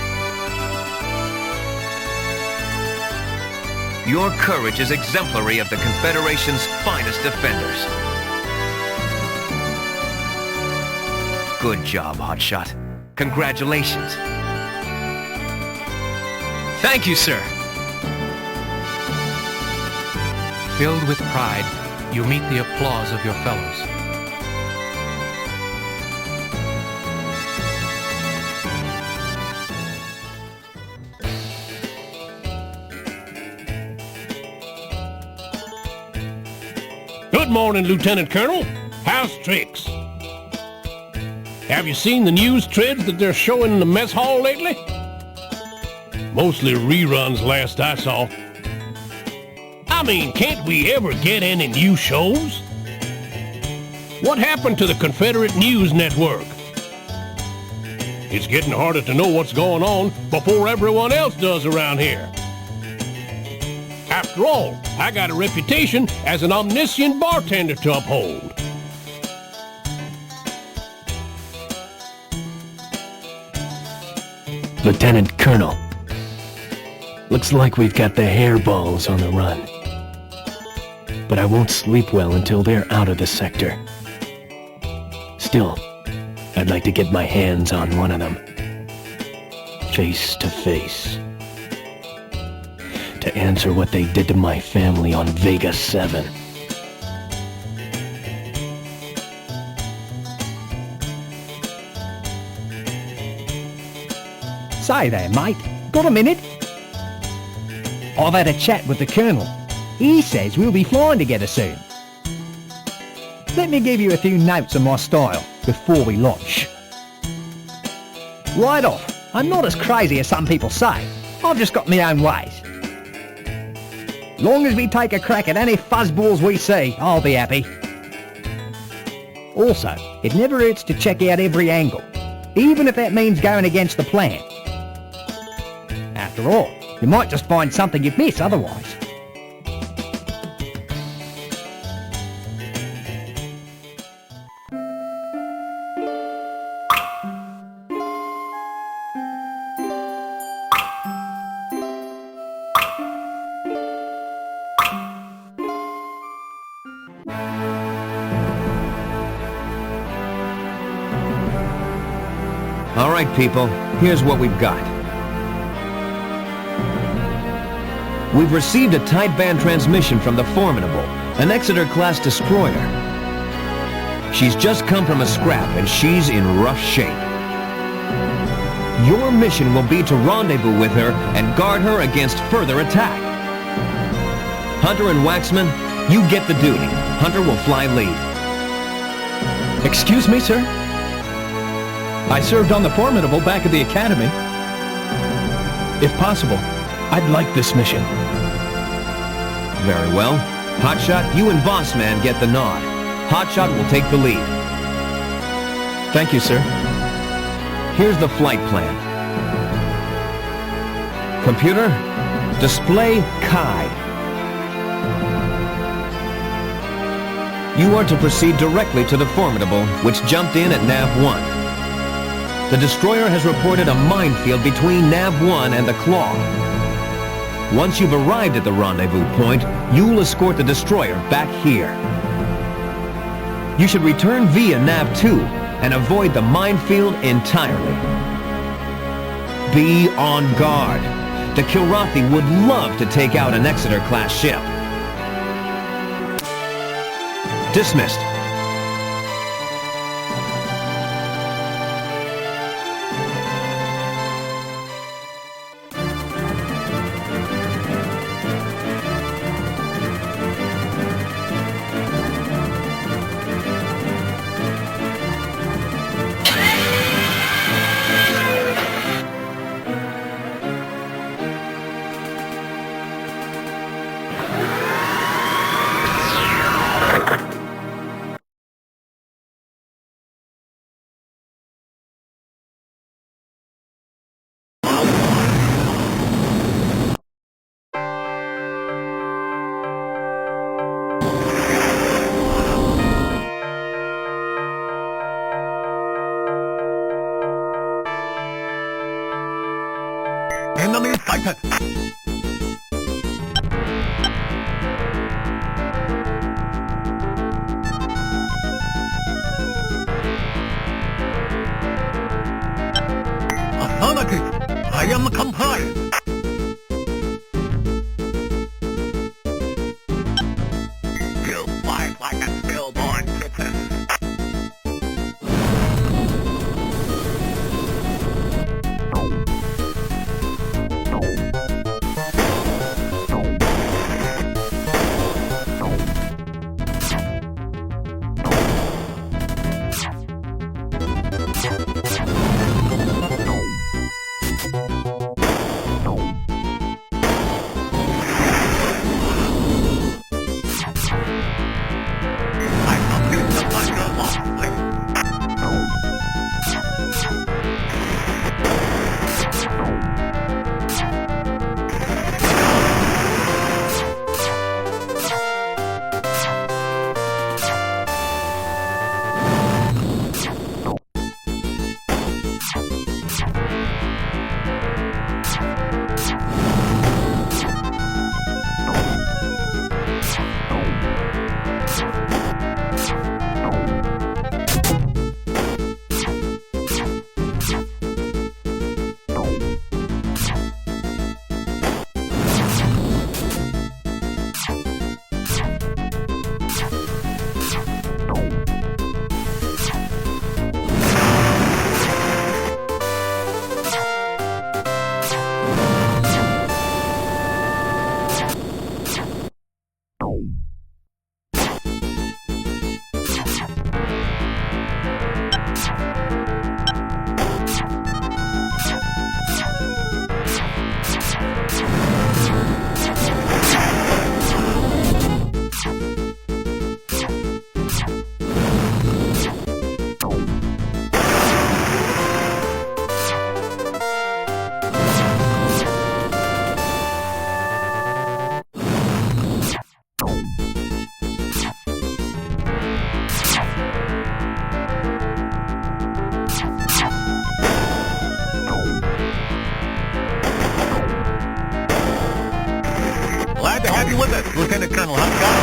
Your courage is exemplary of the Confederation's finest defenders. Good job, Hotshot. Congratulations. Thank you, sir. Filled with pride, you meet the applause of your fellows. Good morning, Lieutenant Colonel. How's tricks? Have you seen the news threads that they're showing in the mess hall lately? Mostly reruns last I saw. I mean, can't we ever get any new shows? What happened to the Confederate News Network? It's getting harder to know what's going on before everyone else does around here. After all, I got a reputation as an omniscient bartender to uphold. Lieutenant Colonel. Looks like we've got the hairballs on the run. But I won't sleep well until they're out of the sector. Still, I'd like to get my hands on one of them. Face to face. To answer what they did to my family on Vega 7. Say there, mate. Got a minute? I've had a chat with the Colonel. He says we'll be flying together soon. Let me give you a few notes on my style before we launch. Right off, I'm not as crazy as some people say. I've just got my own ways. Long as we take a crack at any fuzzballs we see, I'll be happy. Also, it never hurts to check out every angle, even if that means going against the plan. After all, you might just find something you'd miss otherwise. All right, people, here's what we've got. We've received a tight-band transmission from the Formidable, an Exeter-class destroyer. She's just come from a scrap, and she's in rough shape. Your mission will be to rendezvous with her and guard her against further attack. Hunter and Waxman, you get the duty. Hunter will fly lead. Excuse me, sir? I served on the Formidable back at the Academy. If possible, I'd like this mission. Very well. Hotshot, you and Bossman get the nod. Hotshot will take the lead. Thank you, sir. Here's the flight plan. Computer, display Chi. You are to proceed directly to the Formidable, which jumped in at Nav-1. The destroyer has reported a minefield between Nav-1 and the Claw. Once you've arrived at the rendezvous point, you'll escort the destroyer back here. You should return via Nav-2 and avoid the minefield entirely. Be on guard. The Kilrathi would love to take out an Exeter-class ship. Dismissed. Enemy sighted! Affirmative! I am compliant! You fight like a stillborn kitten! With us, Lieutenant Colonel. How's it going?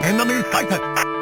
Enemy sighted.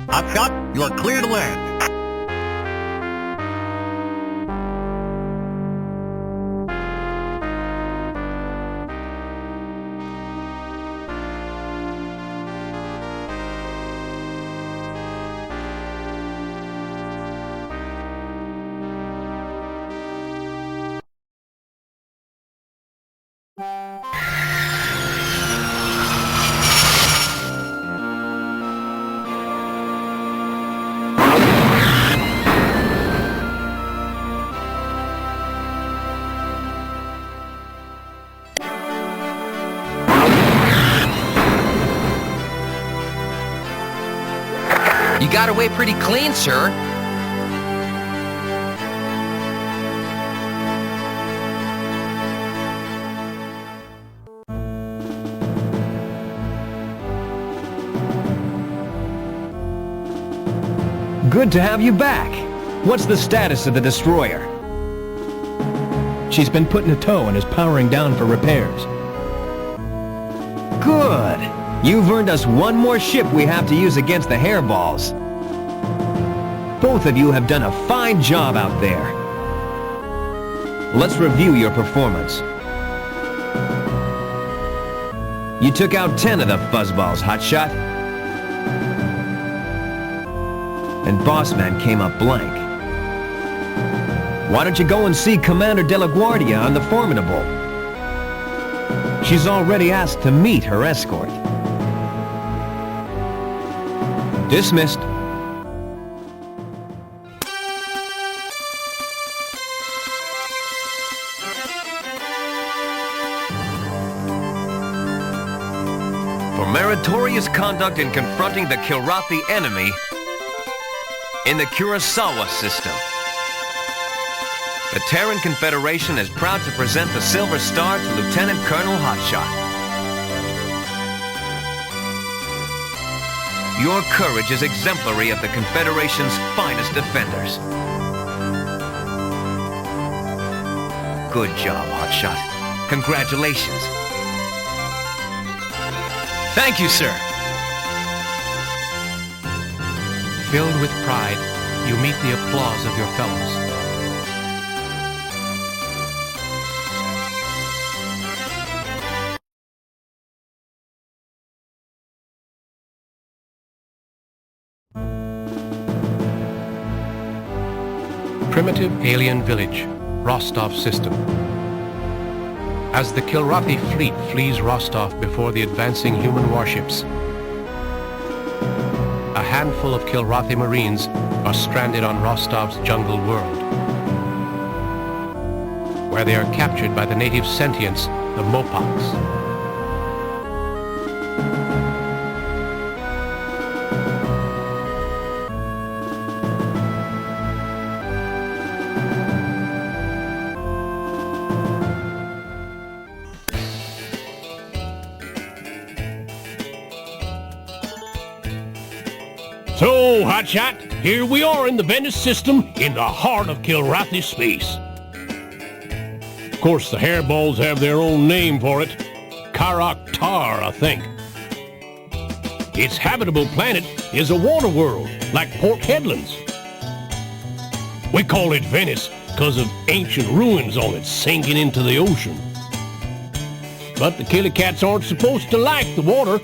Hotshot, you are clear to land. You got away pretty clean, sir. Good to have you back. What's the status of the destroyer? She's been put in a tow and is powering down for repairs. Good. You've earned us one more ship we have to use against the hairballs. Both of you have done a fine job out there. Let's review your performance. You took out 10 of the fuzzballs, Hotshot. And Bossman came up blank. Why don't you go and see Commander De La Guardia on the Formidable? She's already asked to meet her escort. Dismissed. For meritorious conduct in confronting the Kilrathi enemy, in the Kurasawa system. The Terran Confederation is proud to present the Silver Star to Lieutenant Colonel Hotshot. Your courage is exemplary of the Confederation's finest defenders. Good job, Hotshot. Congratulations. Thank you, sir. Filled with pride, you meet the applause of your fellows. Primitive alien village, Rostov system. As the Kilrathi fleet flees Rostov before the advancing human warships, a handful of Kilrathi Marines are stranded on Rostov's jungle world, where they are captured by the native sentients, the Mopoks. So, Hotshot, here we are in the Venice system in the heart of Kilrathi space. Of course, the hairballs have their own name for it. Karaktar, I think. Its habitable planet is a water world, like Port Headlands. We call it Venice because of ancient ruins on it sinking into the ocean. But the Killicats aren't supposed to like the water,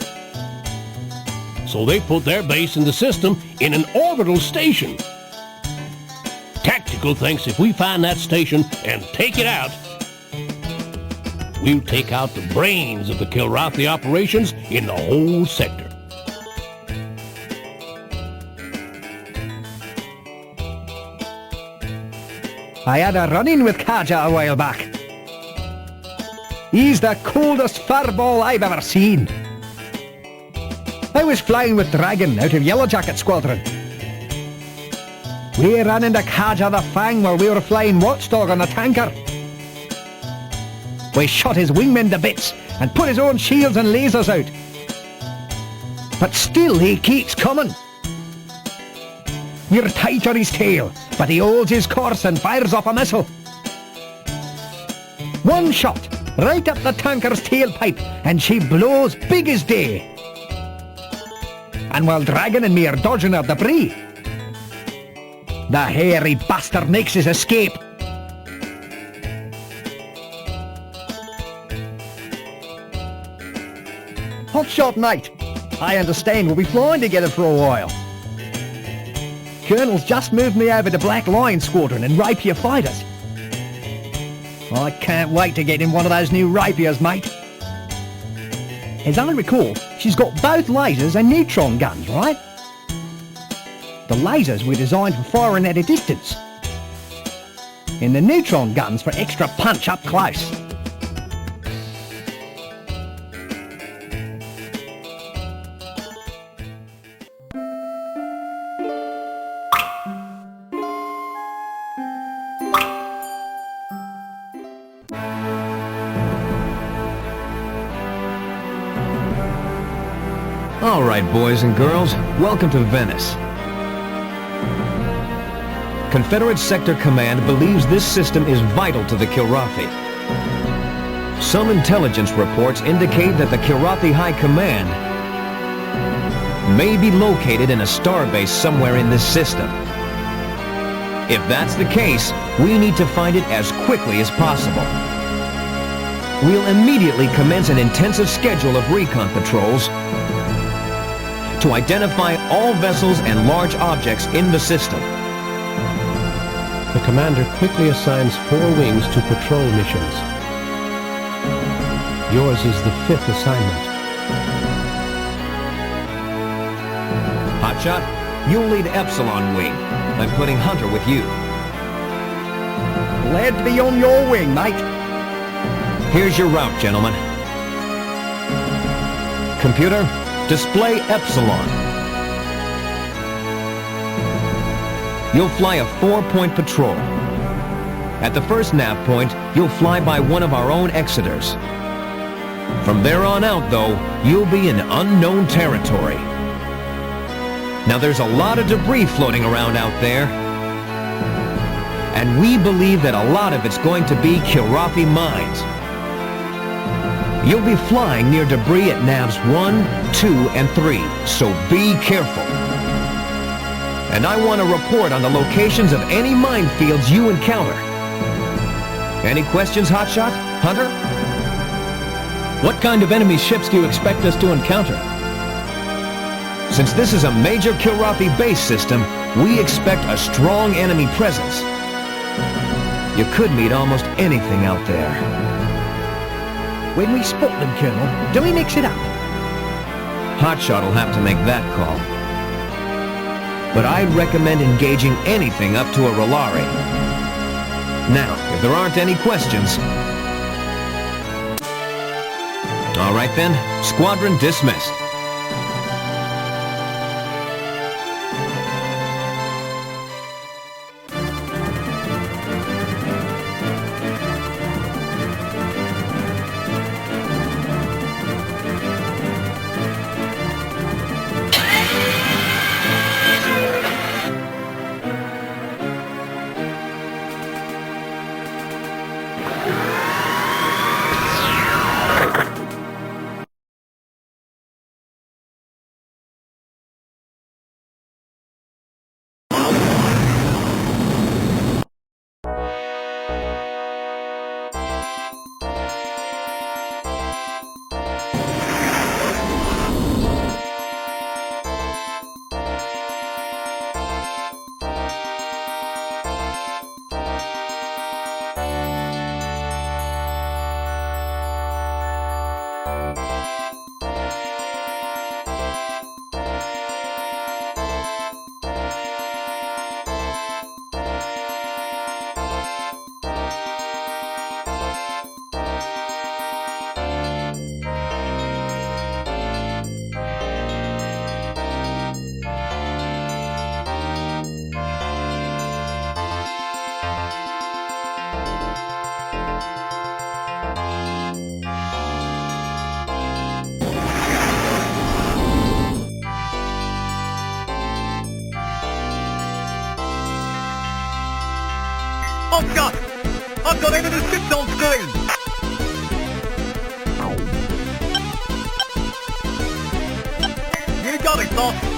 so they put their base in the system in an orbital station. Tactical thinks if we find that station and take it out, we'll take out the brains of the Kilrathi operations in the whole sector. I had a run-in with Kaja a while back. He's the coldest furball I've ever seen. I was flying with Dragon out of Yellow Jacket Squadron. We ran into Kaja the Fang while we were flying Watchdog on a tanker. We shot his wingmen to bits and put his own shields and lasers out. But still he keeps coming. We're tight on his tail, but he holds his course and fires off a missile. One shot, right up the tanker's tailpipe, and she blows big as day. And while Dragon and me are dodging our debris, the hairy bastard makes his escape. Hotshot, mate. I understand we'll be flying together for a while. Colonel's just moved me over to Black Lion Squadron and Rapier fighters. I can't wait to get in one of those new Rapiers, mate. As I recall, she's got both lasers and neutron guns, right? The lasers were designed for firing at a distance, and the neutron guns for extra punch up close. All right, boys and girls, welcome to Venice. Confederate Sector Command believes this system is vital to the Kilrathi. Some intelligence reports indicate that the Kilrathi High Command may be located in a starbase somewhere in this system. If that's the case, we need to find it as quickly as possible. We'll immediately commence an intensive schedule of recon patrols to identify all vessels and large objects in the system. The commander quickly assigns 4 wings to patrol missions. Yours is the 5th assignment. Hotshot, you'll lead Epsilon Wing. I'm putting Hunter with you. Glad to be on your wing, mate. Here's your route, gentlemen. Computer, display Epsilon. you'll fly a 4-point patrol. At the first nav point, you'll fly by one of our own Exeters. From there on out, though, you'll be in unknown territory. Now, there's a lot of debris floating around out there, and we believe that a lot of it's going to be Kilrathi mines. You'll be flying near debris at navs 1, 2, and 3, so be careful. And I want to report on the locations of any minefields you encounter. Any questions, Hotshot? Hunter? What kind of enemy ships do you expect us to encounter? Since this is a major Kilrathi base system, we expect a strong enemy presence. You could meet almost anything out there. When we spot them, Colonel, do we mix it up? Hotshot will have to make that call. But I'd recommend engaging anything up to a Rolari. Now, if there aren't any questions... All right then, squadron dismissed. I've got enemy ships on screen! You got it, boss!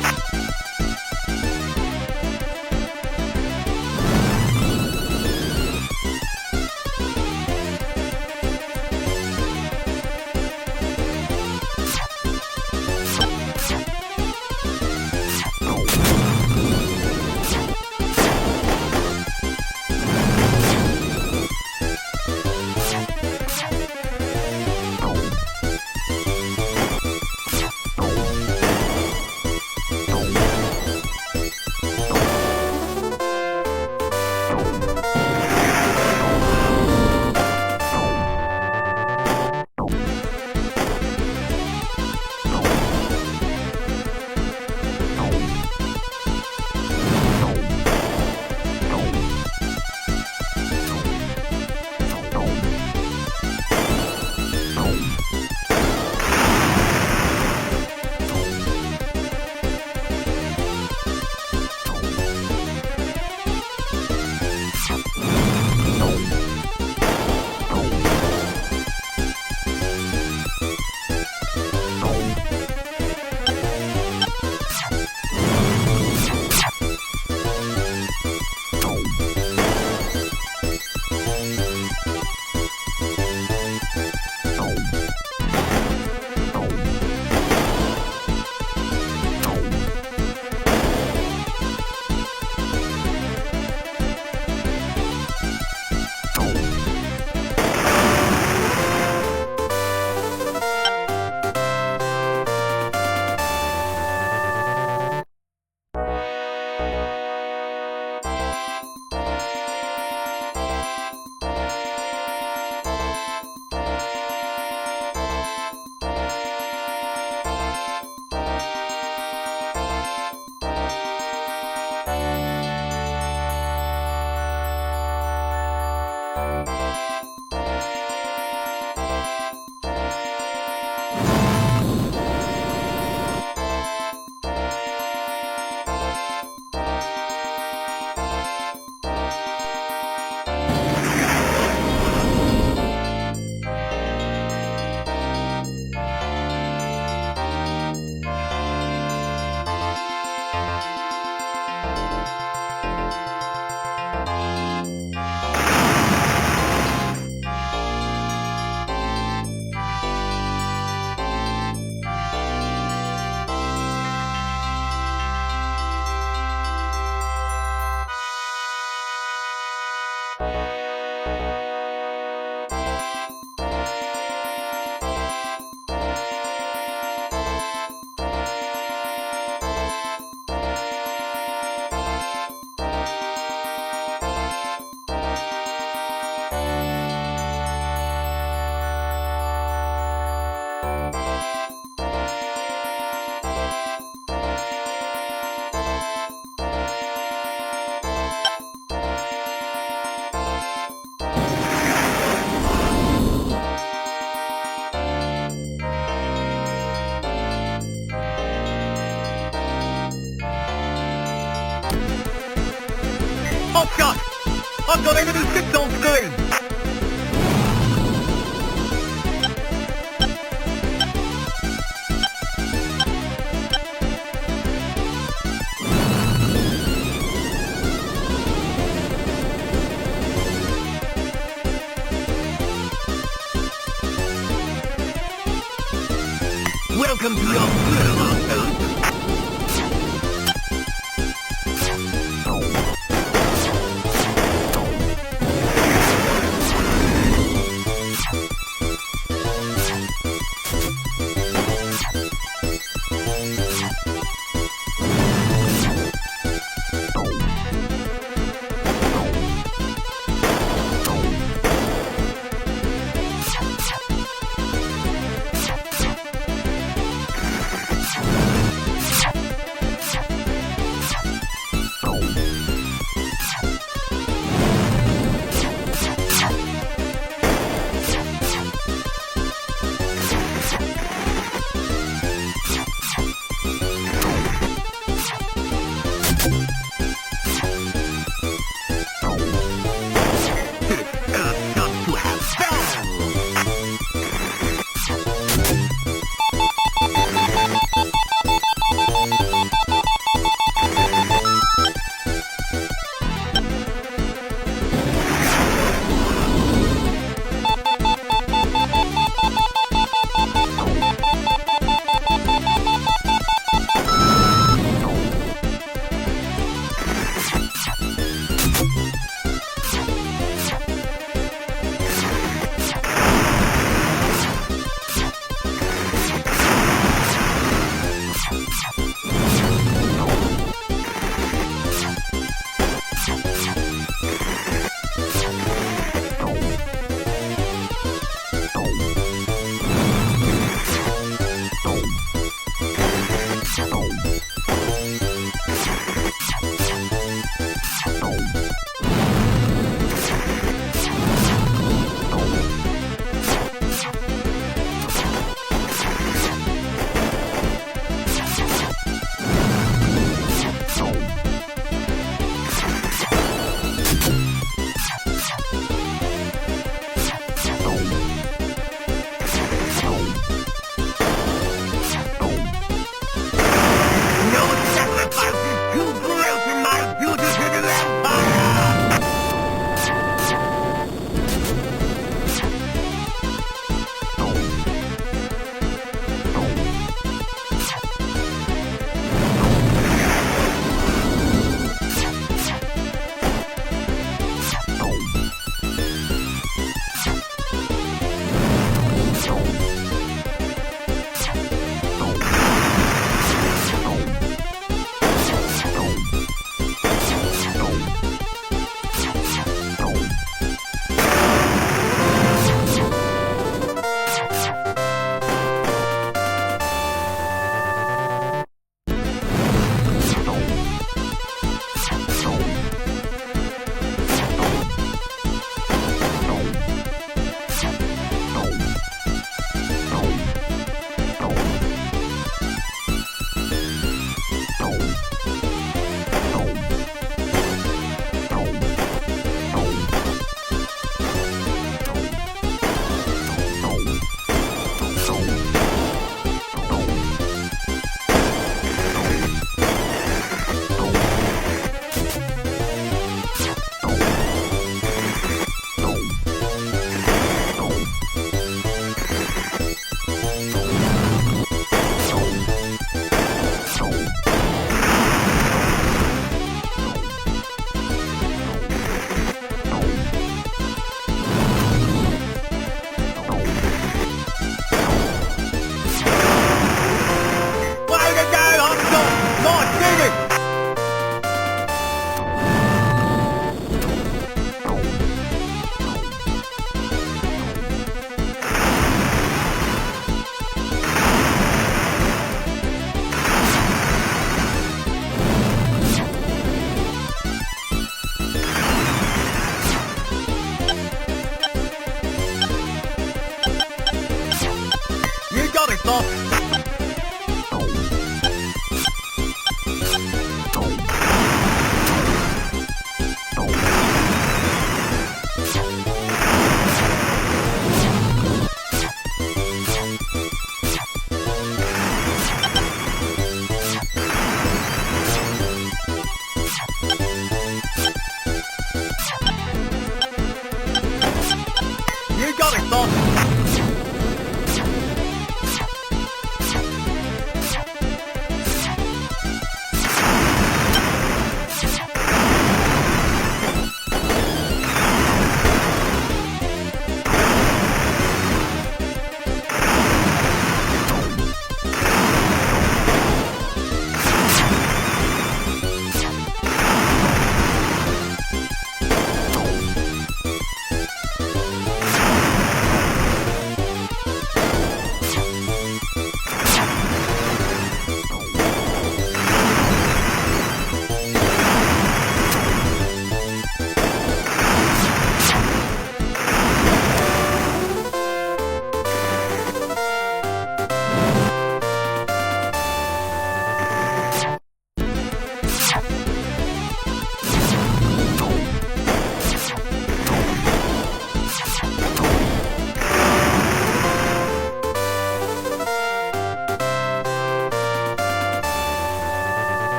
I've got Evidence 6 on screen! Welcome to your World-of-Longplays.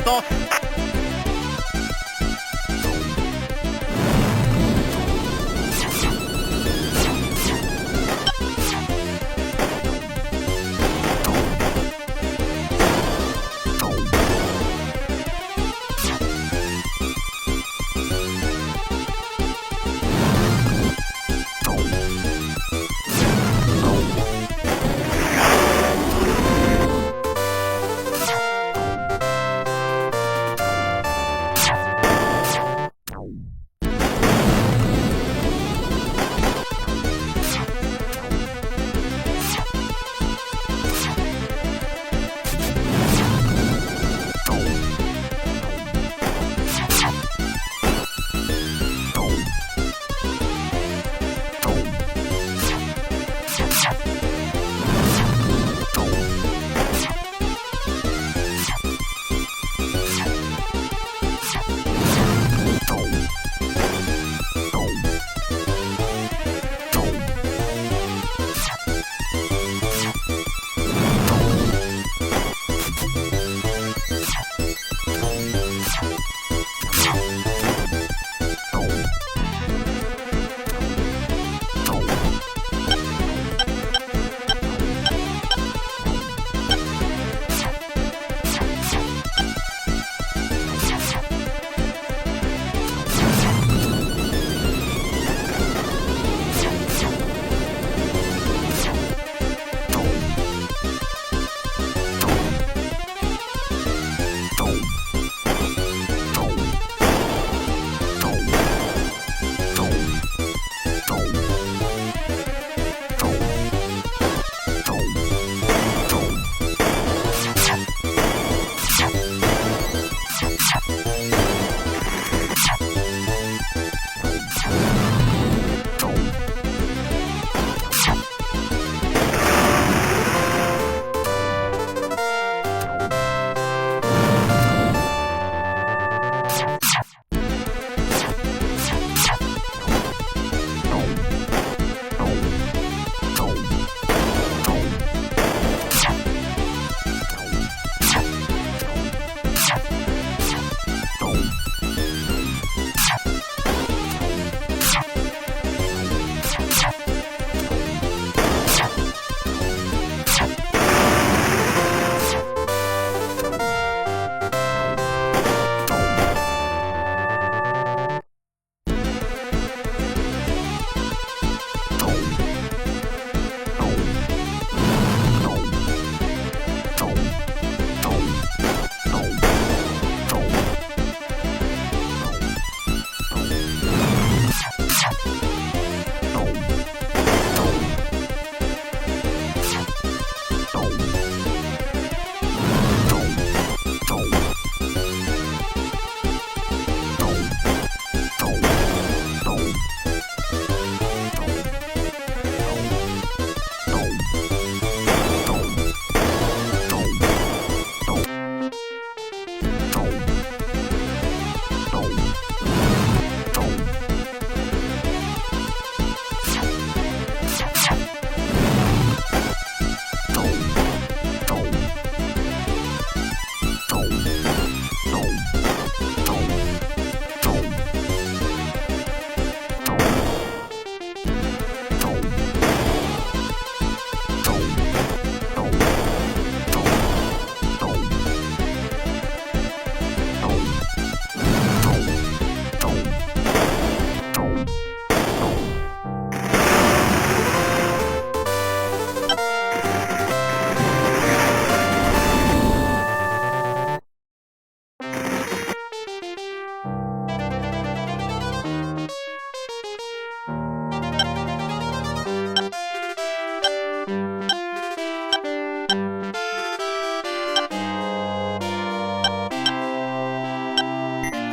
listo.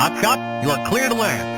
Hotshot, you are clear to land.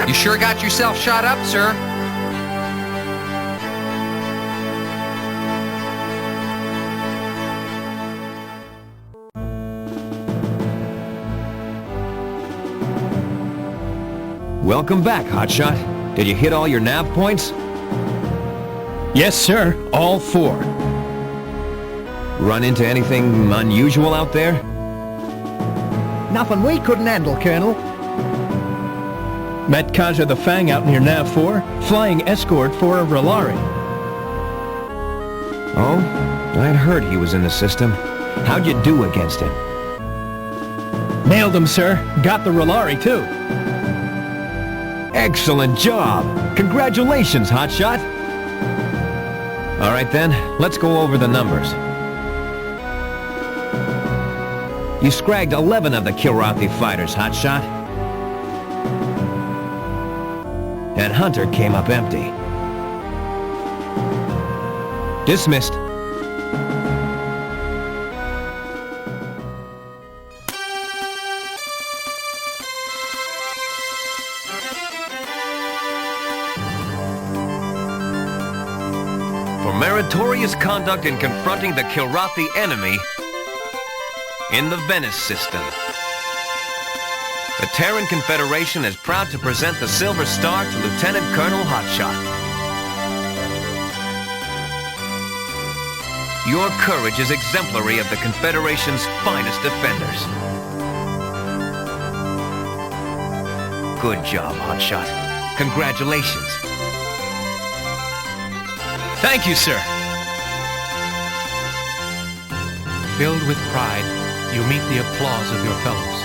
You sure got yourself shot up, sir. Welcome back, Hotshot. Did you hit all your nav points? Yes, sir. All 4. Run into anything unusual out there? Nothing we couldn't handle, Colonel. Met Kaja the Fang out near Nav 4, flying escort for a Rolari. Oh? I'd heard he was in the system. How'd you do against him? Nailed him, sir. Got the Rolari, too. Excellent job! Congratulations, Hotshot! All right then, let's go over the numbers. You scragged 11 of the Kilrathi fighters, Hotshot. And Hunter came up empty. Dismissed. For meritorious conduct in confronting the Kilrathi enemy in the Venice system, the Terran Confederation is proud to present the Silver Star to Lieutenant Colonel Hotshot. Your courage is exemplary of the Confederation's finest defenders. Good job, Hotshot. Congratulations. Thank you, sir. Filled with pride, you meet the applause of your fellows.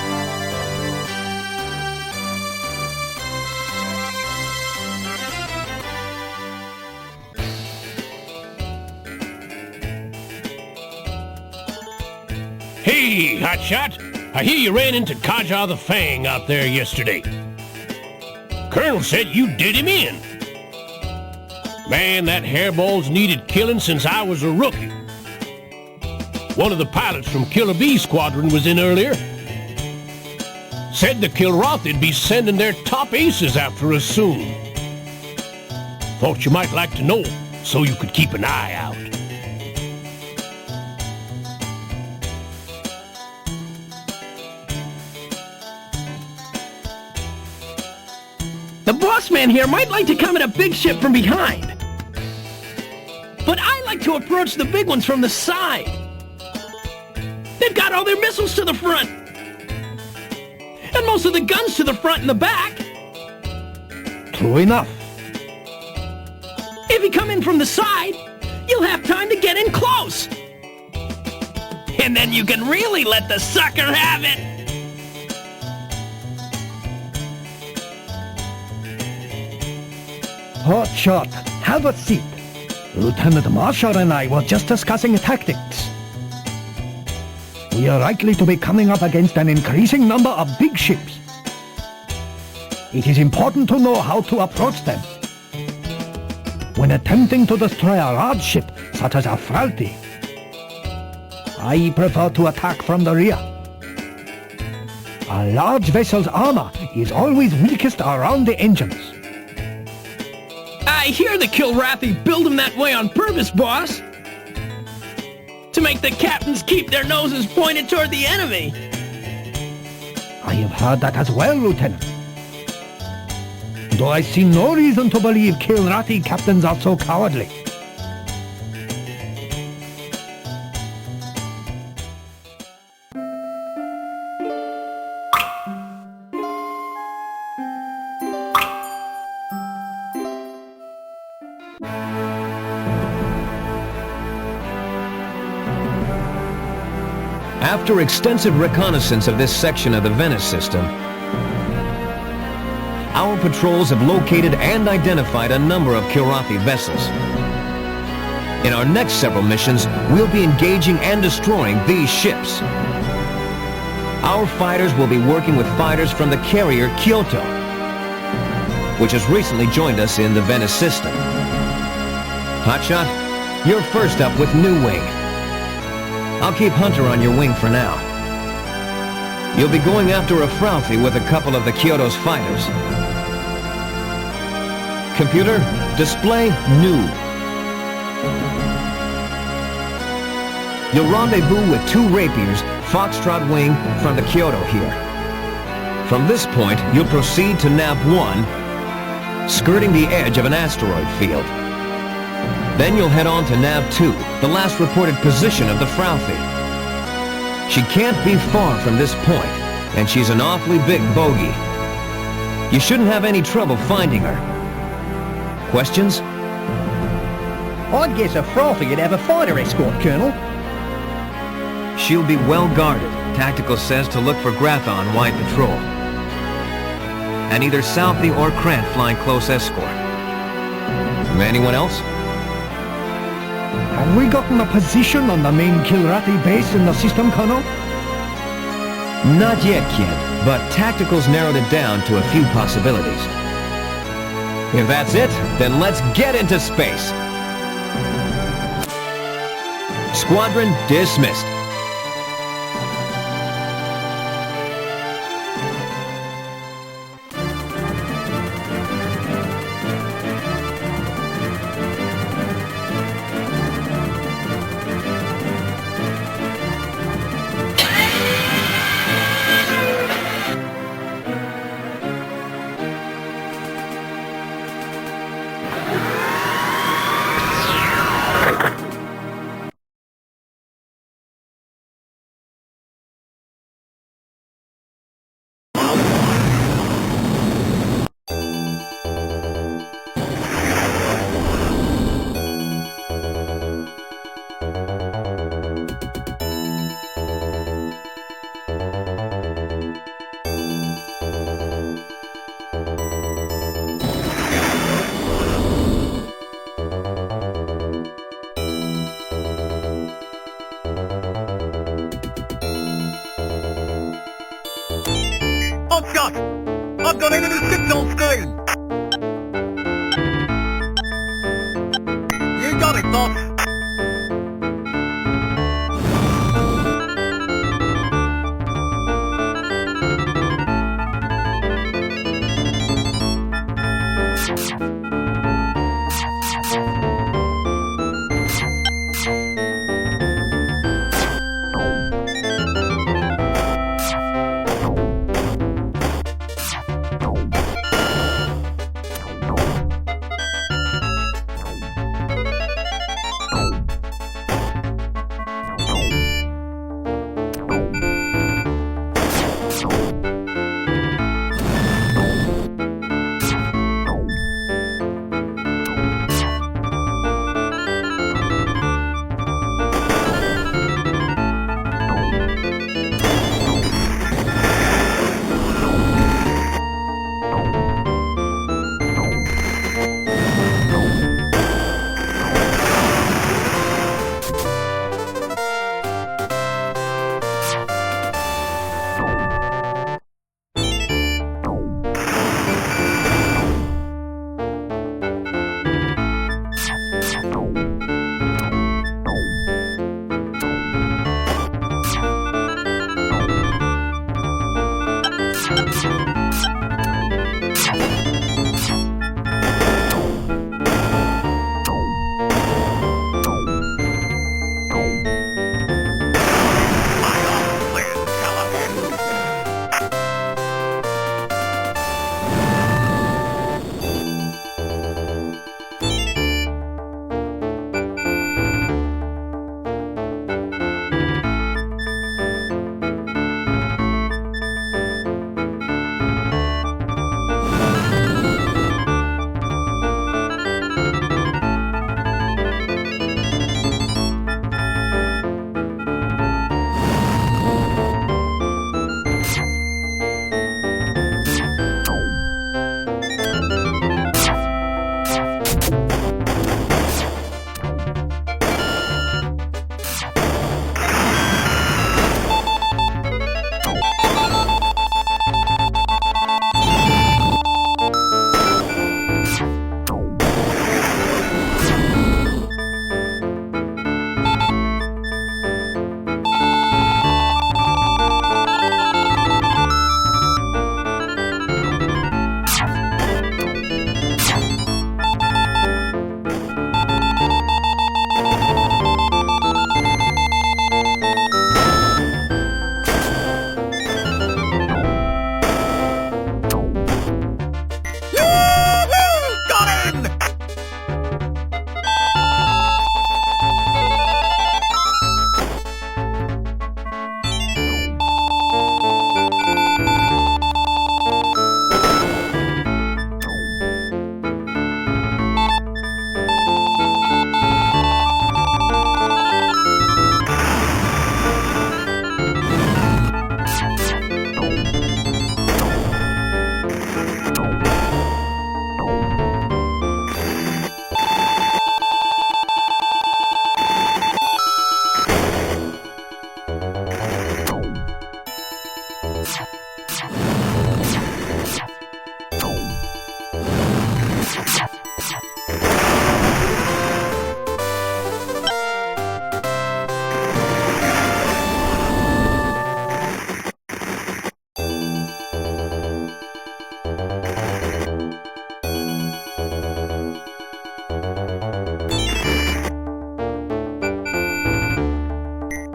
Hey, Hotshot! I hear you ran into Kaja the Fang out there yesterday. Colonel said you did him in. Man, that hairball's needed killing since I was a rookie. One of the pilots from Killer Bee Squadron was in earlier. Said the Kilrathi'd be sending their top aces after us soon. Thought you might like to know, so you could keep an eye out. The boss man here might like to come in a big ship from behind. But I like to approach the big ones from the side. They've got all their missiles to the front. And most of the guns to the front and the back. True enough. If you come in from the side, you'll have time to get in close. And then you can really let the sucker have it. Hotshot, have a seat. Lieutenant Marshall and I were just discussing tactics. We are likely to be coming up against an increasing number of big ships. It is important to know how to approach them. When attempting to destroy a large ship, such as a Fralti, I prefer to attack from the rear. A large vessel's armor is always weakest around the engines. I hear the Kilrathi build them that way on purpose, boss. To make the captains keep their noses pointed toward the enemy. I have heard that as well, Lieutenant. Though I see no reason to believe Kilrathi captains are so cowardly. After extensive reconnaissance of this section of the Venice system, our patrols have located and identified a number of Kilrathi vessels. In our next several missions, we'll be engaging and destroying these ships. Our fighters will be working with fighters from the carrier Kyoto, which has recently joined us in the Venice system. Hotshot, you're first up with New Wing. I'll keep Hunter on your wing for now. You'll be going after a Fralthi with a couple of the Kyoto's fighters. Computer, display new. You'll rendezvous with 2 rapiers, Foxtrot Wing, from the Kyoto here. From this point, you'll proceed to Nav 1, skirting the edge of an asteroid field. Then you'll head on to Nav 2, the last reported position of the Frouthy. She can't be far from this point, and she's an awfully big bogey. You shouldn't have any trouble finding her. Questions? I'd guess a Frothy would have a fighter escort, Colonel. She'll be well guarded. Tactical says to look for Grathon Wide Patrol. And either Southie or Krant flying close escort. Anyone else? Have we gotten a position on the main Kilrathi base in the system, Colonel? Not yet, kid, but Tactical's narrowed it down to a few possibilities. If that's it, then let's get into space. Squadron dismissed. Hotshot! I've got enemy signal screen! You got it, boss!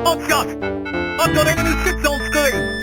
Hotshot! I've got enemy ships on screen!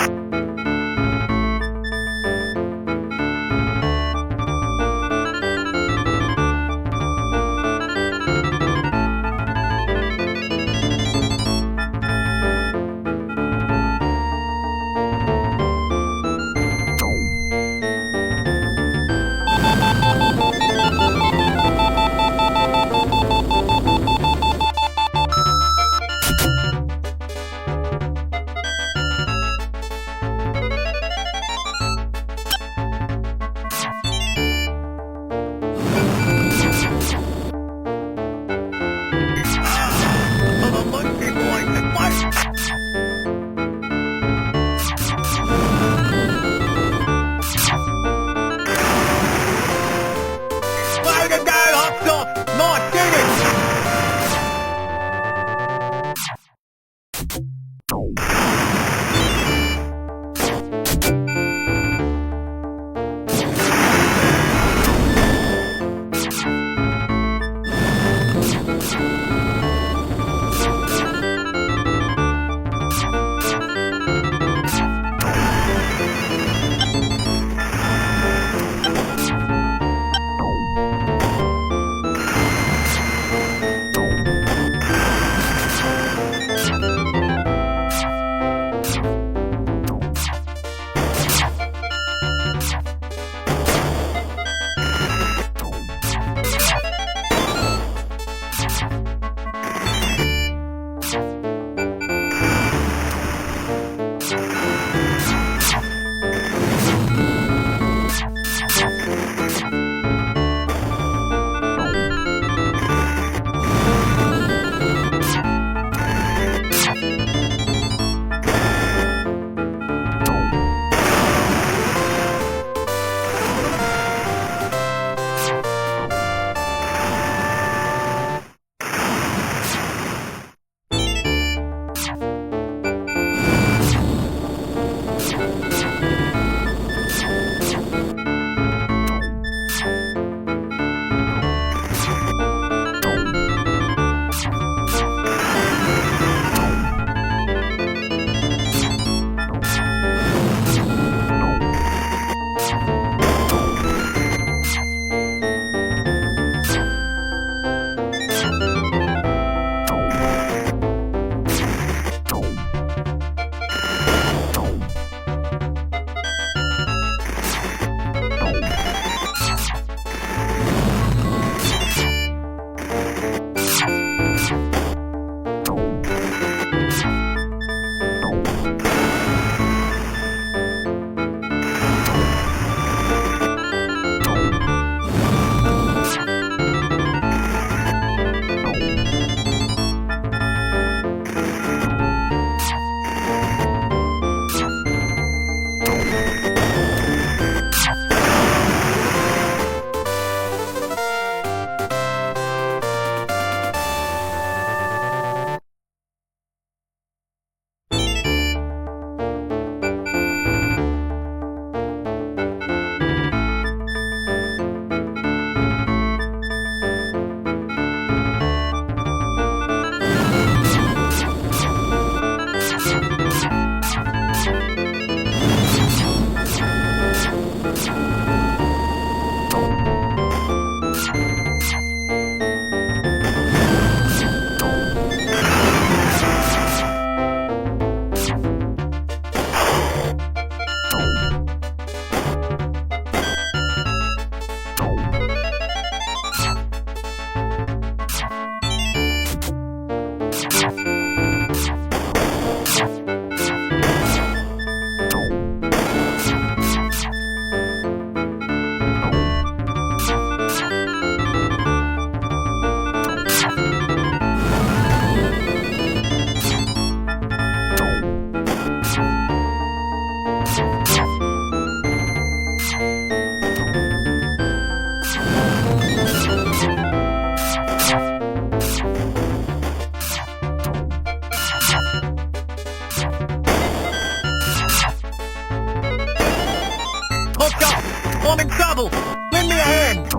I'm in trouble! Lend me a hand!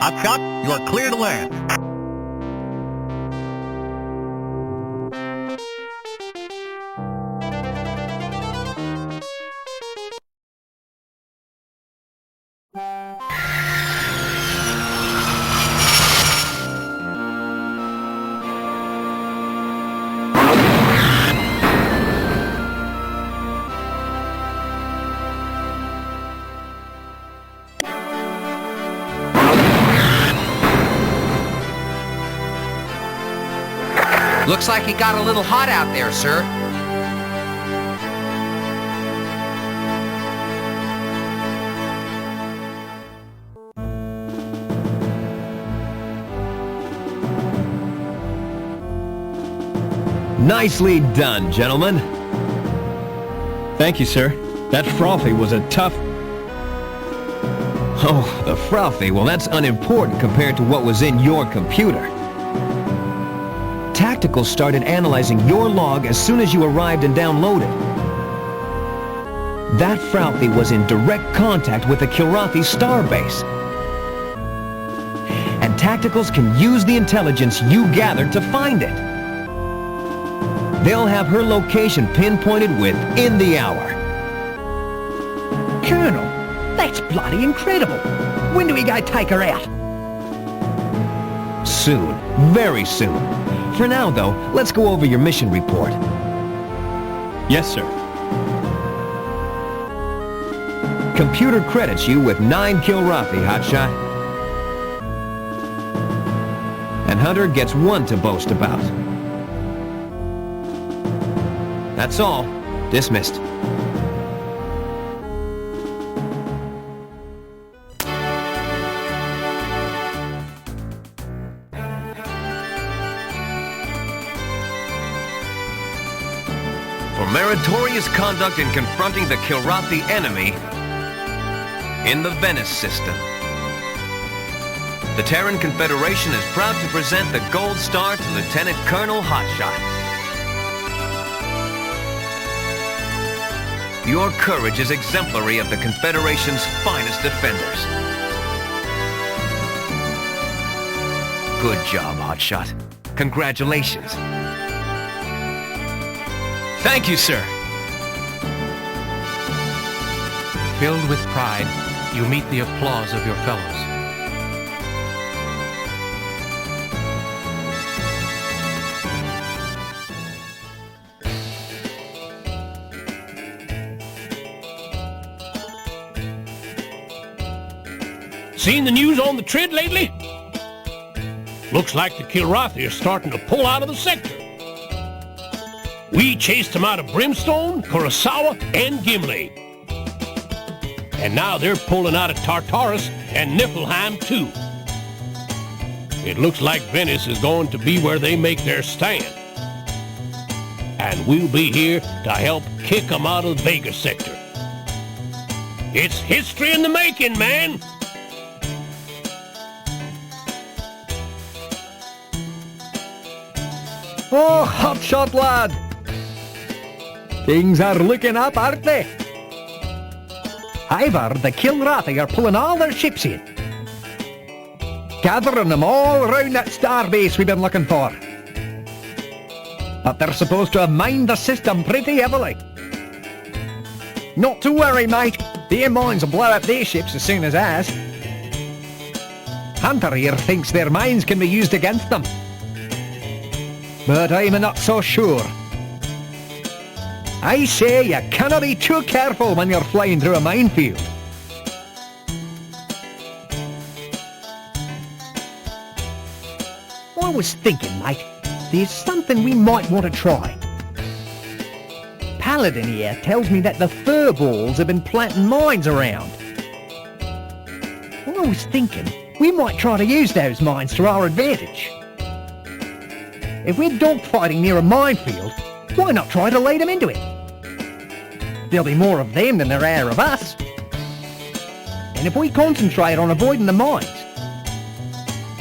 Hotshot, you are clear to land. Looks like it got a little hot out there, sir. Nicely done, gentlemen. Thank you, sir. That frothy was a tough... Oh, the frothy. Well, that's unimportant compared to what was in your computer. Tactical started analyzing your log as soon as you arrived and downloaded. That frothy was in direct contact with the Kilrathi starbase. And Tacticals can use the intelligence you gathered to find it. They'll have her location pinpointed within the hour. Colonel, that's bloody incredible. When do we go take her out? Soon. Very soon. For now, though, let's go over your mission report. Yes, sir. Computer credits you with 9 Kilrathi, Hotshot. And Hunter gets 1 to boast about. That's all. Dismissed. For meritorious conduct in confronting the Kilrathi enemy in the Venice system, the Terran Confederation is proud to present the Gold Star to Lieutenant Colonel Hotshot. Your courage is exemplary of the Confederation's finest defenders. Good job, Hotshot. Congratulations. Thank you, sir. Filled with pride, you meet the applause of your fellows. Seen the news on the Trid lately? Looks like the Kilrathi are starting to pull out of the sector. We chased them out of Brimstone, Kurasawa, and Gimle. And now they're pulling out of Tartarus and Niflheim, too. It looks like Venice is going to be where they make their stand. And we'll be here to help kick them out of the Vega sector. It's history in the making, man! Oh, Hotshot, lad! Things are looking up, aren't they? However, the Kilrathi are pulling all their ships in. Gathering them all around that starbase we've been looking for. But they're supposed to have mined the system pretty heavily. Not to worry, mate. Their mines will blow up their ships as soon as ours. Hunter here thinks their mines can be used against them. But I'm not so sure. I say you cannot be too careful when you're flying through a minefield. I was thinking, mate, there's something we might want to try. Paladin here tells me that the furballs have been planting mines around. I was thinking we might try to use those mines to our advantage. If we're dogfighting near a minefield, why not try to lead them into it? There'll be more of them than there are of us. And if we concentrate on avoiding the mines,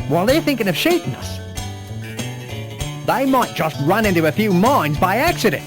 while they're thinking of shooting us, they might just run into a few mines by accident.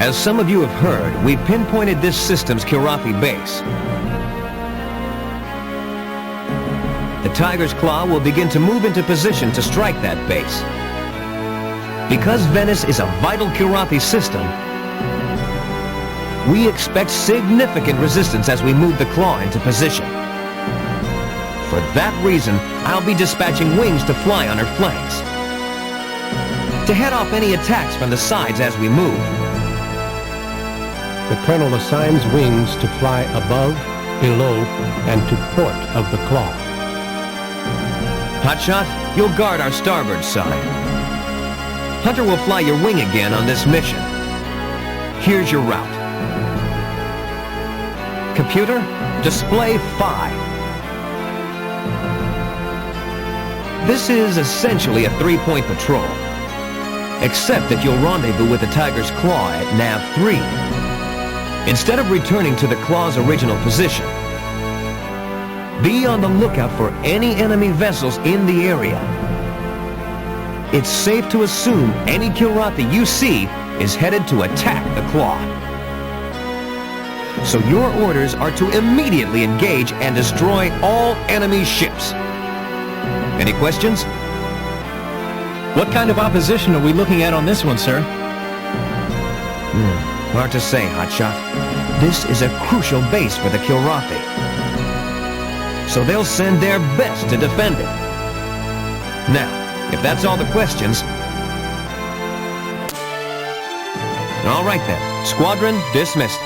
As some of you have heard, we've pinpointed this system's Kurathi base. The Tiger's Claw will begin to move into position to strike that base. Because Venice is a vital Kurathi system, we expect significant resistance as we move the claw into position. For that reason, I'll be dispatching wings to fly on her flanks, to head off any attacks from the sides as we move. The Colonel assigns wings to fly above, below, and to port of the claw. Hotshot, you'll guard our starboard side. Hunter will fly your wing again on this mission. Here's your route. Computer, display 5. This is essentially a 3-point patrol, except that you'll rendezvous with the Tiger's Claw at nav 3. Instead of returning to the Claw's original position, be on the lookout for any enemy vessels in the area. It's safe to assume any Kurathi you see is headed to attack the Claw. So your orders are to immediately engage and destroy all enemy ships. Any questions? What kind of opposition are we looking at on this one, sir? Hard to say, Hotshot. This is a crucial base for the Kurathi, so they'll send their best to defend it. Now, if that's all the questions... All right then. Squadron dismissed.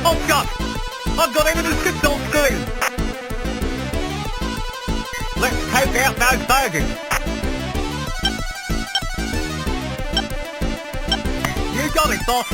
Oh God! I've got enemy ships on screen! Let's take out those bogies! You got it, boss!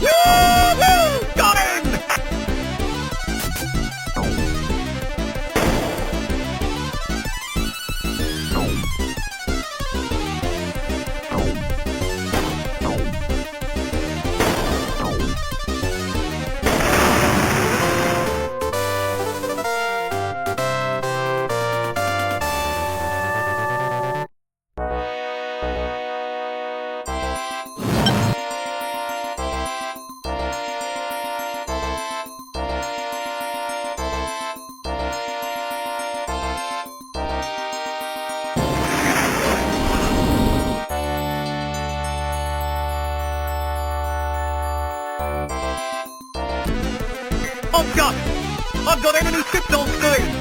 Yoo-hoo! Got him! I've got enemy ships on screen!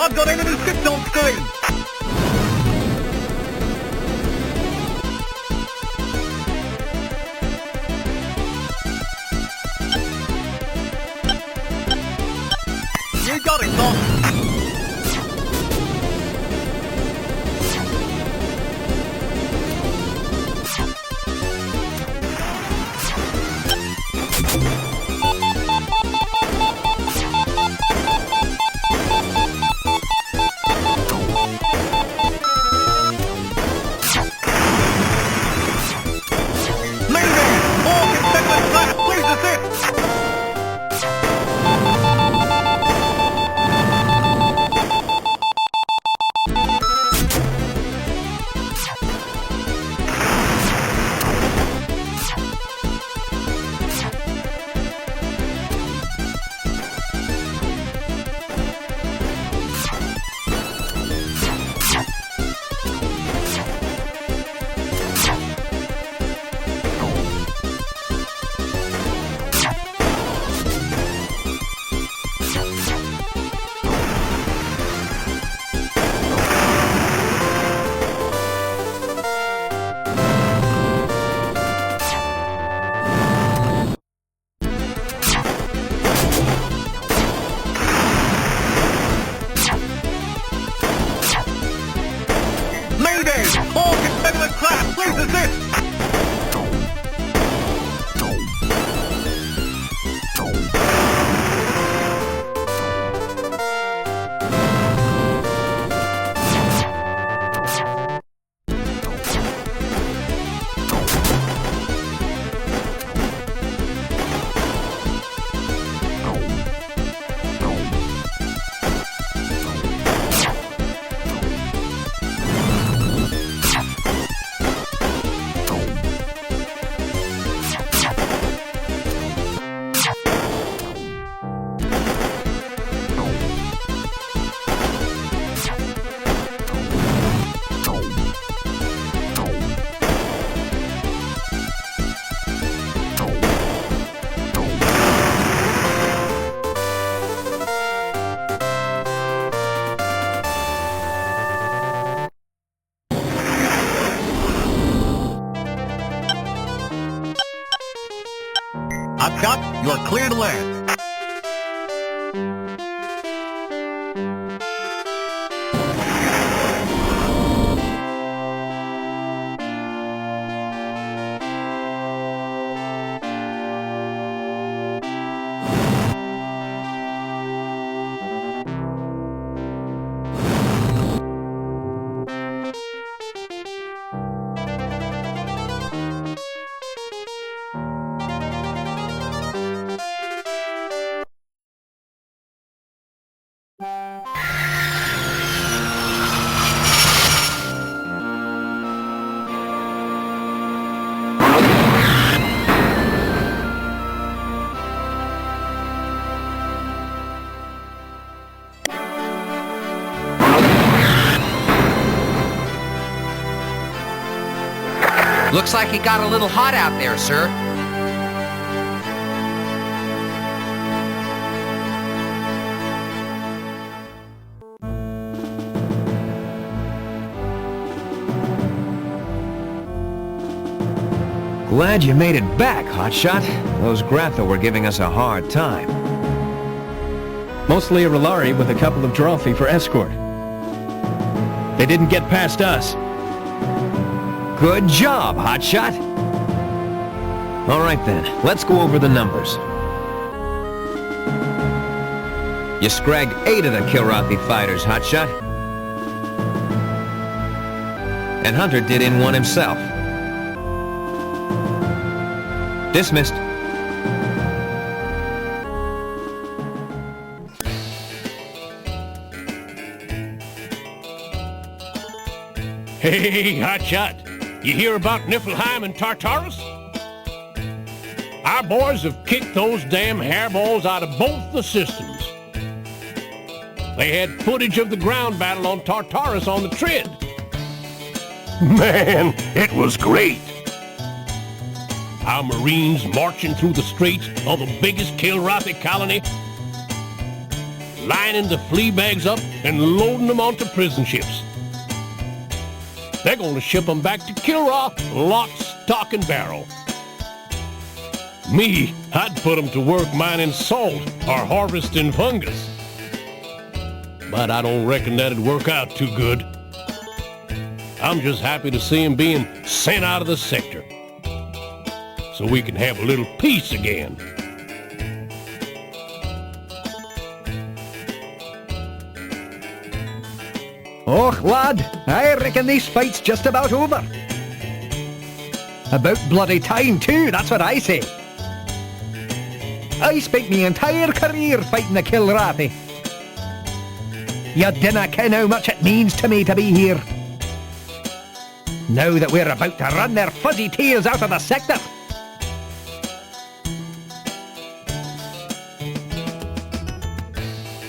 I've got enemy ships on screen! You got it, boss! Hotshot, you're clear to land. Looks like it got a little hot out there, sir. Glad you made it back, Hotshot. Those Gratha were giving us a hard time. Mostly a Relari with a couple of Drawfee for escort. They didn't get past us. Good job, Hotshot. All right then, let's go over the numbers. You scragged 8 of the Kilrathi fighters, Hotshot. And Hunter did in one himself. Dismissed. Hey, Hotshot. You hear about Niflheim and Tartarus? Our boys have kicked those damn hairballs out of both the systems. They had footage of the ground battle on Tartarus on the Trid. Man, it was great. Our Marines marching through the streets of the biggest Kilrathi colony, lining the flea bags up and loading them onto prison ships. They're going to ship them back to Kilra, lock, stock, and barrel. Me, I'd put them to work mining salt or harvesting fungus. But I don't reckon that'd work out too good. I'm just happy to see them being sent out of the sector, so we can have a little peace again. Och, lad, I reckon this fight's just about over. About bloody time, too, that's what I say. I spent my entire career fighting the Kilrathi. You dinna ken how much it means to me to be here. Now that we're about to run their fuzzy tails out of the sector.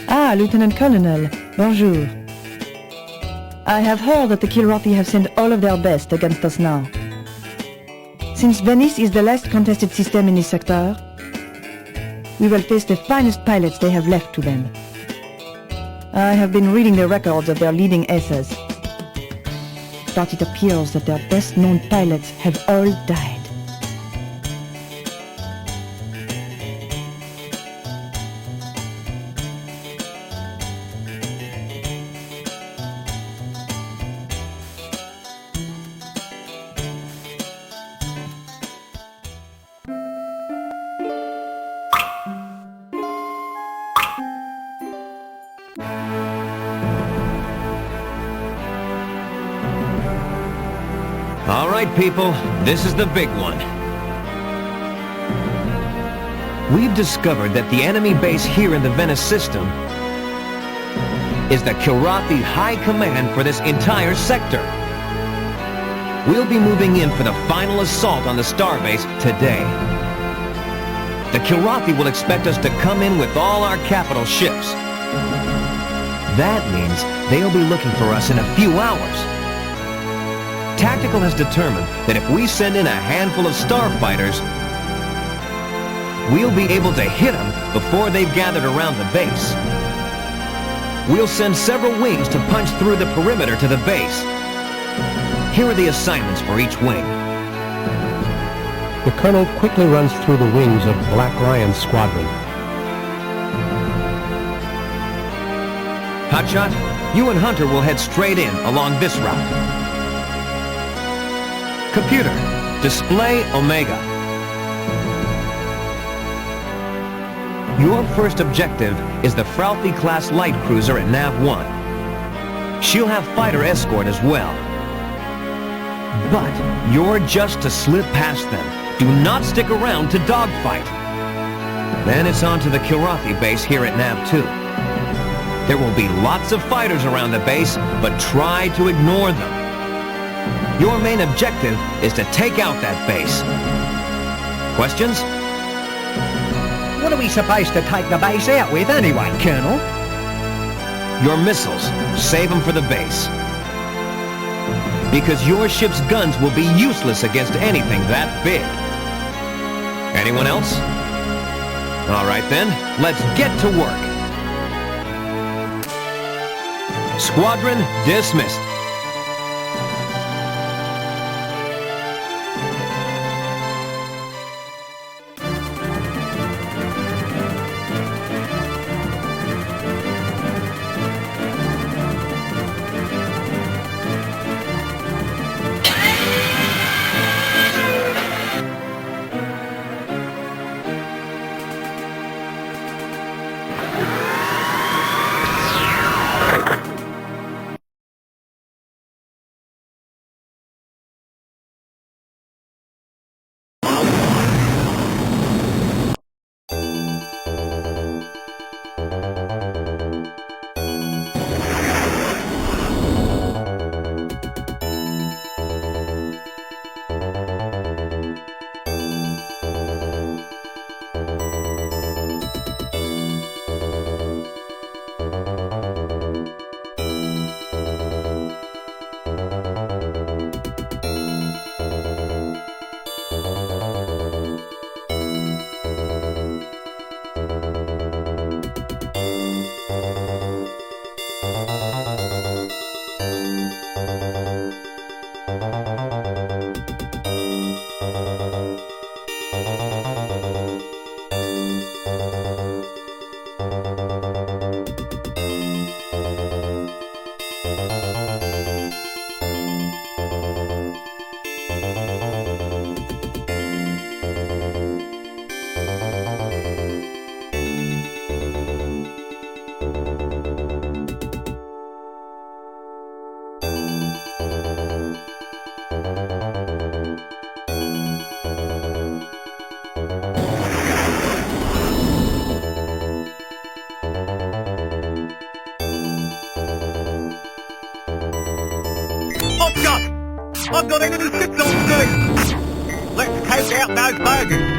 Ah, Lieutenant Colonel, bonjour. I have heard that the Kilrathi have sent all of their best against us now. Since Venice is the last contested system in this sector, we will face the finest pilots they have left to them. I have been reading the records of their leading aces, but it appears that their best-known pilots have all died. All right, people, this is the big one. We've discovered that the enemy base here in the Venice system is the Kilrathi High Command for this entire sector. We'll be moving in for the final assault on the starbase today. The Kilrathi will expect us to come in with all our capital ships. That means they'll be looking for us in a few hours. Tactical has determined that if we send in a handful of starfighters, we'll be able to hit them before they've gathered around the base. We'll send several wings to punch through the perimeter to the base. Here are the assignments for each wing. The Colonel quickly runs through the wings of Black Lion's squadron. Hotshot, you and Hunter will head straight in along this route. Computer, display Omega. Your first objective is the Frauthy-class light cruiser at Nav-1. She'll have fighter escort as well. But you're just to slip past them. Do not stick around to dogfight. Then it's on to the Kurasawa base here at Nav-2. There will be lots of fighters around the base, but try to ignore them. Your main objective is to take out that base. Questions? What are we supposed to take the base out with anyway, Colonel? Your missiles. Save them for the base. Because your ship's guns will be useless against anything that big. Anyone else? All right then, let's get to work. Squadron dismissed. I've got enemy ships on scene! Let's take out those bogies!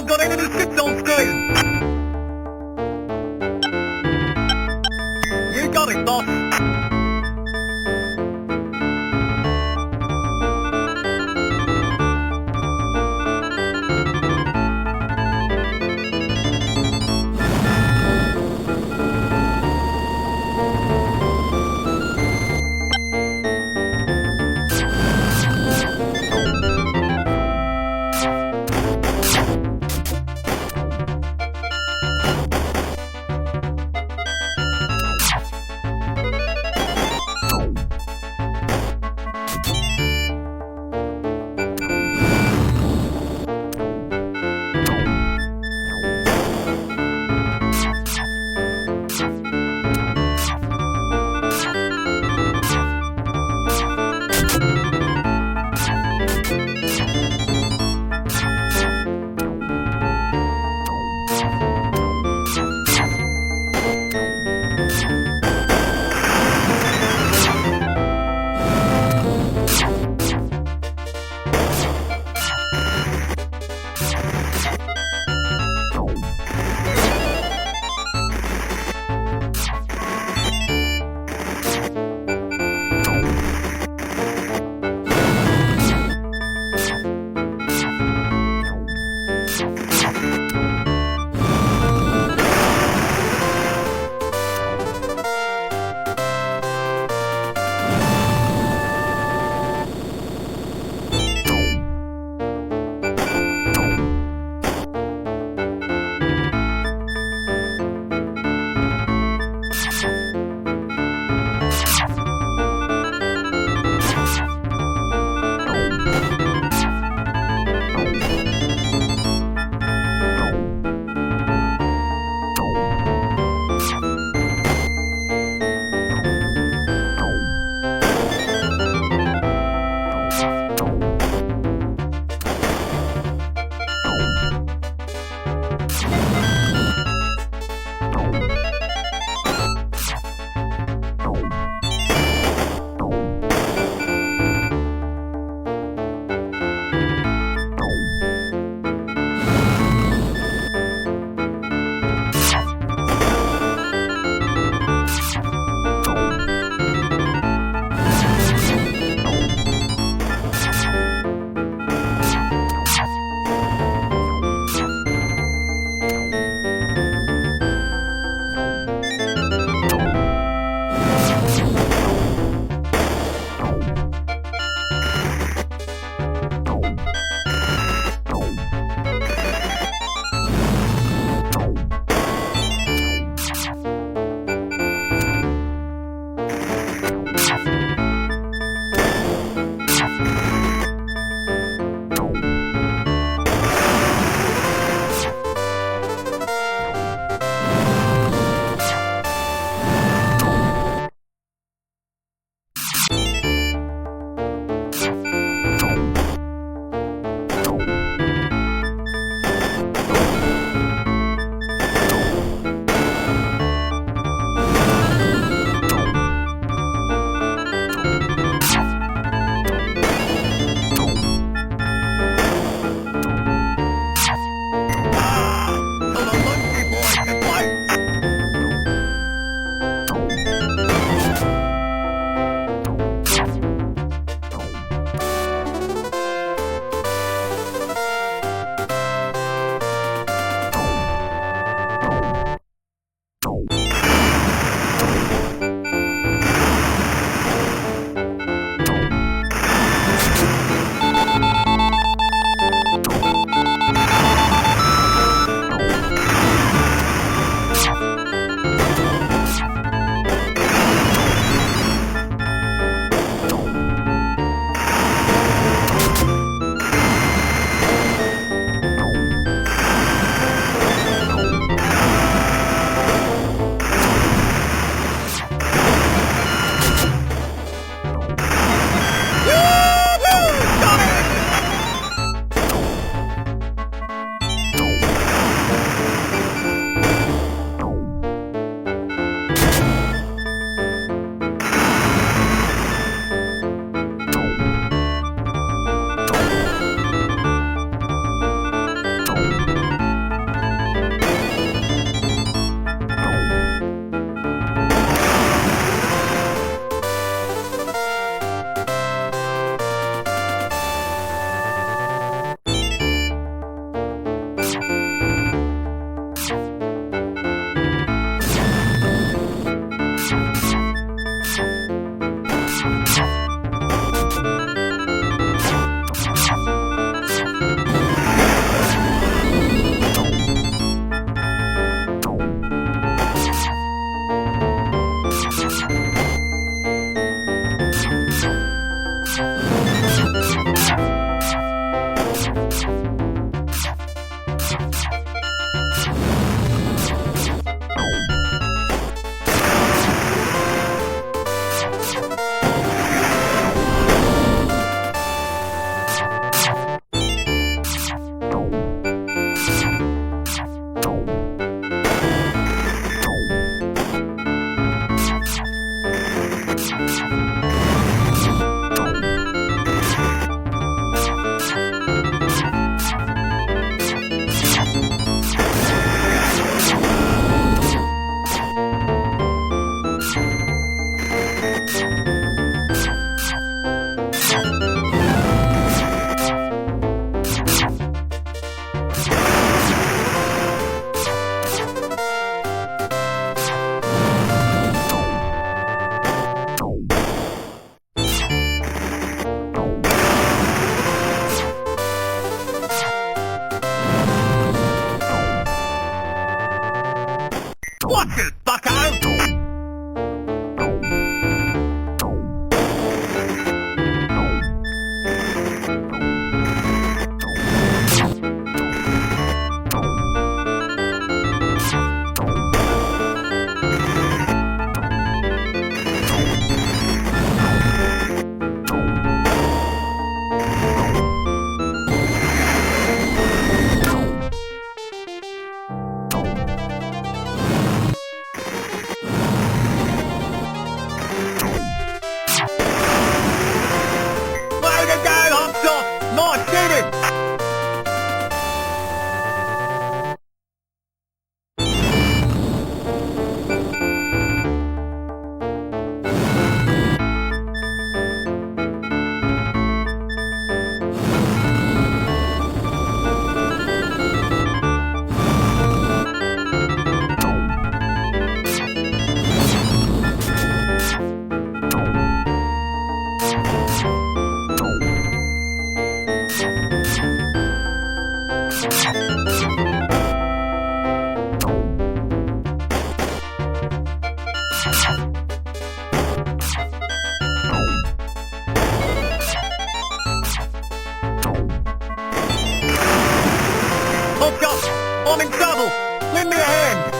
I've got enemy 6 on screen! You got it, boss! Look up! I'm in trouble! Lend me a hand!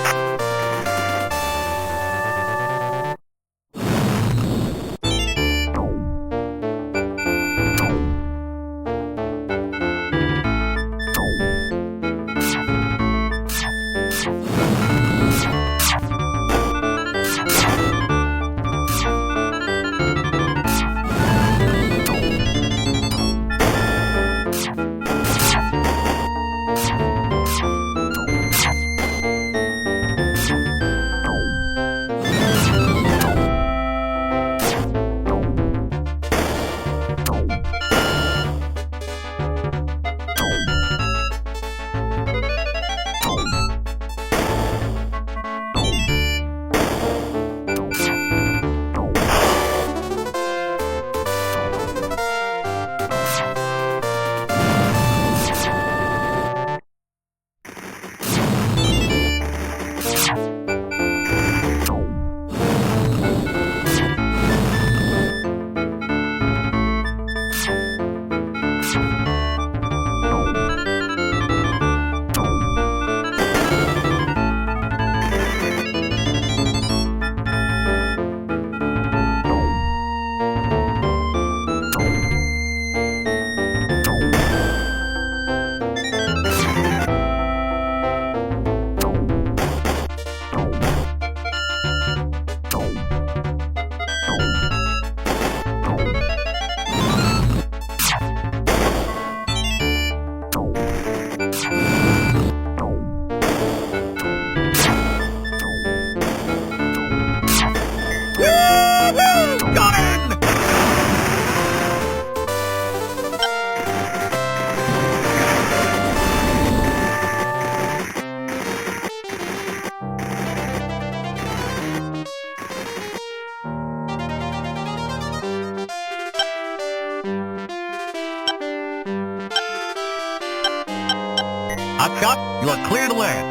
Hotshot, you are clear to land.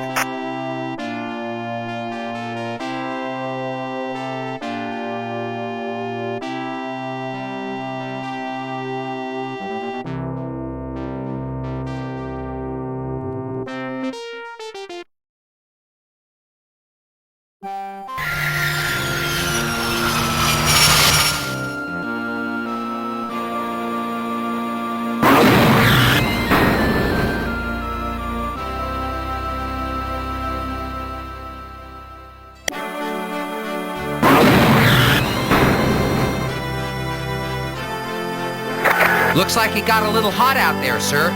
Looks like it got a little hot out there, sir.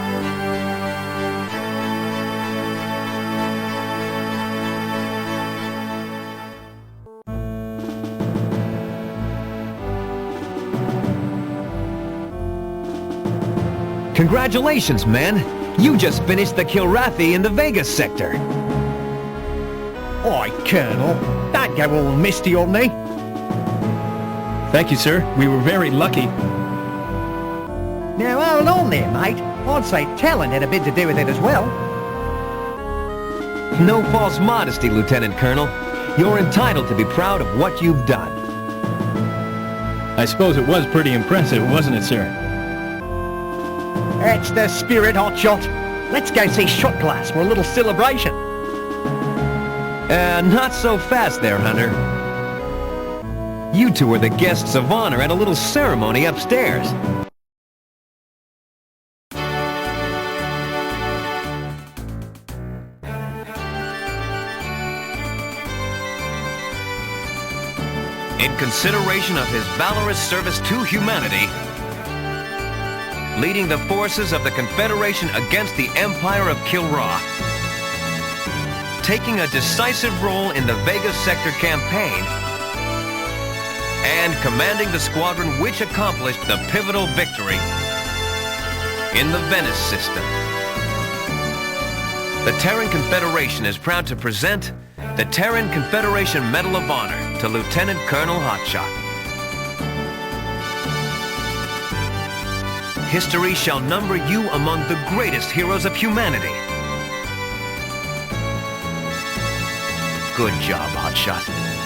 Congratulations, man. You just finished the Kilrathi in the Vegas sector. Oi, Colonel, don't go all misty on me. Thank you, sir. We were very lucky. Now hold on there, mate. I'd say talent had a bit to do with it as well. No false modesty, Lieutenant Colonel. You're entitled to be proud of what you've done. I suppose it was pretty impressive, wasn't it, sir? That's the spirit, Hotshot. Let's go see Shot Glass for a little celebration. Not so fast there, Hunter. You two are the guests of honor at a little ceremony upstairs. In consideration of his valorous service to humanity, leading the forces of the Confederation against the Empire of Kilra, taking a decisive role in the Vegas sector campaign, and commanding the squadron which accomplished the pivotal victory in the Venice system. The Terran Confederation is proud to present the Terran Confederation Medal of Honor to Lieutenant Colonel Hotshot. History shall number you among the greatest heroes of humanity. Good job, Hotshot.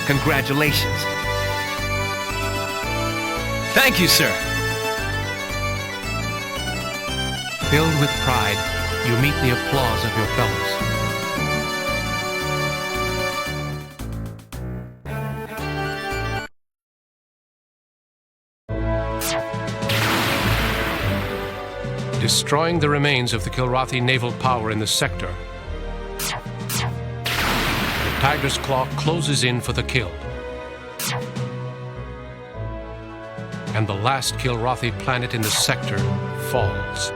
Congratulations. Thank you, sir. Filled with pride, you meet the applause of your fellows. Destroying the remains of the Kilrathi naval power in the sector, the Tiger's Claw closes in for the kill. And the last Kilrathi planet in the sector falls.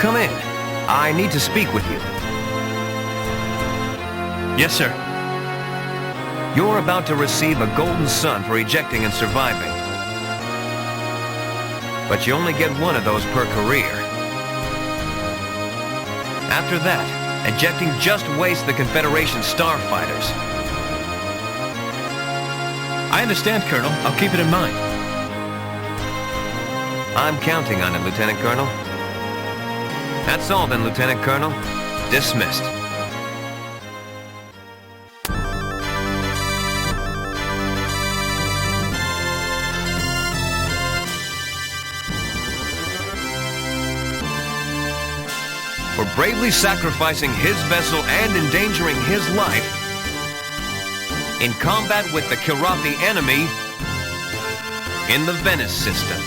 Come in. I need to speak with you. Yes, sir. You're about to receive a golden sun for ejecting and surviving. But you only get one of those per career. After that, ejecting just wastes the Confederation starfighters. I understand, Colonel. I'll keep it in mind. I'm counting on it, Lieutenant Colonel. That's all then, Lieutenant Colonel. Dismissed. For bravely sacrificing his vessel and endangering his life in combat with the Kilrathi enemy in the Venice system.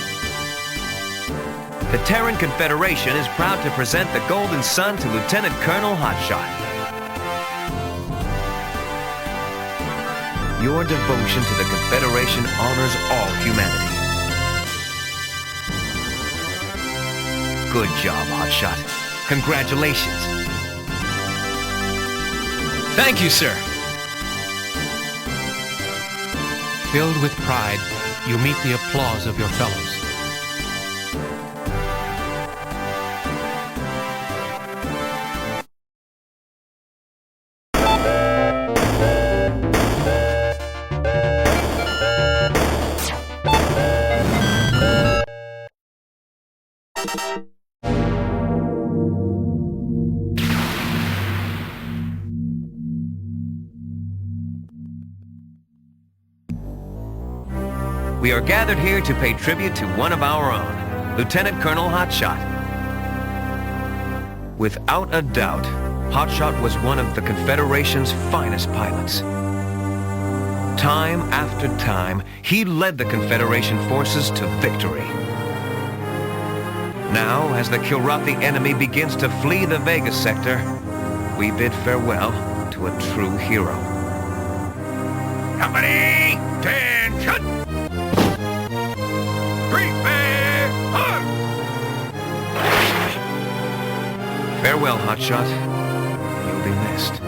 The Terran Confederation is proud to present the Golden Sun to Lieutenant Colonel Hotshot. Your devotion to the Confederation honors all humanity. Good job, Hotshot. Congratulations. Thank you, sir. Filled with pride, you meet the applause of your fellows. We are gathered here to pay tribute to one of our own, Lieutenant Colonel Hotshot. Without a doubt, Hotshot was one of the Confederation's finest pilots. Time after time, he led the Confederation forces to victory. Now, as the Kilrathi enemy begins to flee the Vega sector, we bid farewell to a true hero. Company, attention! Prepare! Farewell, Hotshot. You'll be missed.